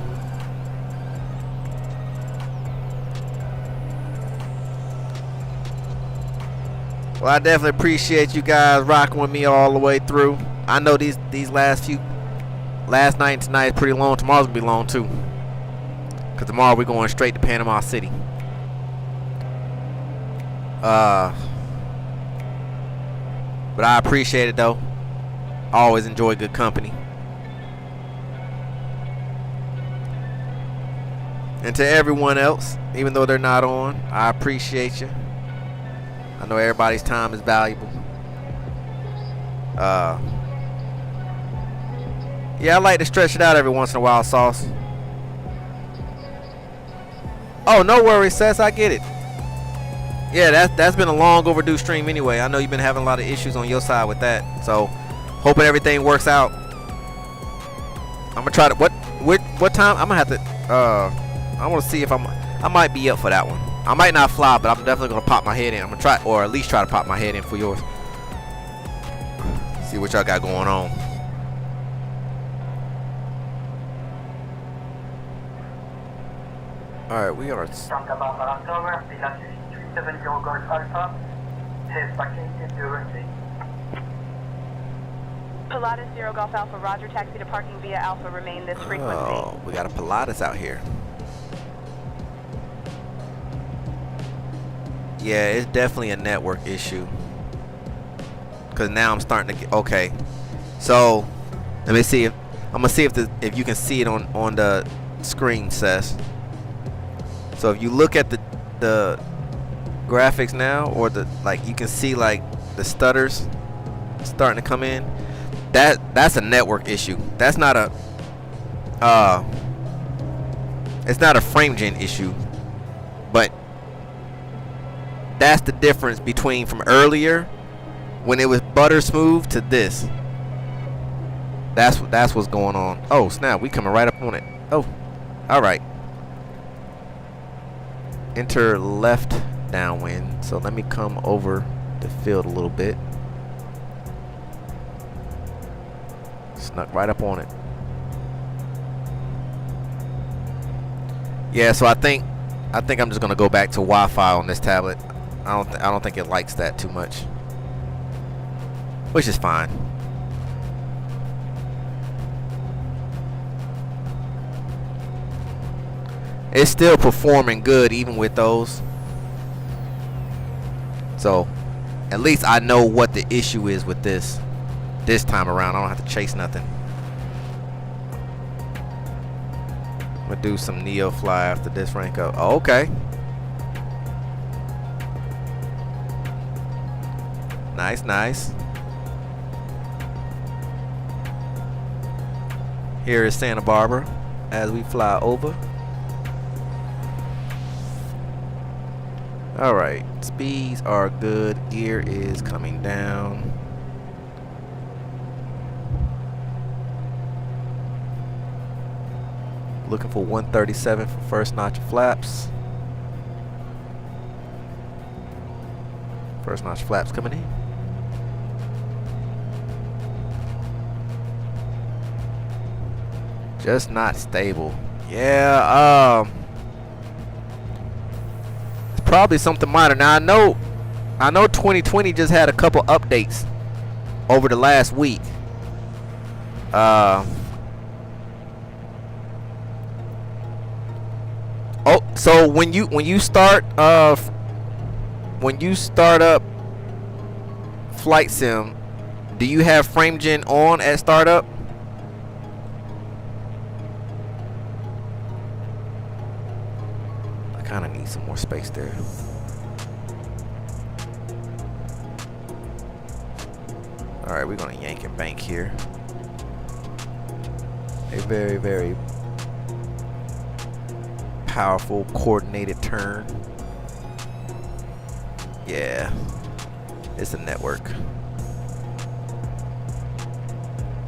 Well, I definitely appreciate you guys rocking with me all the way through. I know these last night and tonight is pretty long. Tomorrow's gonna be long too, cause tomorrow we're going straight to Panama City. But I appreciate it though. I always enjoy good company. And to everyone else, even though they're not on, I appreciate you. I know everybody's time is valuable. Yeah, I like to stretch it out every once in a while, Sauce. Oh, no worries, Sess. I get it. Yeah, that's been a long overdue stream anyway. I know you've been having a lot of issues on your side with that. So, hoping everything works out. I'm gonna try to what time? I'm gonna have to. I want to see if I might be up for that one. I might not fly, but I'm definitely gonna pop my head in. I'm gonna try, or at least try to pop my head in for yours. See what y'all got going on. All right, we are. Santa Barbara Tower, Villa 370 Golf Alpha, has vacated the runway. Pilatus 0 Golf Alpha, roger, taxi to parking via Alpha, remain this frequency. Oh, we got a Pilatus out here. Yeah, it's definitely a network issue. Cause now I'm starting to get okay. So let me see if I'm gonna see if you can see it on the screen, Sess. So if you look at the graphics now, or you can see like the stutters starting to come in. That's a network issue. That's not a it's not a frame gen issue, but that's the difference between from earlier when it was butter smooth to this. That's what's going on. Oh snap, we coming right up on it. Oh, all right. Enter left downwind. So let me come over the field a little bit. Snuck right up on it. Yeah, so I think I'm just gonna go back to Wi-Fi on this tablet. I don't think it likes that too much, which is fine. It's still performing good even with those. So at least I know what the issue is with this time around. I don't have to chase nothing. I'm gonna do some Neo fly after this rank up. Oh, okay. Nice, nice. Here is Santa Barbara as we fly over. Alright, speeds are good. Gear is coming down. Looking for 137 for first notch of flaps. First notch flaps coming in. Just not stable. Yeah, it's probably something minor. Now I know 2020 just had a couple updates over the last week. Oh, so when you start up Flight Sim, do you have FrameGen on at startup? I kind of need some more space there. All right, we're gonna yank and bank here. A very, very powerful coordinated turn. Yeah, it's a network.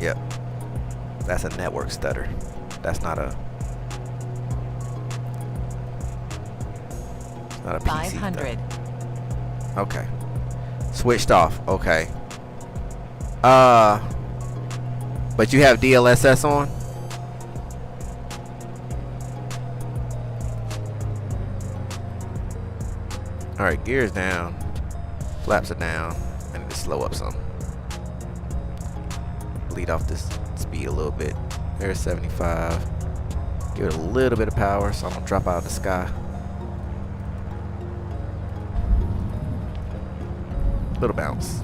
Yep, that's a network stutter. That's not a PC 500. though. Okay, switched off. Okay. But you have DLSS on? Alright, gears down. Flaps are down. I need to slow up some. Lead off this speed a little bit. There's 75. Give it a little bit of power so I don't drop out of the sky. Little bounce.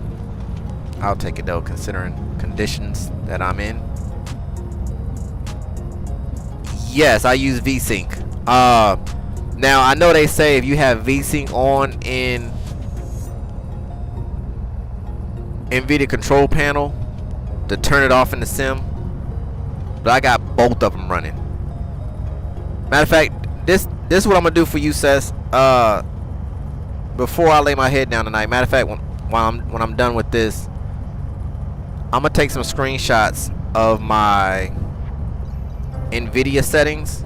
I'll take it though, considering conditions that I'm in. Yes, I use VSync. Now I know they say if you have VSync on in NVIDIA control panel to turn it off in the sim, but I got both of them running. Matter of fact, this is what I'm gonna do for you, Seth. Before I lay my head down tonight. Matter of fact, when I'm done with this, I'm gonna take some screenshots of my NVIDIA settings,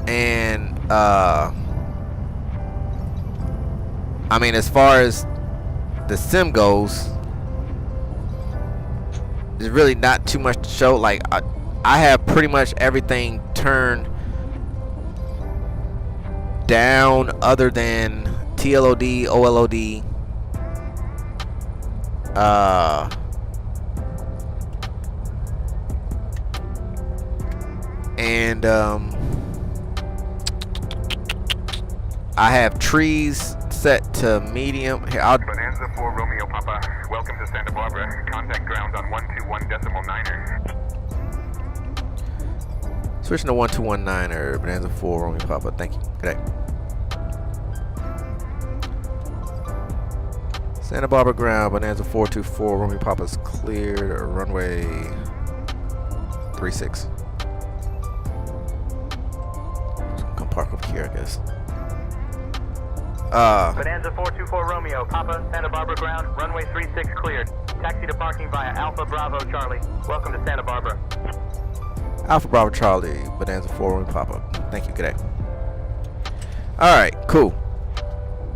and I mean, as far as the sim goes, there's really not too much to show. Like I have pretty much everything turned down other than TLOD, OLOD, and I have trees set to medium. Here, I'll Bonanza 4 Romeo Papa. Welcome to Santa Barbara. Contact ground on 121.9er. switching to 1219er. Bonanza 4 Romeo Papa. Thank you. Good day. Santa Barbara ground, Bonanza 424, Romeo Papa's cleared, runway 36. Come park up here, I guess. Bonanza 424 Romeo, Papa, Santa Barbara ground, runway 36 cleared. Taxi to parking via Alpha Bravo Charlie. Welcome to Santa Barbara. Alpha Bravo Charlie, Bonanza 4 Papa. Thank you, good day. Alright, cool.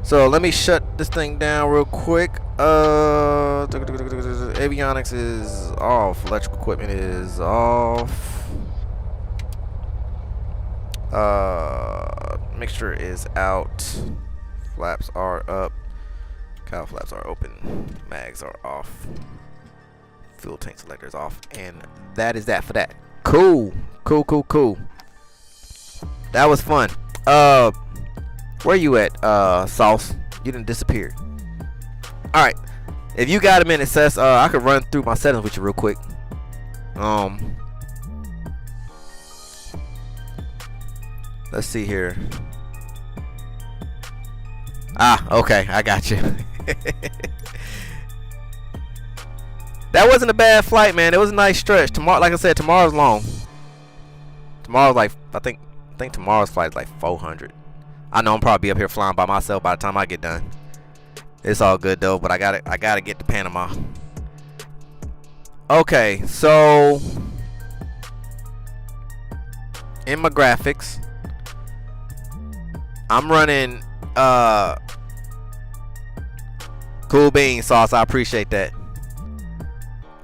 So let me shut this thing down real quick. Avionics is off. Electrical equipment is off. Mixture is out. Flaps are up. Cowl flaps are open. Mags are off. Fuel tank selector is off. And that is that for that. Cool. Cool. That was fun. Where you at, Sauce? You didn't disappear. Alright. If you got a minute, Sess, I could run through my settings with you real quick. Let's see here. Okay, I got you. That wasn't a bad flight, man. It was a nice stretch. Tomorrow, like I said, tomorrow's long. Tomorrow's like, I think tomorrow's flight is like 400. I know I'm probably up here flying by myself by the time I get done. It's all good though, but I gotta get to Panama. Okay, so in my graphics, I'm running cool beans, Sauce. I appreciate that.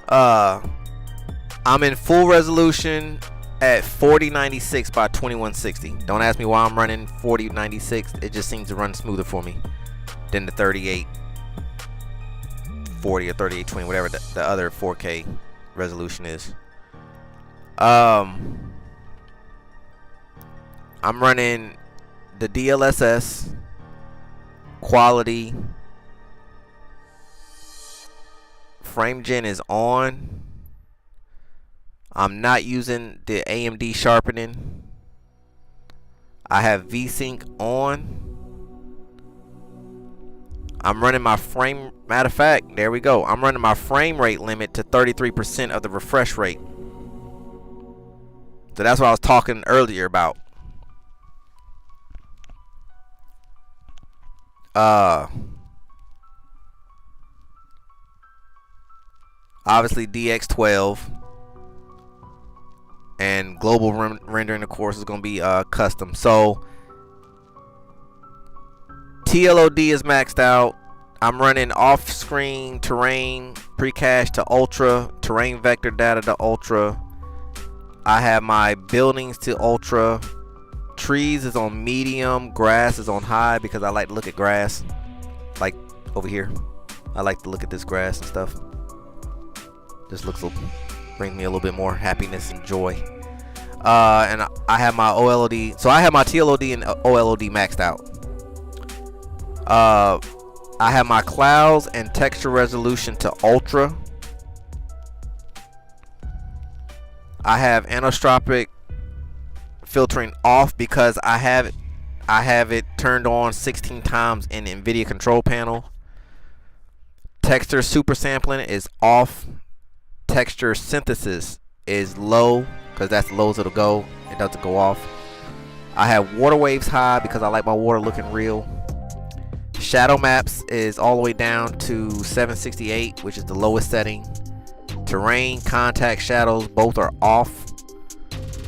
I'm in full resolution at 4096 by 2160. Don't ask me why I'm running 4096. It just seems to run smoother for me than the 3840 or 3820, whatever the other 4K resolution is. I'm running the DLSS quality. Frame gen is on. I'm not using the AMD sharpening. I have VSync on. I'm running my frame, matter of fact, there we go. I'm running my frame rate limit to 33% of the refresh rate. So that's what I was talking earlier about. Obviously DX12 and global rendering, of course, is going to be custom. So TLOD is maxed out. I'm running off-screen terrain precached to ultra, terrain vector data to ultra. I have my buildings to ultra. Trees is on medium, grass is on high because I like to look at grass. Like over here, I like to look at this grass and stuff. Just brings me a little bit more happiness and joy. And I have my OLOD, so I have my TLOD and OLOD maxed out. I have my clouds and texture resolution to ultra. I have anisotropic filtering off because I have it turned on 16 times in NVIDIA control panel. Texture super sampling is off. Texture synthesis is low because that's the lowest it'll go. It doesn't go off. I have water waves high because I like my water looking real. Shadow maps is all the way down to 768, which is the lowest setting. Terrain, contact, shadows, both are off.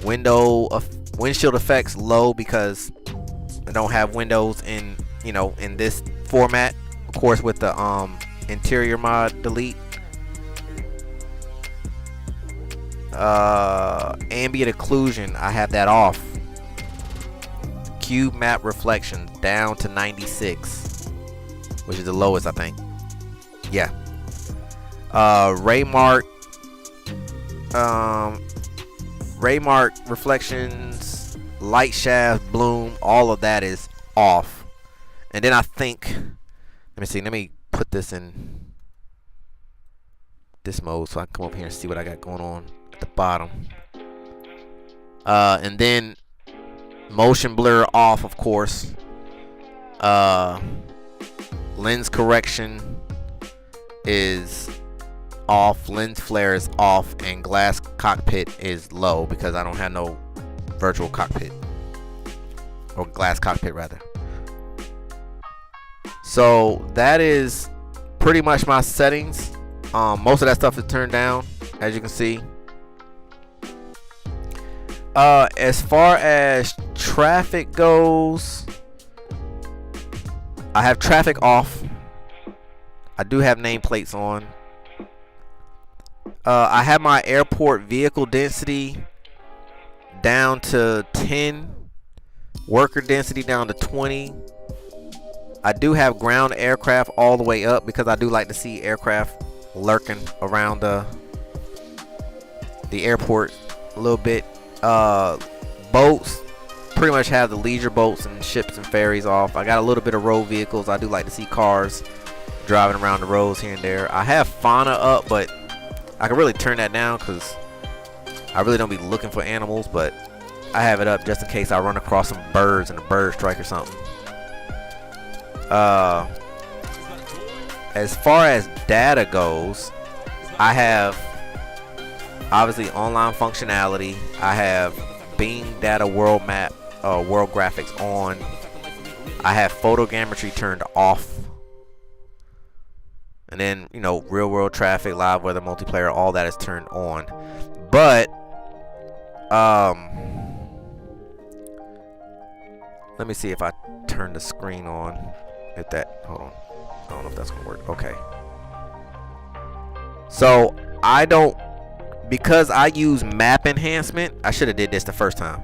Windshield effects low because I don't have windows in this format. Of course, with the interior mod delete. Ambient occlusion, I have that off. Cube map reflections down to 96, which is the lowest, I think. Yeah. Raymark reflections, light shaft, bloom, all of that is off. And then I think, let me put this in this mode so I can come up here and see what I got going on at the bottom. And then motion blur off, of course. Lens correction is off, lens flare is off, and glass cockpit is low because I don't have no virtual cockpit, or glass cockpit rather. So that is pretty much my settings. Most of that stuff is turned down, as you can see. As far as traffic goes, I have traffic off. I do have nameplates on. I have my airport vehicle density down to 10, worker density down to 20. I do have ground aircraft all the way up because I do like to see aircraft lurking around the airport a little bit. Boats, pretty much have the leisure boats and ships and ferries off. I got a little bit of road vehicles. I do like to see cars driving around the roads here and there. I have fauna up, but I can really turn that down because I really don't be looking for animals, but I have it up just in case I run across some birds and a bird strike or something. As far as data goes, I have obviously online functionality. I have Bing Data World Map, World Graphics on. I have photogrammetry turned off. And then, you know, real world traffic, live weather, multiplayer, all that is turned on. But let me see if I turn the screen on. Hit that. Hold on. I don't know if that's gonna work. Okay. So I don't, because I use map enhancement. I should have did this the first time.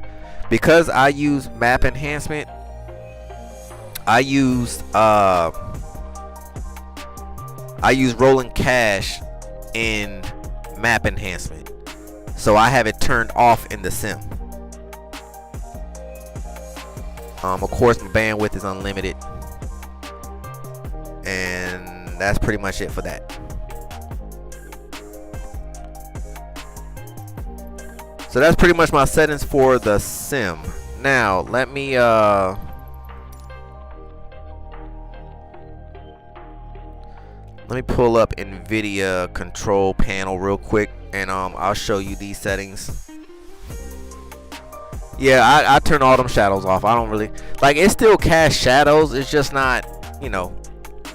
Because I use map enhancement, I used rolling cache in map enhancement, so I have it turned off in the sim. Of course, my bandwidth is unlimited, and that's pretty much it for that. So that's pretty much my settings for the sim. Now let me pull up NVIDIA control panel real quick, and I'll show you these settings. Yeah, I turn all them shadows off. I don't really like, it still casts shadows. It's just not, you know,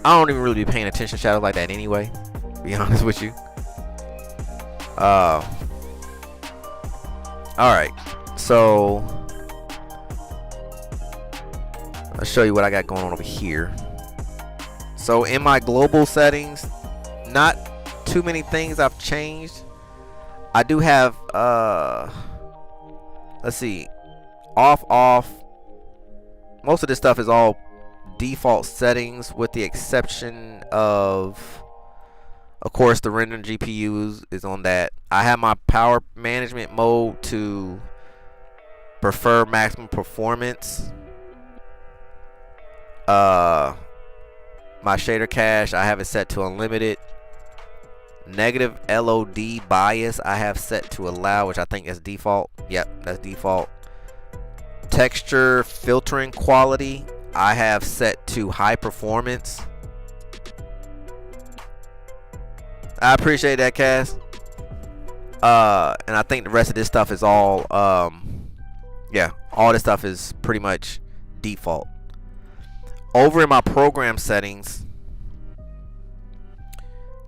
I don't even really be paying attention to shadows like that anyway, to be honest with you. Alright, so I'll show you what I got going on over here. So in my global settings, not too many things I've changed. I do have let's see, off. Most of this stuff is all default settings, with the exception of course the rendering GPUs is on that. I have my power management mode to prefer maximum performance. My shader cache, I have it set to unlimited. Negative LOD bias I have set to allow, which I think is default. Yep, that's default. Texture filtering quality I have set to high performance. I appreciate that, Cass. And I think the rest of this stuff is all yeah, all this stuff is pretty much default. Over in my program settings,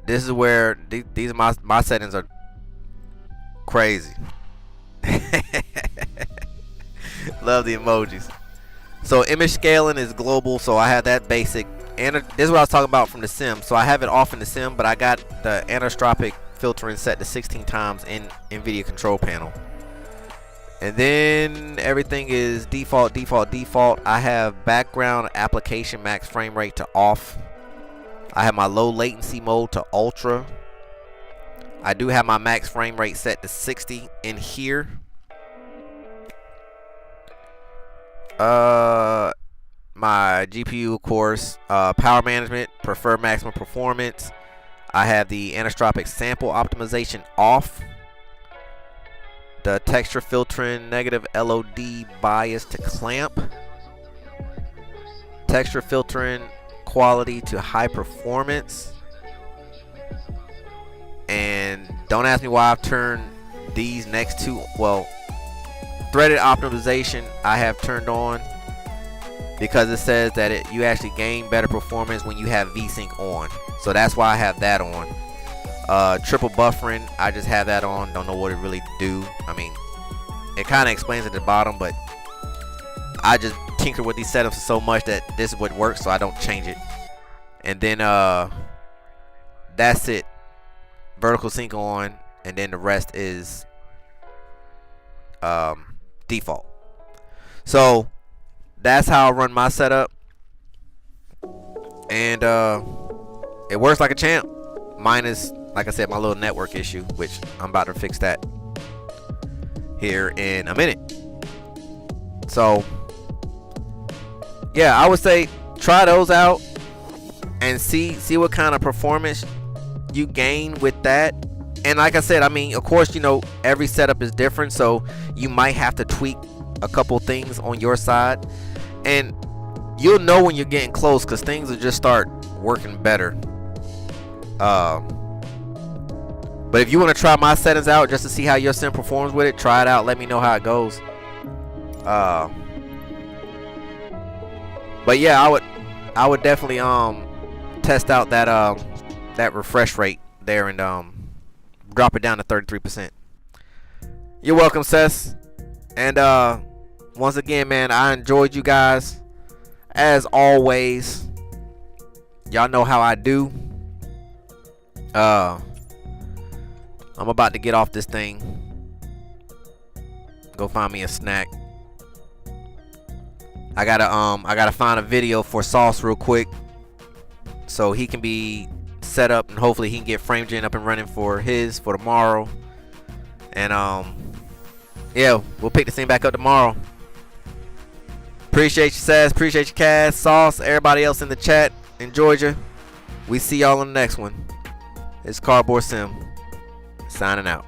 this is where these are my settings are crazy. Love the emojis. So image scaling is global, so I have that basic. And this is what I was talking about from the sim. So I have it off in the sim, but I got the anisotropic filtering set to 16 times in NVIDIA control panel. And then everything is default. I have background application max frame rate to off. I have my low latency mode to ultra. I do have my max frame rate set to 60 in here. My GPU, of course, power management, prefer maximum performance. I have the anisotropic sample optimization off. The texture filtering, negative LOD bias to clamp. Texture filtering quality to high performance. And don't ask me why I've turned these next two. Well, threaded optimization I have turned on because it says that you actually gain better performance when you have VSync on. So that's why I have that on. Triple buffering, I just have that on. Don't know what it really do. I mean, it kind of explains at the bottom, but I just tinker with these setups so much that this is what works, so I don't change it. And then that's it. Vertical sync on, and then the rest is default. So that's how I run my setup, and it works like a champ. Minus, like I said, my little network issue, which I'm about to fix that here in a minute. So yeah, I would say try those out and see what kind of performance you gain with that. And like I said, I mean, of course, you know, every setup is different, so you might have to tweak a couple things on your side, and you'll know when you're getting close, because things will just start working better. But if you want to try my settings out just to see how your sim performs with it, try it out, let me know how it goes. But yeah, I would definitely test out that refresh rate there and drop it down to 33%. You're welcome, Sess. And once again, man, I enjoyed you guys as always. Y'all know how I do. I'm about to get off this thing, go find me a snack. I gotta find a video for Sauce real quick, so he can be set up, and hopefully he can get frame gen up and running for tomorrow. And yeah, we'll pick this thing back up tomorrow. Appreciate you, Sass. Appreciate you, Cass, Sauce, everybody else in the chat in Georgia. We see y'all on the next one. It's Cardboard Sim signing out.